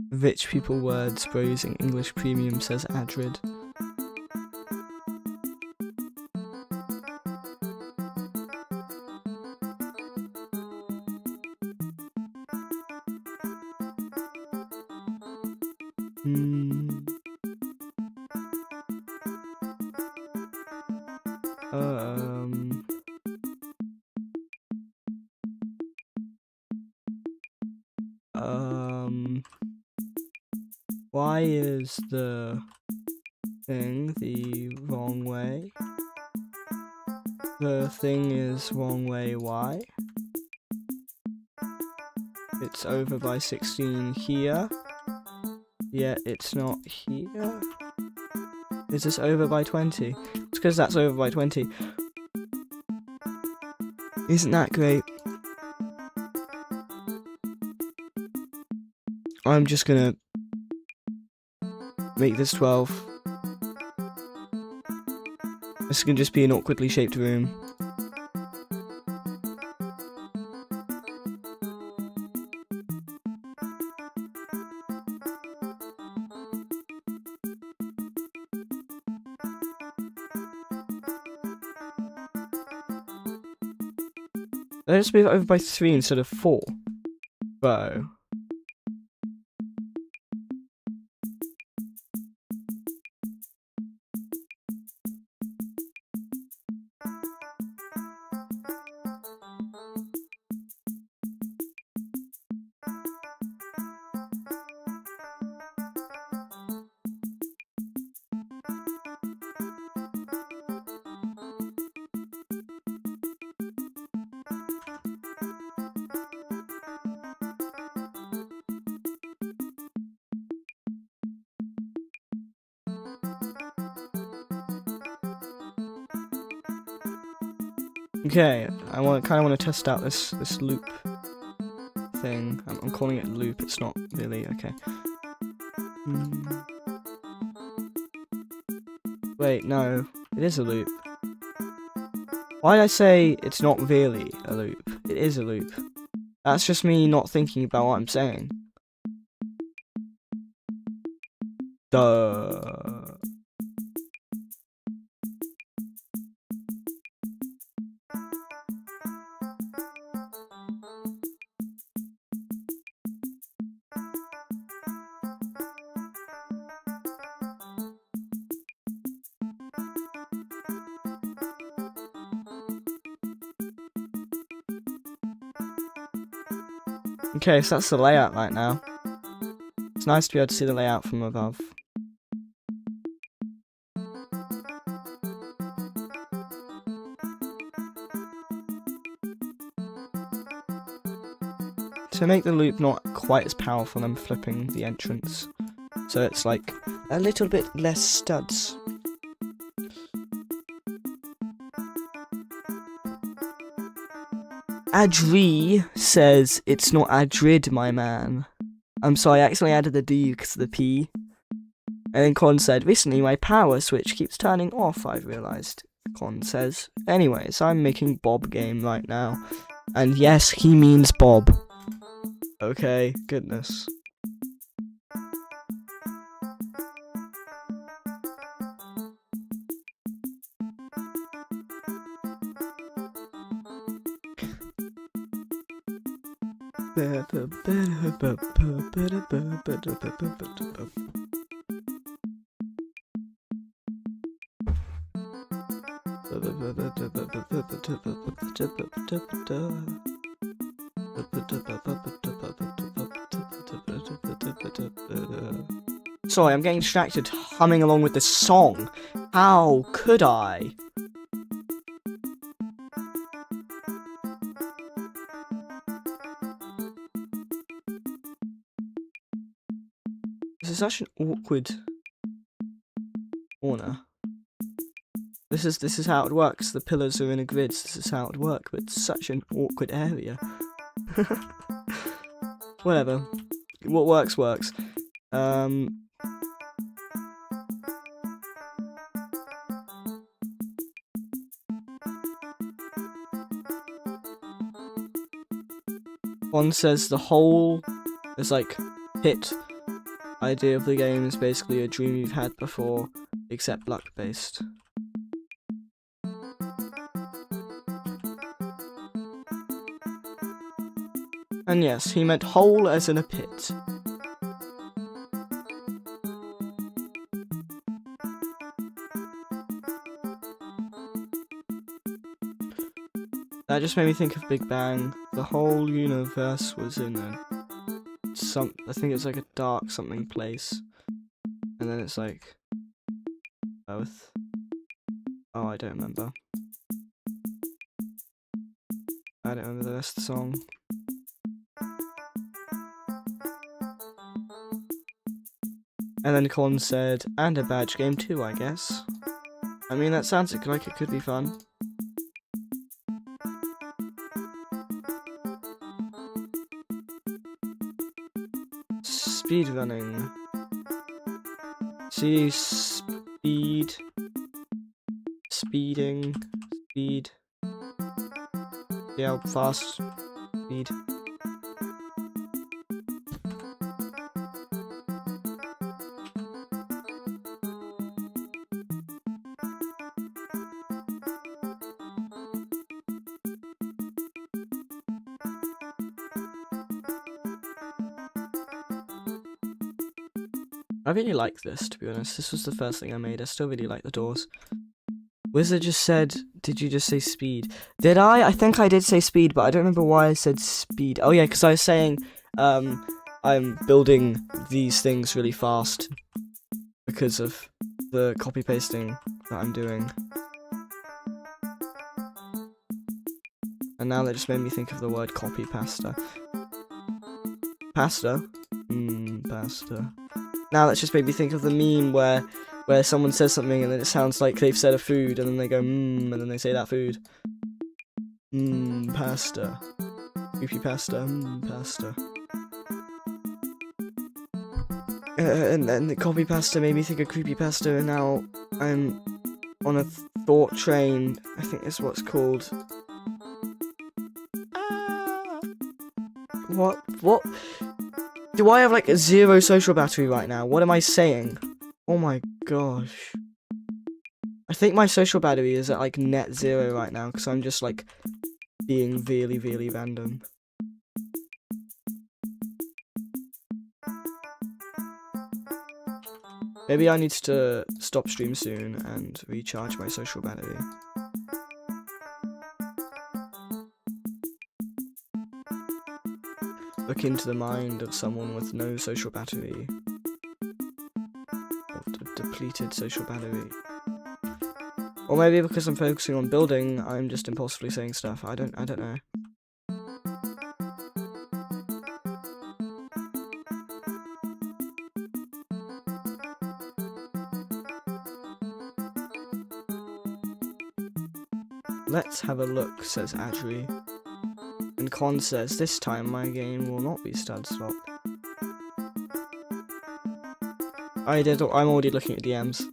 Rich people words, bro, using English premium, says Adrid. Why is the thing the wrong way? The thing is wrong way, why? It's over by 16 here, yet it's not here. Is this over by 20? It's because that's over by 20. Isn't that great? I'm just gonna make this 12. This can just be an awkwardly shaped room. Let's move it over by 3 instead of 4. Bro. Okay, I kind of want to test out this loop thing. I'm calling it loop. It's not really okay. Wait, no, it is a loop. Why did I say it's not really a loop? It is a loop. That's just me not thinking about what I'm saying. Duh. Okay, so that's the layout right now. It's nice to be able to see the layout from above. To make the loop not quite as powerful, I'm flipping the entrance. So it's like a little bit less studs. Adri says it's not Adrid, my man. I'm sorry, I accidentally added the D because of the P. And then Con said, recently my power switch keeps turning off, I've realised. Con says. Anyways, I'm making Bob game right now. And yes, he means Bob. Okay, goodness. Sorry, I'm getting distracted humming along with the song. How could I? This is such an awkward corner. This is how it works. The pillars are in a grid. This is how it works, but it's such an awkward area. Whatever. What works works. One says the whole is like hit idea of the game is basically a dream you've had before, except luck based. And yes, he meant hole as in a pit. That just made me think of Big Bang. The whole universe was in a I think it's like a dark something place. And then it's like Earth. Oh, I don't remember. I don't remember the rest of the song. And then Colin said, and a badge game too, I guess. I mean, that sounds like it could be fun. speed running. See speed. Speeding. Speed. See how fast. Speed. I really like this, to be honest. This was the first thing I made. I still really like the doors. Wizard just said, did you just say speed? Did I? I think I did say speed, but I don't remember why I said speed. Oh yeah, because I was saying, I'm building these things really fast because of the copy pasting that I'm doing. And now that just made me think of the word copy pasta. Pasta? Pasta. Now that's just made me think of the meme where someone says something and then it sounds like they've said a food and then they go and then they say that food. Pasta. Creepy pasta. Pasta. And then the copy pasta made me think of creepy pasta, and now I'm on a thought train. I think that's what's called. What? Do I have like a 0 social battery right now? What am I saying? Oh my gosh. I think my social battery is at like net 0 right now because I'm just like being really, really random. Maybe I need to stop stream soon and recharge my social battery. Look into the mind of someone with no social battery. Or depleted social battery. Or maybe because I'm focusing on building, I'm just impulsively saying stuff. I don't know. Let's have a look, says Adri. And Con says, this time my game will not be stud slot. I'm already looking at DMs.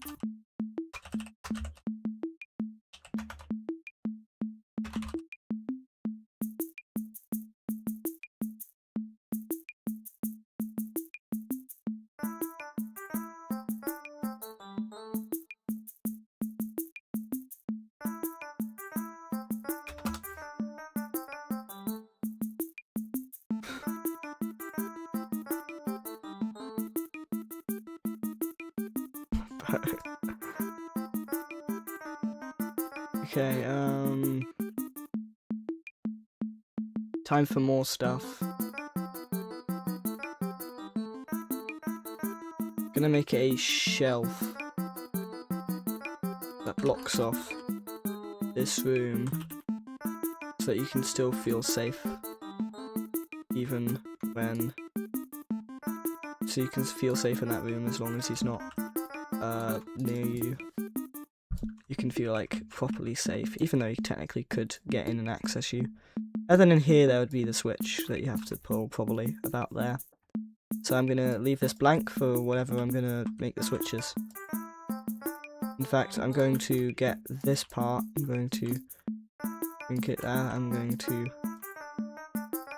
Okay, time for more stuff. Gonna make a shelf that blocks off this room so that you can still feel safe even when... So you can feel safe in that room as long as he's not near you. You can feel like properly safe, even though you technically could get in and access you. And then in here there would be the switch that you have to pull, probably about there. So I'm gonna leave this blank for whatever I'm gonna make the switches. In fact, I'm going to get this part, I'm going to link it there, I'm going to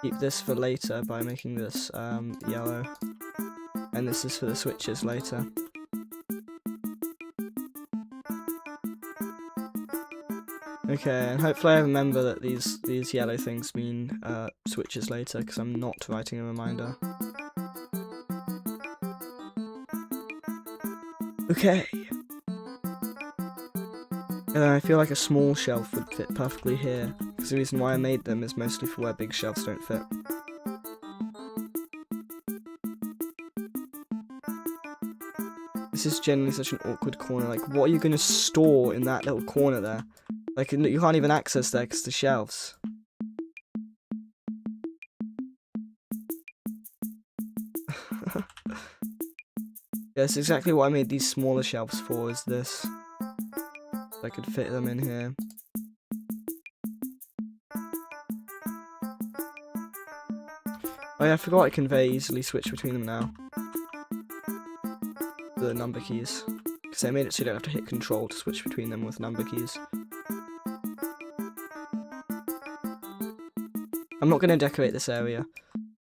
keep this for later by making this yellow. And this is for the switches later. Okay, and hopefully I remember that these yellow things mean switches later, because I'm not writing a reminder. Okay. And I feel like a small shelf would fit perfectly here, because the reason why I made them is mostly for where big shelves don't fit. This is generally such an awkward corner, like what are you going to store in that little corner there? Like, you can't even access there because the shelves. Yeah, that's exactly what I made these smaller shelves for, is this. I could fit them in here. Oh yeah, I forgot I can very easily switch between them now. the number keys. Because they made it so you don't have to hit control to switch between them with number keys. I'm not going to decorate this area.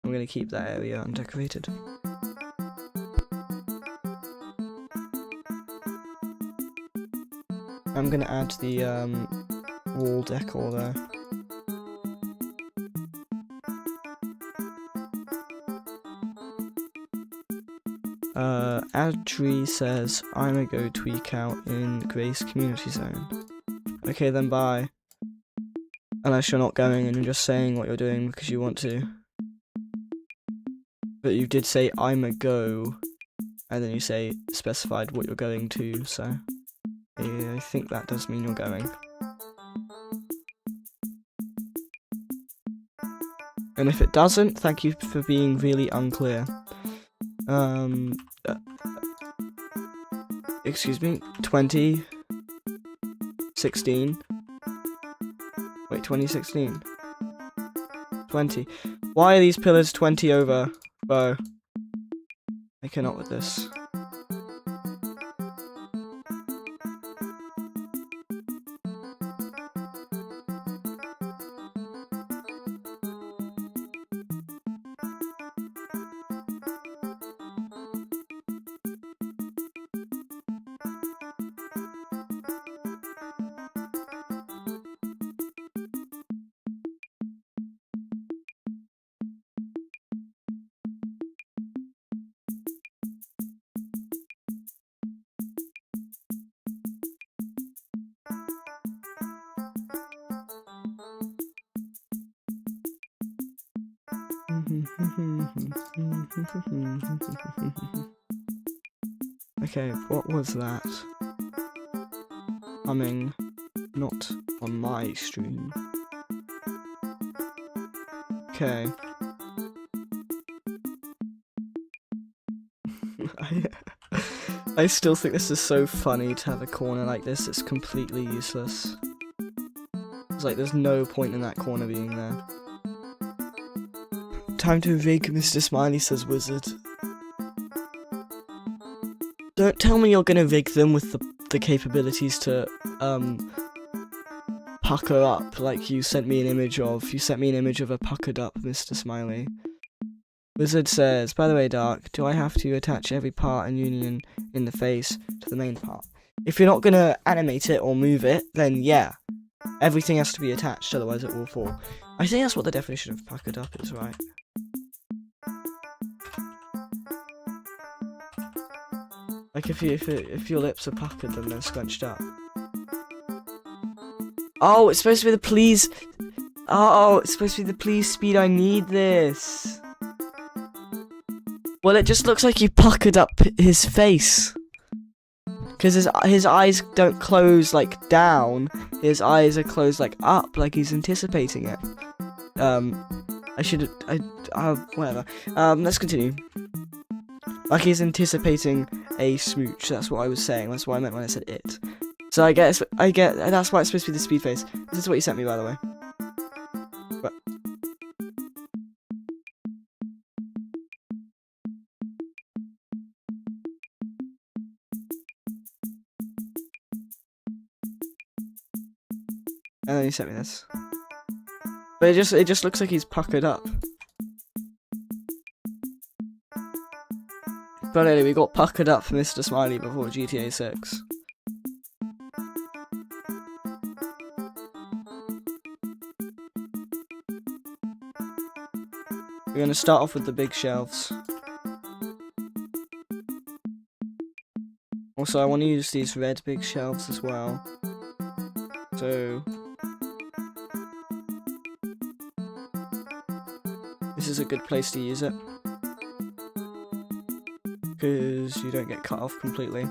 I'm going to keep that area undecorated. I'm going to add the wall decor there. Adri says, I'm a go tweak out in Grace Community Zone. Okay then, bye. Unless you're not going and you're just saying what you're doing because you want to. But you did say, I'm a go, and then you say, specified what you're going to, so yeah, I think that does mean you're going. And if it doesn't, thank you for being really unclear. Excuse me, 2016. Wait, 2016. 20. Why are these pillars 20 over? Whoa. I cannot with this. Okay, what was that? Humming, not on my stream. Okay. I still think this is so funny to have a corner like this. It's completely useless. It's like there's no point in that corner being there. Time to rig Mr. Smiley, says Wizard. Don't tell me you're gonna rig them with the capabilities to pucker up like you sent me an image of. You sent me an image of a puckered up Mr. Smiley. Wizard says, by the way, Dark, do I have to attach every part and union in the face to the main part? If you're not gonna animate it or move it, then yeah. Everything has to be attached, otherwise it will fall. I think that's what the definition of puckered up is, right? Like if your lips are puckered, then they're scrunched up. Oh, it's supposed to be the please. Oh, it's supposed to be the please speed. I need this. Well, it just looks like you puckered up his face. Because his eyes don't close like down. His eyes are closed like up, like he's anticipating it. Whatever. Let's continue. Like he's anticipating a smooch. That's what I was saying. That's what I meant when I said it. So I get. That's why it's supposed to be the speed face. This is what you sent me, by the way. But and then he sent me this. But it just looks like he's puckered up. But anyway, we got puckered up for Mr. Smiley before GTA 6. We're going to start off with the big shelves. Also, I want to use these red big shelves as well. So this is a good place to use it. Because you don't get cut off completely.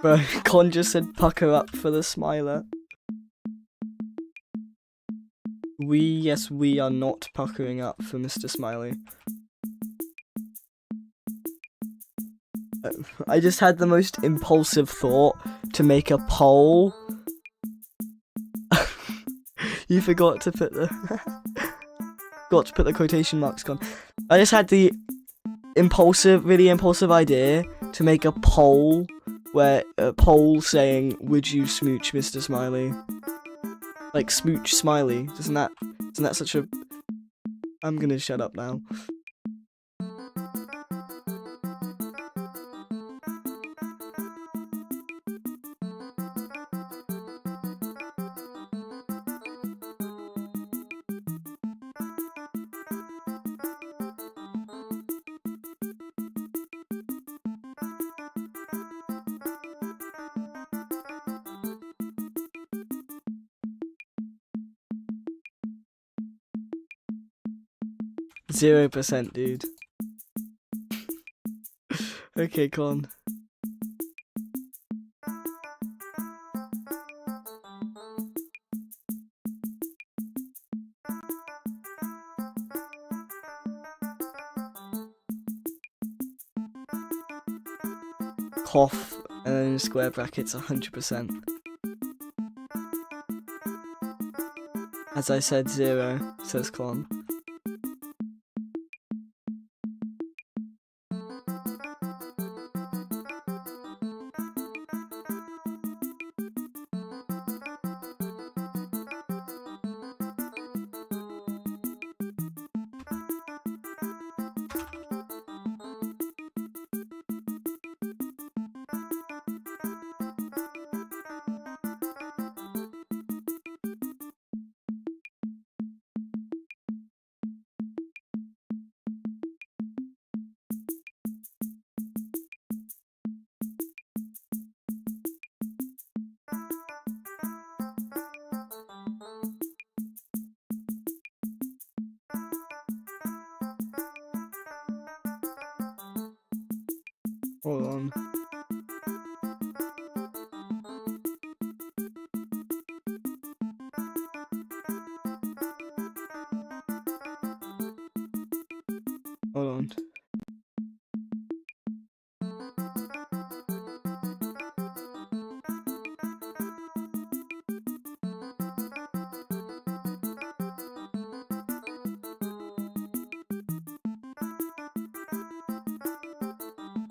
But Con just said pucker up for the smiler. Yes, we are not puckering up for Mr. Smiley. I just had the most impulsive thought to make a poll. You forgot to put the forgot to put the quotation marks on. I just had the really impulsive idea to make a poll saying, "Would you smooch Mr. Smiley?" Like smooch Smiley. Isn't that such a? I'm gonna shut up now. %, dude. Okay, Con. Cough, and then in square brackets 100%. As I said, 0, says Con. Hold on. Hold on.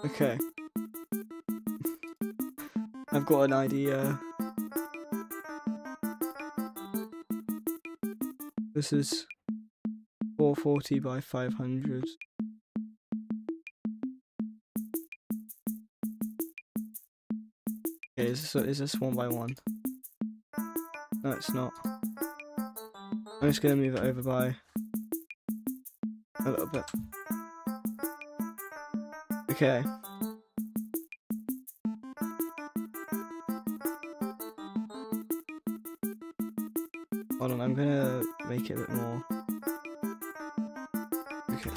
Okay. I've got an idea. This is 440 by 500. Okay, is this 1 by 1? No, it's not. I'm just gonna move it over by a little bit. Okay. Hold on, I'm gonna make it a bit more. Okay.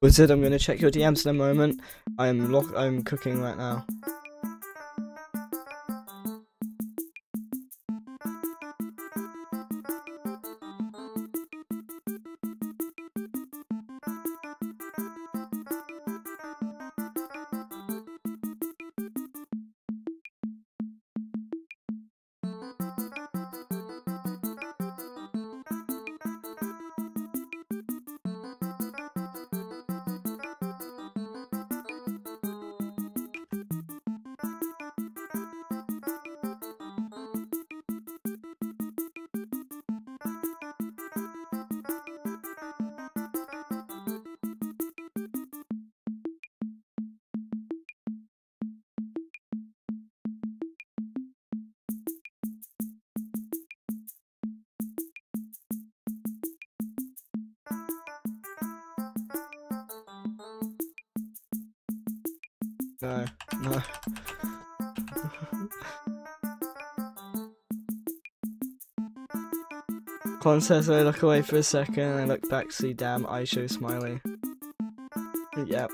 Wizard, I'm gonna check your DMs in a moment. I'm cooking right now. No, no. Con says I look away for a second and I look back to see damn I show Smiley. Yep.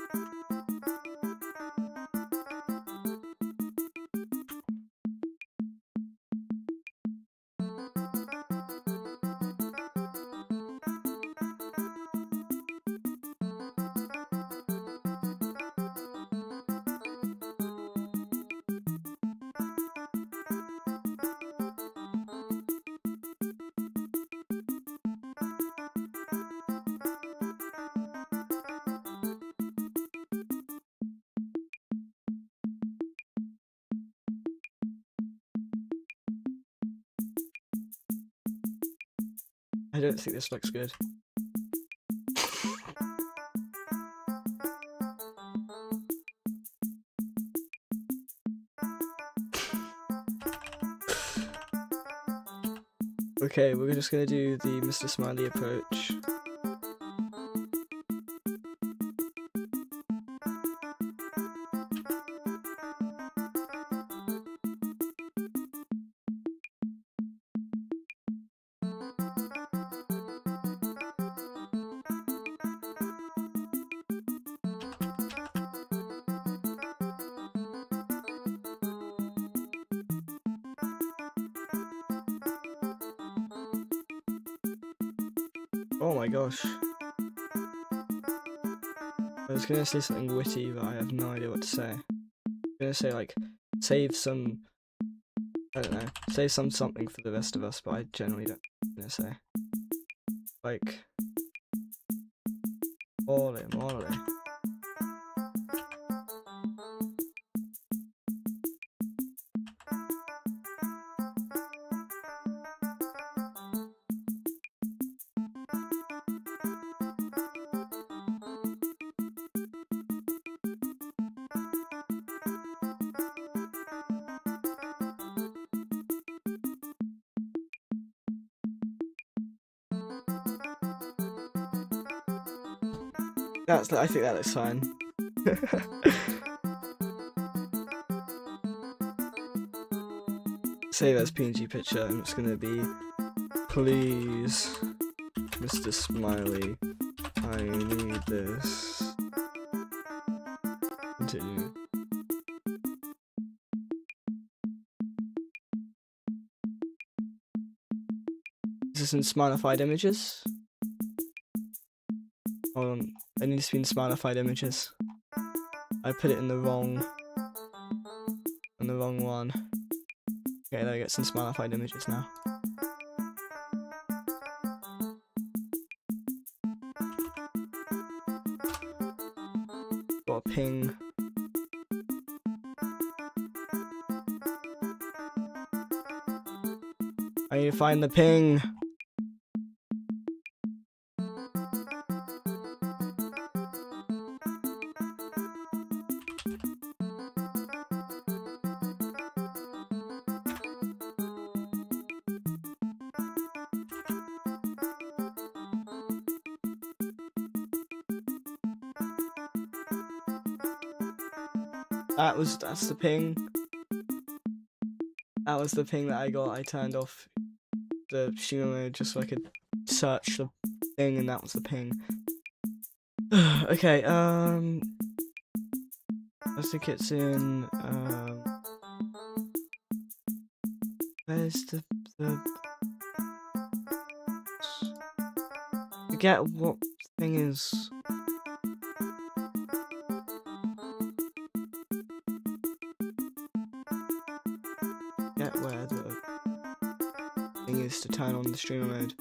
I don't think this looks good. Okay, we're just gonna do the Mr. Smiley approach. Oh my gosh. I was gonna say something witty, but I have no idea what to say. I'm gonna say like, save some, I don't know, save some something for the rest of us, but I generally don't know what I'm gonna say. Like, mole, mole. I think that looks fine. Save as PNG picture, and it's gonna be, please, Mr. Smiley, I need this. Continue. Is this in Smilified images? Hold on, it needs to be in Smilified images. I put it in the wrong one. Okay, there we go, it's in Smilified images now. Got a ping. I need to find the ping. That's the ping. That was the ping that I got. I turned off the streamer mode just so I could search the thing, and that was the ping. Okay, I think it's in, where's the, forget what thing is. Get where the thing is to turn on the streamer mode.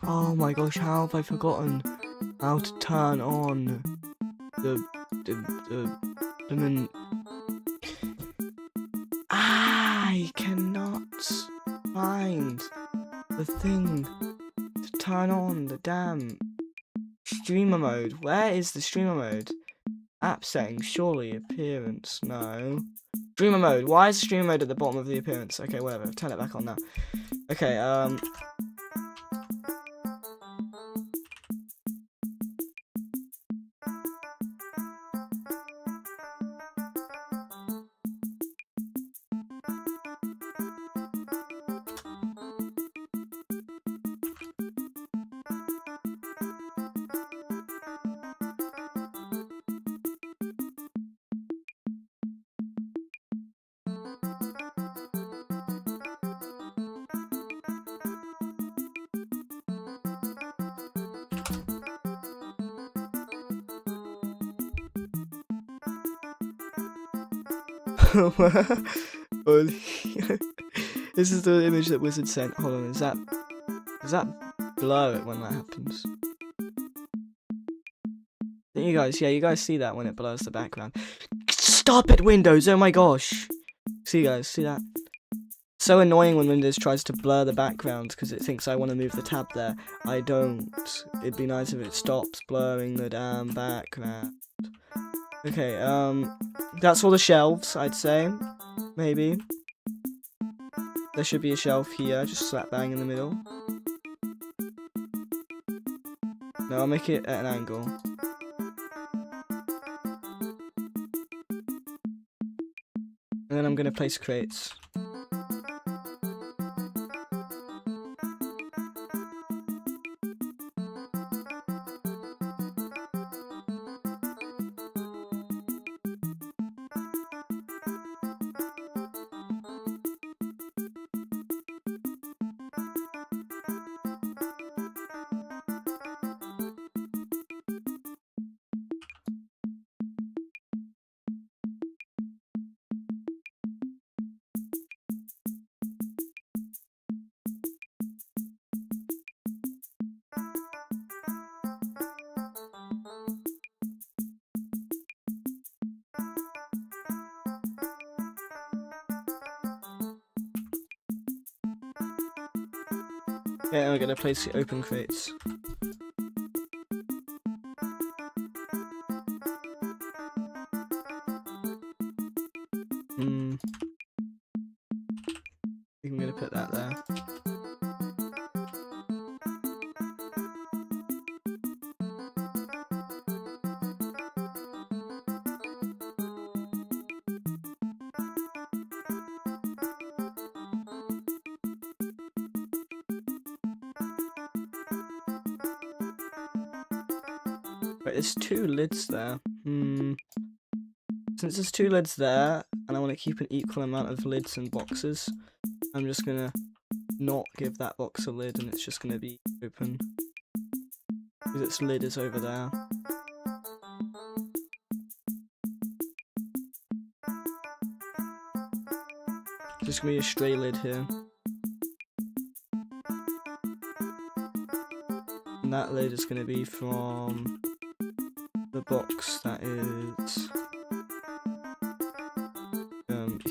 Oh my gosh, how have I forgotten how to turn on the I cannot find the thing to turn on the damn streamer mode. Where is the streamer mode? App settings, surely. Appearance, no. Streamer mode. Why is streamer mode at the bottom of the appearance? Okay, whatever. Turn it back on now. Okay, Holy. This is the image that Wizard sent. Hold on, does that blur it when that happens? Don't you guys, yeah, you guys see that when it blurs the background. Stop it, Windows! Oh my gosh! See, guys, see that? So annoying when Windows tries to blur the background because it thinks I want to move the tab there. I don't. It'd be nice if it stops blurring the damn background. Okay, that's all the shelves, I'd say. Maybe. There should be a shelf here, just slap bang in the middle. No, I'll make it at an angle. And then I'm gonna place crates. Okay, and we're gonna place the open crates. I think I'm gonna put that there. Right, there's 2 lids there. Since there's 2 lids there, and I want to keep an equal amount of lids and boxes, I'm just gonna not give that box a lid, and it's just gonna be open. Because its lid is over there. Just gonna be a stray lid here. And that lid is gonna be from the box that is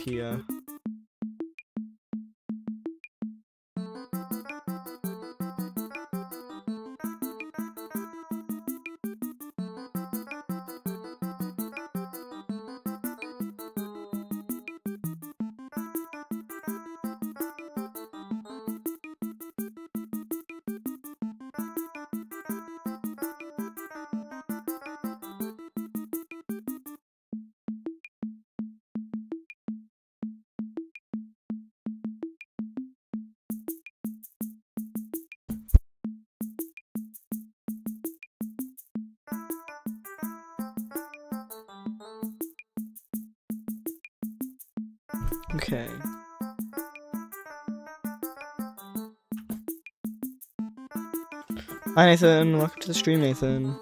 here. Okay. Hi Nathan, welcome to the stream, Nathan.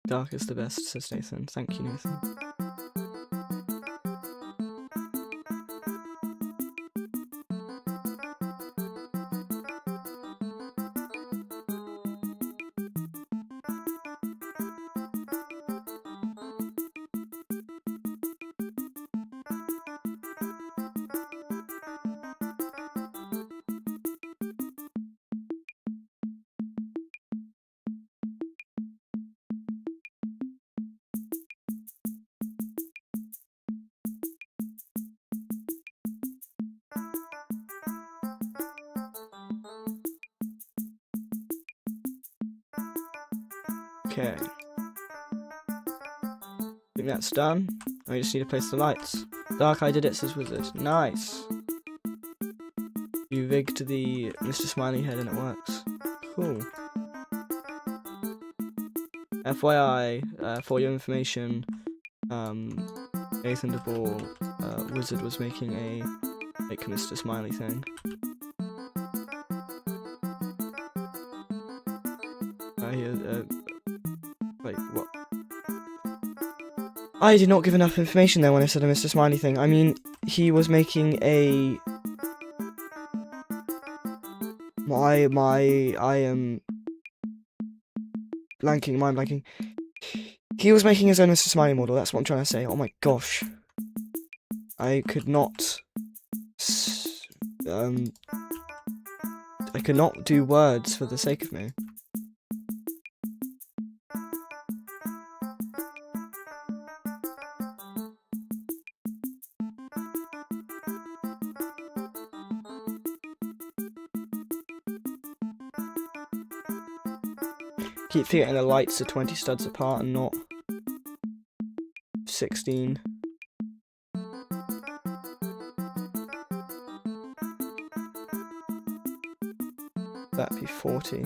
Dark is the best, says Nathan. Thank you, Nathan. Okay. I think that's done. I just need to place the lights. Dark Eye did it, says Wizard. Nice. You rigged the Mr. Smiley head and it works. Cool. FYI, for your information, Nathan DeBall, Wizard was making a like Mr. Smiley thing. Wait, what? I did not give enough information there when I said a Mr. Smiley thing. I mean, he was making a... I am... mind blanking. He was making his own Mr. Smiley model, that's what I'm trying to say. Oh my gosh. I could not... I could not do words for the sake of me. Keep forgetting the lights are 20 studs apart and not 16. That'd be 40.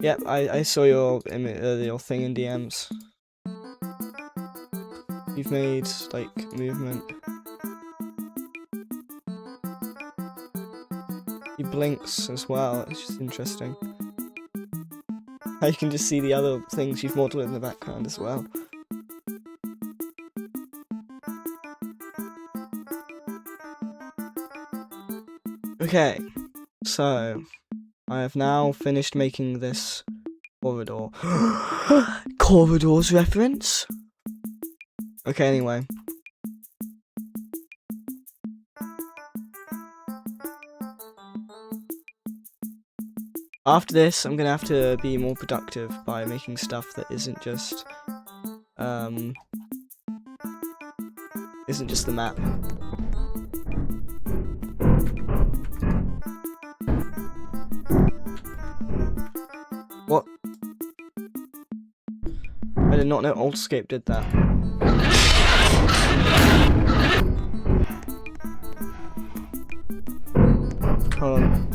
Yep, I saw your thing in DMs. You've made, like, movement. He blinks as well, it's just interesting. How you can just see the other things you've modelled in the background as well. Okay, so... I have now finished making this corridor. Corridors reference? Okay, anyway. After this, I'm gonna have to be more productive by making stuff that isn't just the map. What? I did not know Altscape did that. Hold on.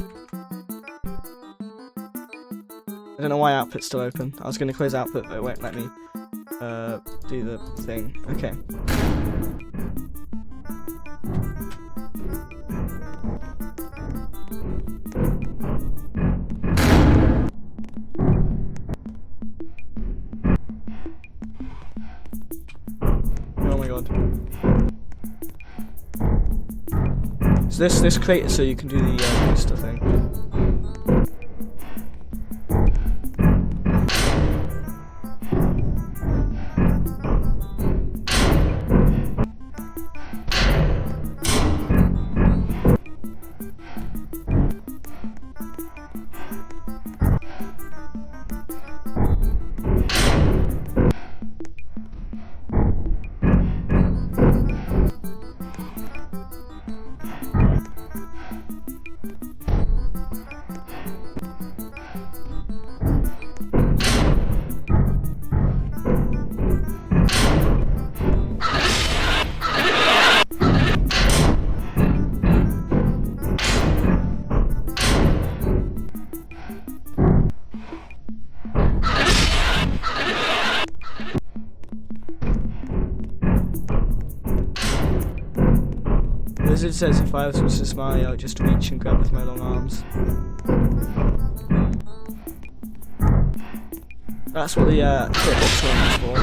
I don't know why output's still open. I was going to close output, but it won't let me do the thing. Okay. So this crate so you can do the booster thing. Wizard says if I was Mr. Smiley, I would just reach and grab with my long arms. That's what the hitbox one is for.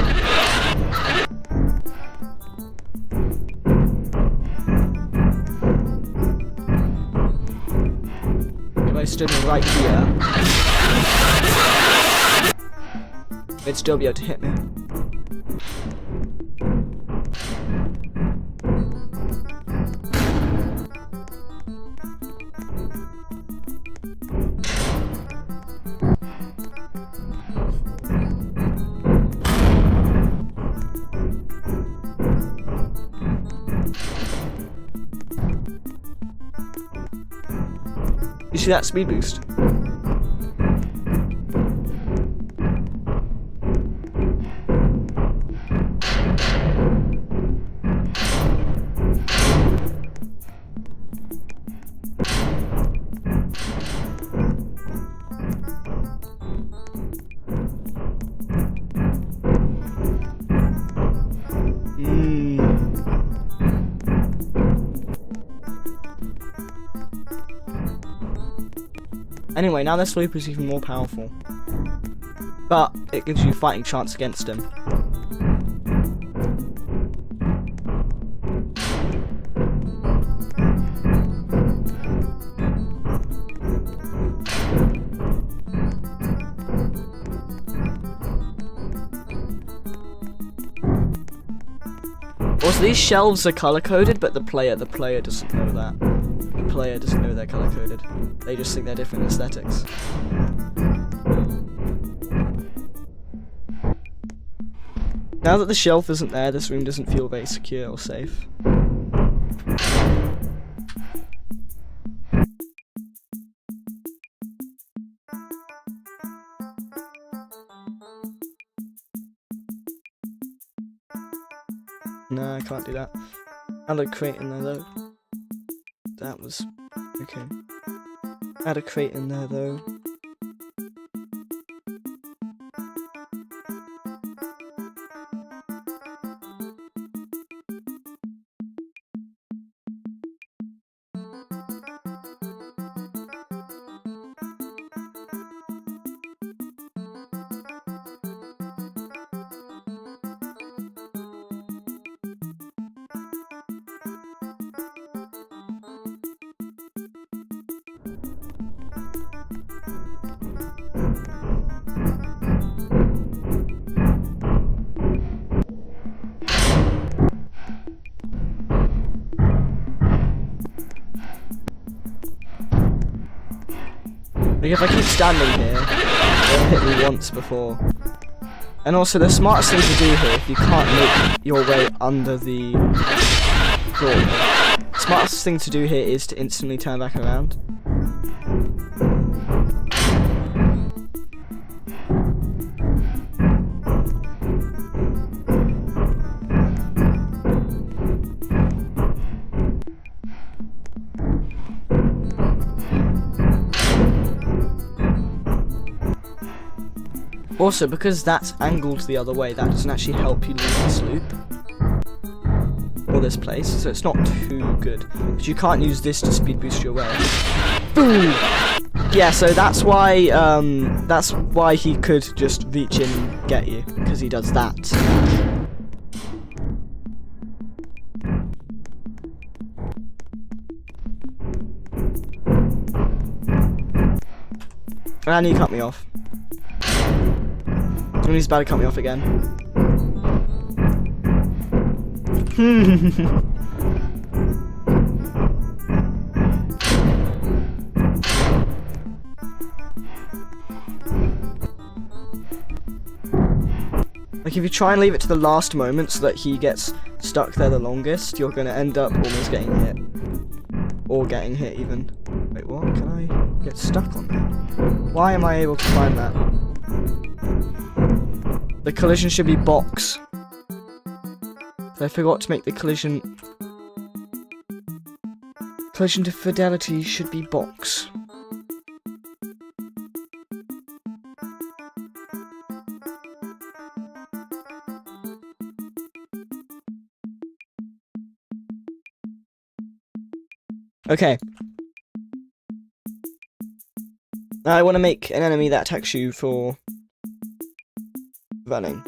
If I stood right here, they'd still be able to hit me. You see that speed boost? Anyway, now this loop is even more powerful. But it gives you a fighting chance against him. Also, these shelves are color coded, but the player doesn't know that. The player doesn't know they're color coded. They just think they're different aesthetics. Now that the shelf isn't there, this room doesn't feel very secure or safe. No, I can't do that. Add a crate in there though. That was okay. Add a crate in there though. Like if I keep standing here, they'll hit me once before. And also the smartest thing to do here, if you can't make your way under the door, the smartest thing to do here is to instantly turn back around. Also, because that's angled the other way, that doesn't actually help you leave this loop. Or this place, so it's not too good. Because you can't use this to speed boost your way. Boom! Yeah, so that's why he could just reach in and get you, because he does that. And he cut me off. And he's about to cut me off again. Like if you try and leave it to the last moment so that he gets stuck there the longest, you're gonna end up almost getting hit. Or getting hit even. Wait, what? Can I get stuck on that? Why am I able to climb that? The collision should be box. I forgot to make the collision. Collision to fidelity should be box. Okay. Now I want to make an enemy that attacks you for running.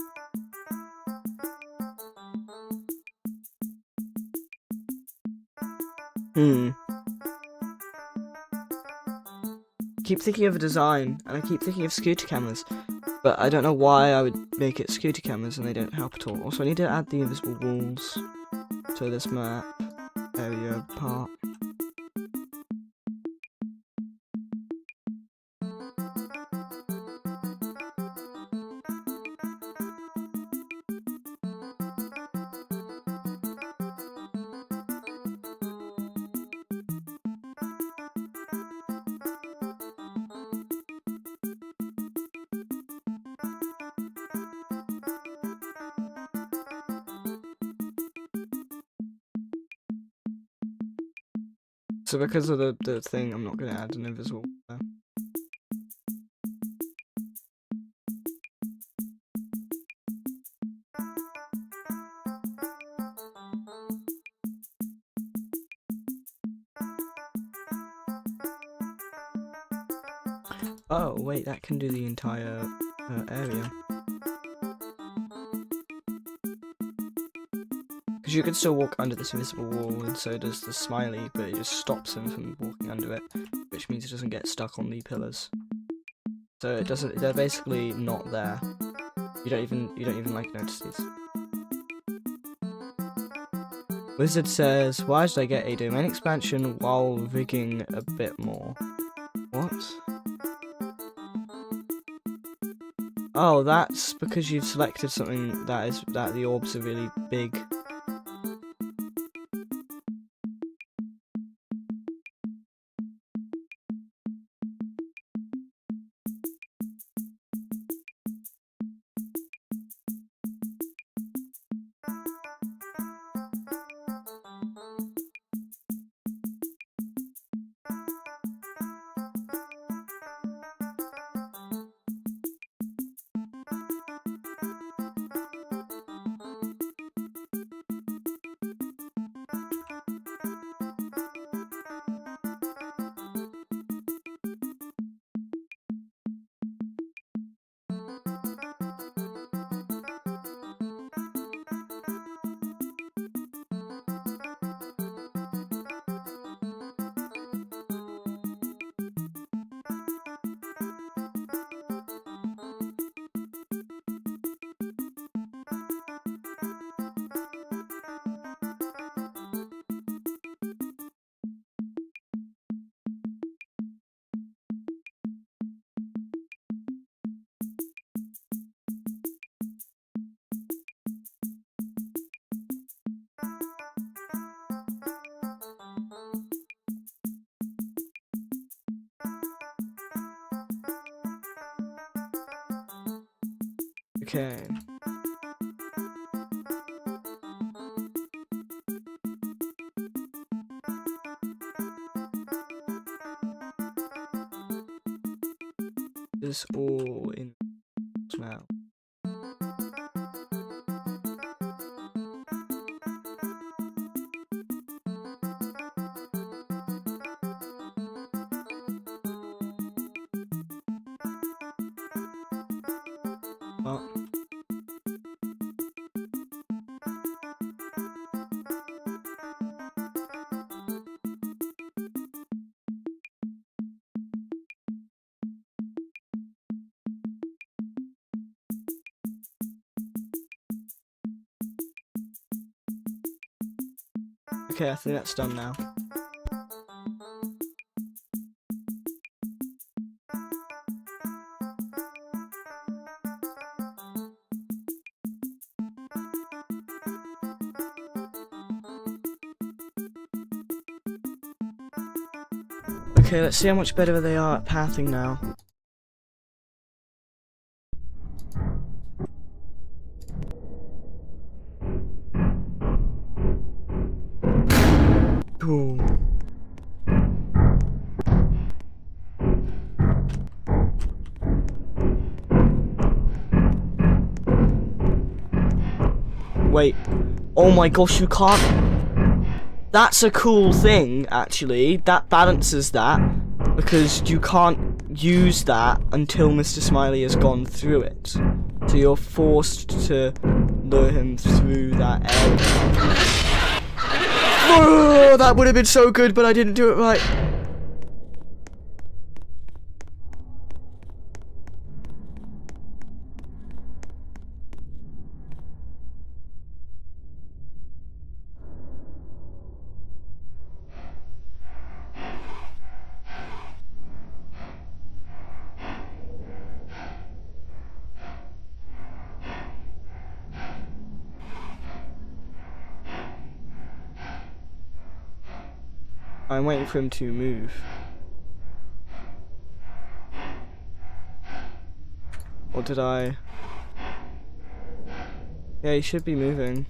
Keep thinking of a design, and I keep thinking of security cameras, but I don't know why I would make it security cameras and they don't help at all. Also, I need to add the invisible walls to this map area part. So because of the thing, I'm not going to add an invisible there. Oh, wait, that can do the entire area. Because you can still walk under this invisible wall, and so does the smiley, but it just stops him from walking under it, which means he doesn't get stuck on the pillars. So it doesn't. They're basically not there. You don't even like notice these. Wizard says, "Why did I get a domain expansion while rigging a bit more?" What? Oh, that's because you've selected something that the orbs are really big. Okay. This all in smell. What? Okay, I think that's done now. Okay, let's see how much better they are at pathing now. Cool. Wait. Oh my gosh, you can't. That's a cool thing, actually. That balances that, because you can't use that until Mr. Smiley has gone through it. So you're forced to lure him through that area. Oh, that would have been so good, but I didn't do it right. I'm waiting for him to move. Or did I? Yeah, he should be moving.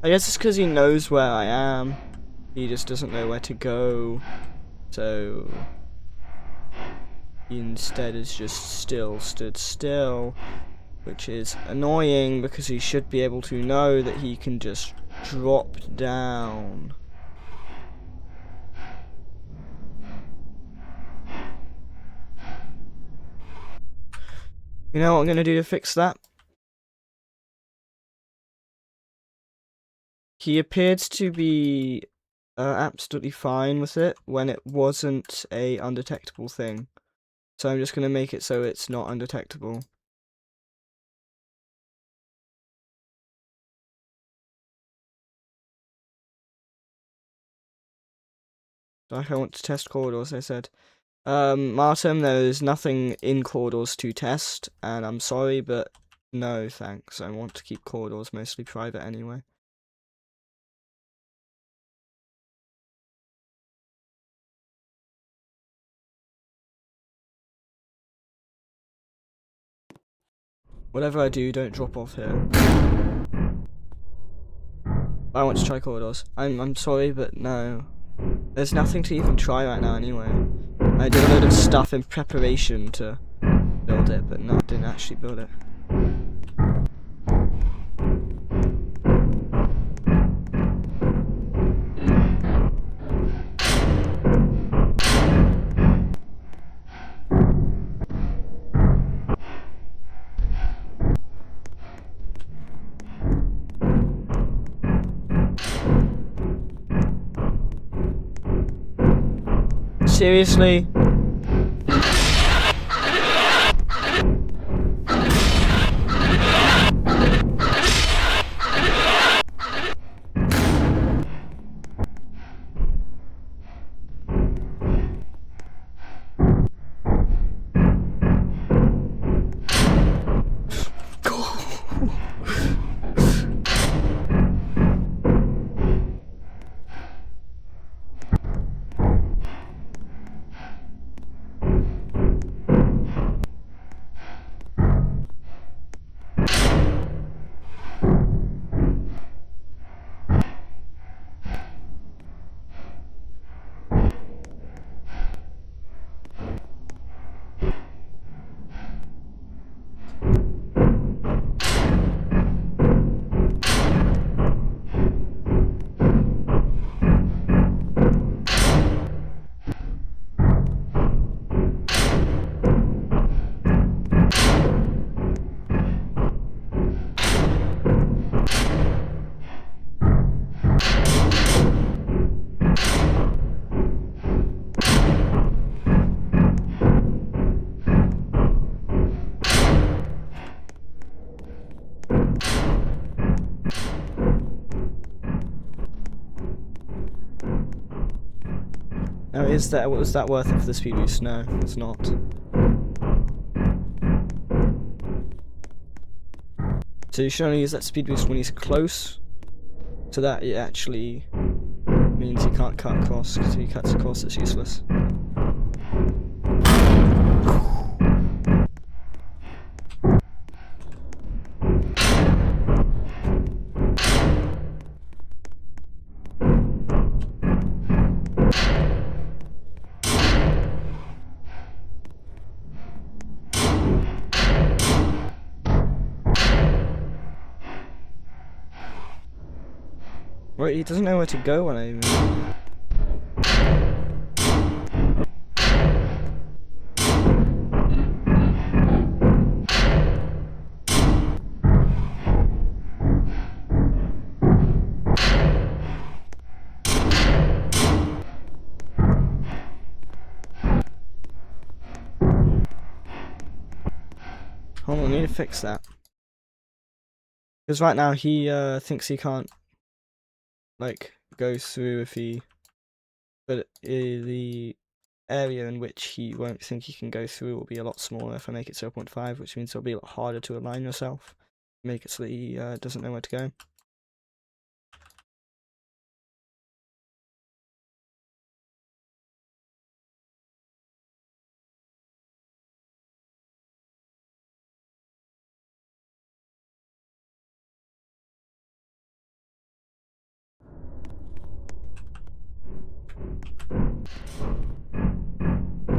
I guess it's because he knows where I am. He just doesn't know where to go. So he instead is just stood still. Which is annoying because he should be able to know that he can just drop down. You know what I'm going to do to fix that? He appeared to be absolutely fine with it when it wasn't a undetectable thing. So I'm just going to make it so it's not undetectable. Like I want to test corridors, I said. Martin, there is nothing in corridors to test, and I'm sorry, but no thanks. I want to keep corridors mostly private anyway. Whatever I do, don't drop off here. I want to try corridors. I'm sorry, but no. There's nothing to even try right now anyway. I did a load of stuff in preparation to build it, but no, I didn't actually build it. Seriously? Now, was that worth it for the speed boost? No, it's not. So you should only use that speed boost when he's close, so that it actually means he can't cut across, because if he cuts across it's useless. Wait, he doesn't know where to go when I even... Hold on, I need to fix that. Because right now he thinks he can't like go through if he, but the area in which he won't think he can go through will be a lot smaller if I make it 0.5, which means it'll be a lot harder to align yourself. Make it so that he doesn't know where to go.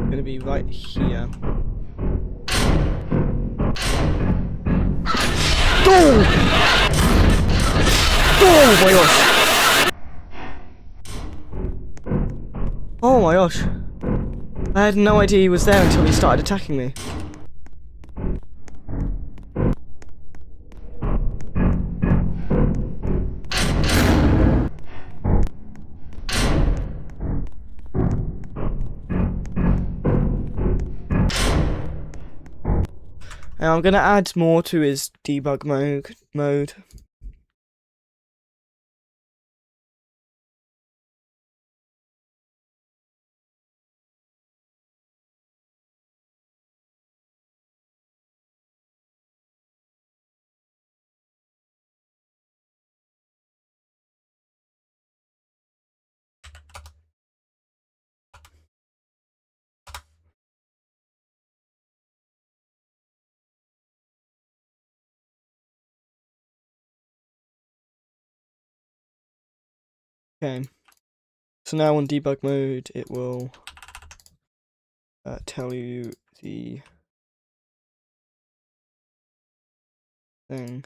Gonna be right here. Go! Oh my gosh! Oh my gosh! I had no idea he was there until he started attacking me. And I'm gonna add more to his debug mode. Okay. So now on debug mode, it will tell you the thing.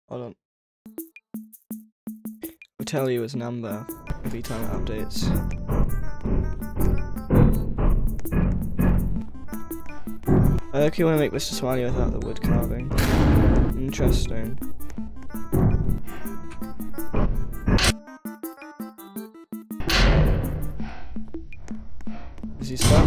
Hold on. It will tell you his number every time it updates. I actually want to make Mr. Smiley without the wood carving. Interesting. Is he stuck?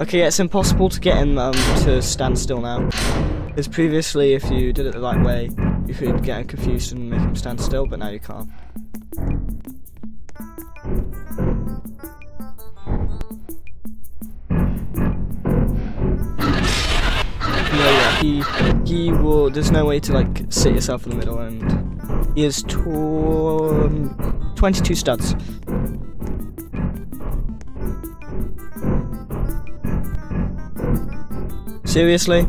Okay, it's impossible to get him to stand still now. Because previously, if you did it the right way, you could get him confused and make him stand still, but now you can't. No, yeah, he will. There's no way to like sit yourself in the middle, and he has 22 studs. Seriously?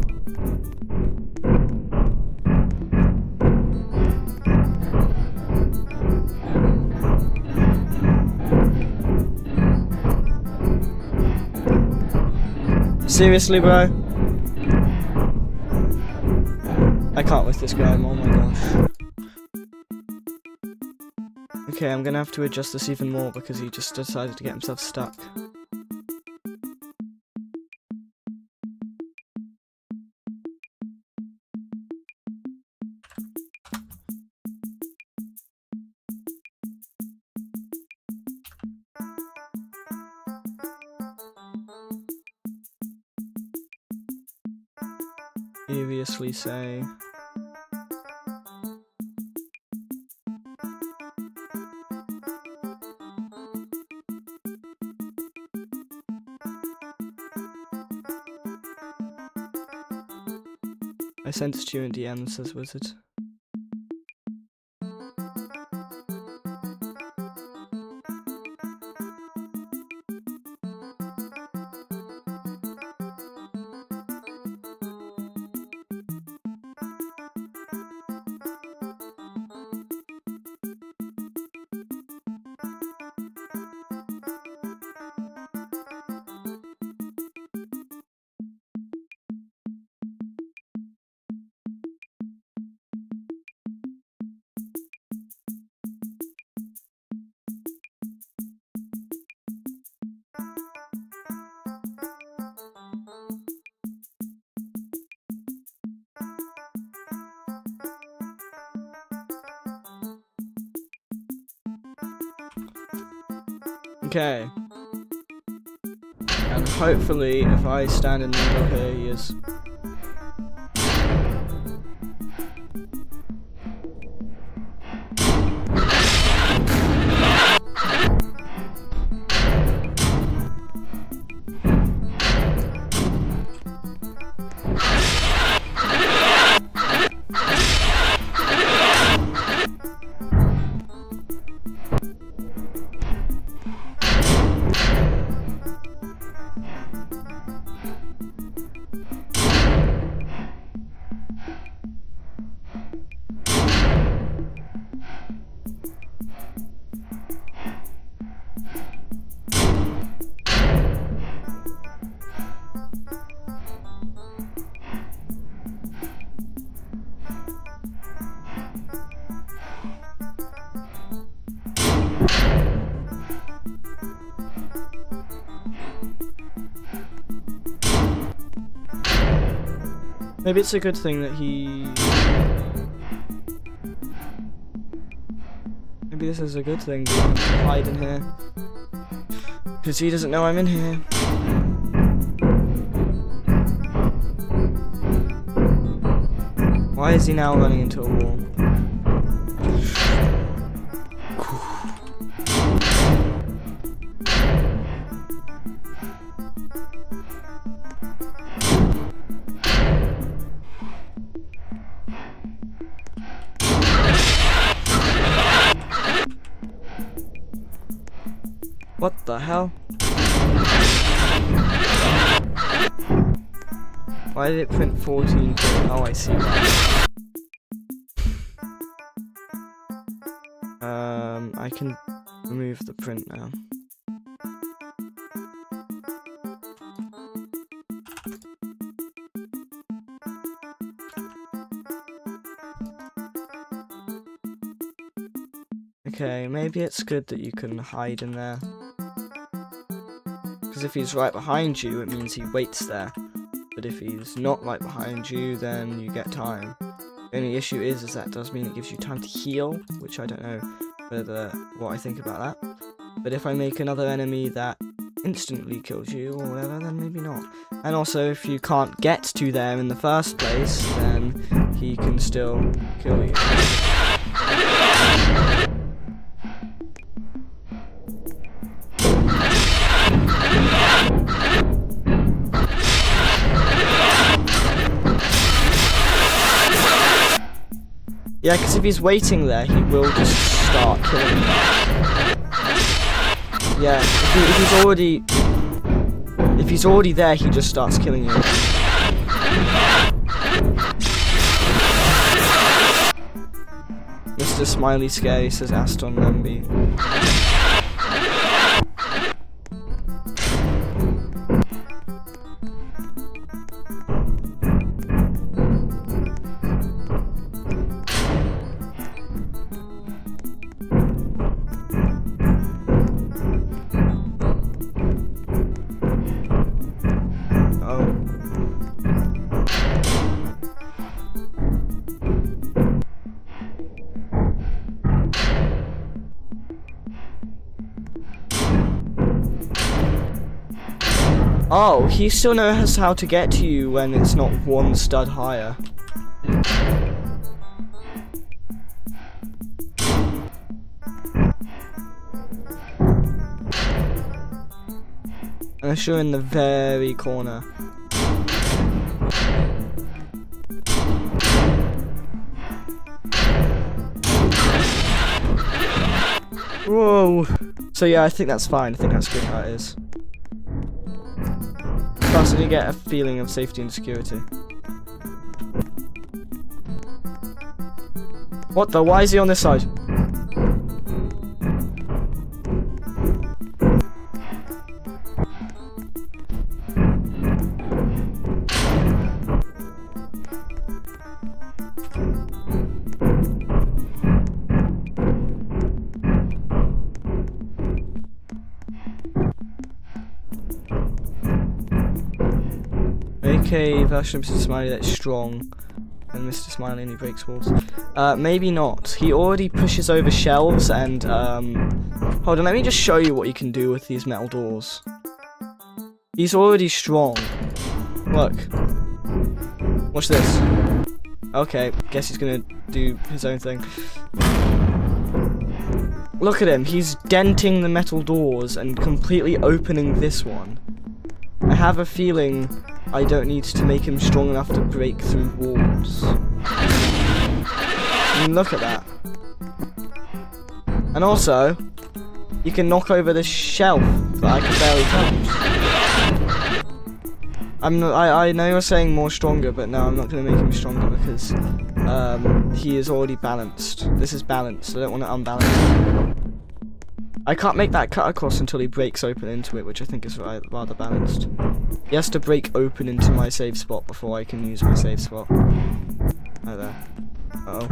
Seriously, bro? I can't with this guy, oh my gosh. Okay, I'm gonna have to adjust this even more because he just decided to get himself stuck. Seriously say. I sent it to you in DM, says Wizard. Okay. And hopefully, if I stand in the middle here, he is. Maybe it's a good thing that he... Maybe this is a good thing to hide in here. Because he doesn't know I'm in here. Why is he now running into a wall? What the hell? Why did it print 14? Oh, I see. I can remove the print now. Okay, maybe it's good that you can hide in there. Because if he's right behind you, it means he waits there. But if he's not right behind you, then you get time. The only issue is that does mean it gives you time to heal, which I don't know what I think about that. But if I make another enemy that instantly kills you or whatever, then maybe not. And also, if you can't get to there in the first place, then he can still kill you. Yeah, because if he's waiting there, he will just start killing you. Yeah, if he's already there, he just starts killing you. Mr. Smiley Scary says Aston Lemby. Oh, he still knows how to get to you when it's not one stud higher. Unless you're in the very corner. Whoa. So yeah, I think that's fine. I think that's good how it is. Plus, you get a feeling of safety and security. What the? Why is he on this side? AK version of Mr. Smiley that's strong. and Mr. Smiley and he breaks walls. Maybe not. He already pushes over shelves and, hold on, let me just show you what you can do with these metal doors. He's already strong. Look. Watch this. Okay, guess he's gonna do his own thing. Look at him, he's denting the metal doors and completely opening this one. I have a feeling I don't need to make him strong enough to break through walls. I mean, look at that. And also, you can knock over this shelf that I can barely touch. I know you're saying more stronger, but no, I'm not going to make him stronger because he is already balanced. This is balanced, I don't want to unbalance him. I can't make that cut across until he breaks open into it, which I think is rather balanced. He has to break open into my save spot before I can use my save spot. Right there. Uh-oh.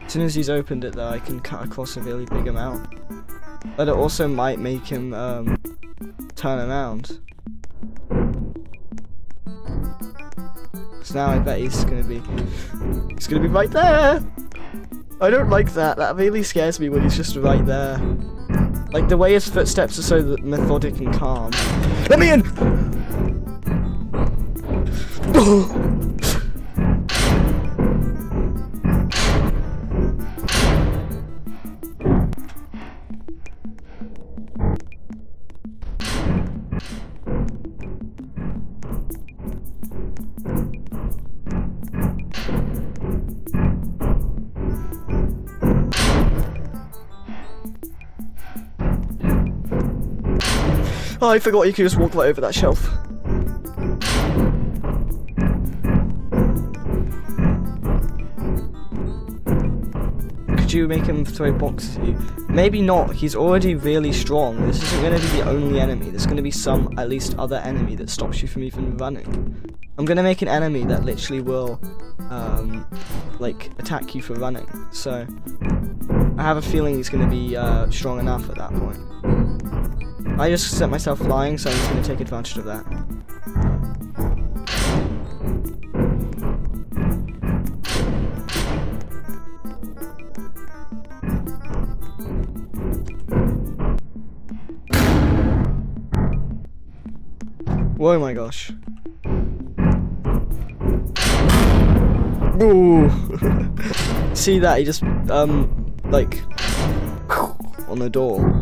As soon as he's opened it though, I can cut across a really big amount. But it also might make him turn around. So now I bet he's gonna be right there! I don't like that, that really scares me when he's just right there. Like the way his footsteps are so methodic and calm. Let me in! Oh, I forgot you could just walk right over that shelf. Could you make him throw boxes at you? Maybe not, he's already really strong. This isn't going to be the only enemy. There's going to be some, at least other enemy that stops you from even running. I'm going to make an enemy that literally will, like, attack you for running. So, I have a feeling he's going to be strong enough at that point. I just set myself flying, so I'm just going to take advantage of that. Whoa, my gosh. Ooh. See that? He just, like, on the door.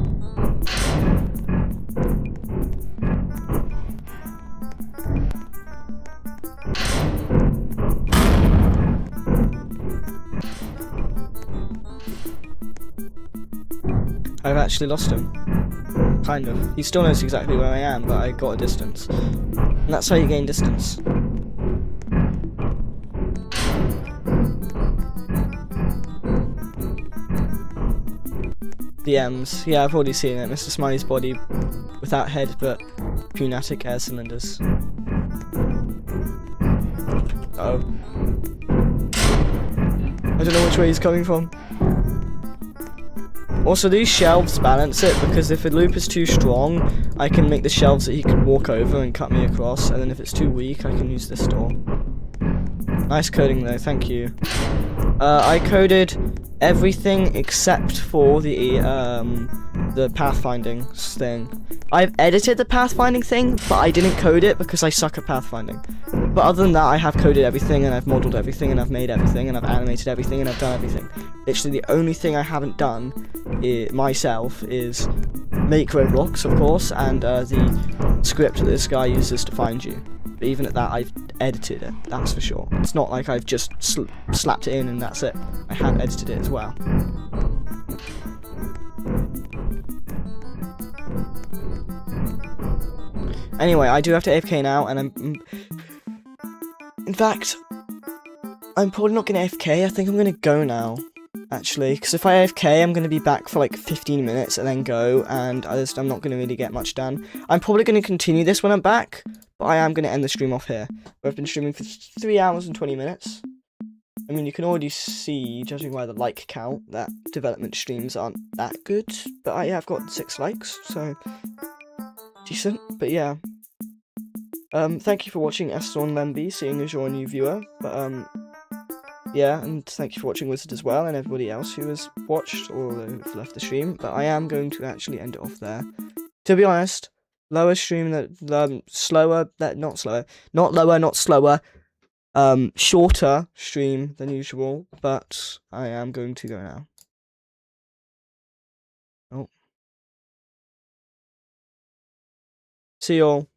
I've actually lost him. Kind of. He still knows exactly where I am, but I got a distance. And that's how you gain distance. The M's. Yeah, I've already seen it. Mr. Smiley's body without head, but pneumatic air cylinders. Uh-oh. I don't know which way he's coming from. Also, these shelves balance it, because if a loop is too strong, I can make the shelves that he can walk over and cut me across, and then if it's too weak, I can use this door. Nice coding though, thank you. I coded everything except for the pathfinding thing. I've edited the pathfinding thing, but I didn't code it because I suck at pathfinding. But other than that, I have coded everything, and I've modeled everything, and I've made everything, and I've animated everything, and I've done everything. Literally, the only thing I haven't done myself is make roadblocks, of course, and the script that this guy uses to find you. But even at that, I've edited it, that's for sure. It's not like I've just slapped it in and that's it. I have edited it as well. Anyway, I do have to AFK now, and in fact, I'm probably not going to AFK, I think I'm going to go now, actually, because if I AFK, I'm going to be back for like 15 minutes and then go, and I'm not going to really get much done. I'm probably going to continue this when I'm back, but I am going to end the stream off here. I've been streaming for 3 hours and 20 minutes. I mean, you can already see, judging by the like count, that development streams aren't that good. But I've got 6 likes, so decent. But yeah. Thank you for watching Estorn Lemby, seeing as you're a new viewer. But yeah, and thank you for watching Wizard as well, and everybody else who has watched or who've left the stream. But I am going to actually end it off there. To be honest, lower stream that slower, that not slower, not lower, not slower. Shorter stream than usual, but I am going to go now. Oh. See y'all.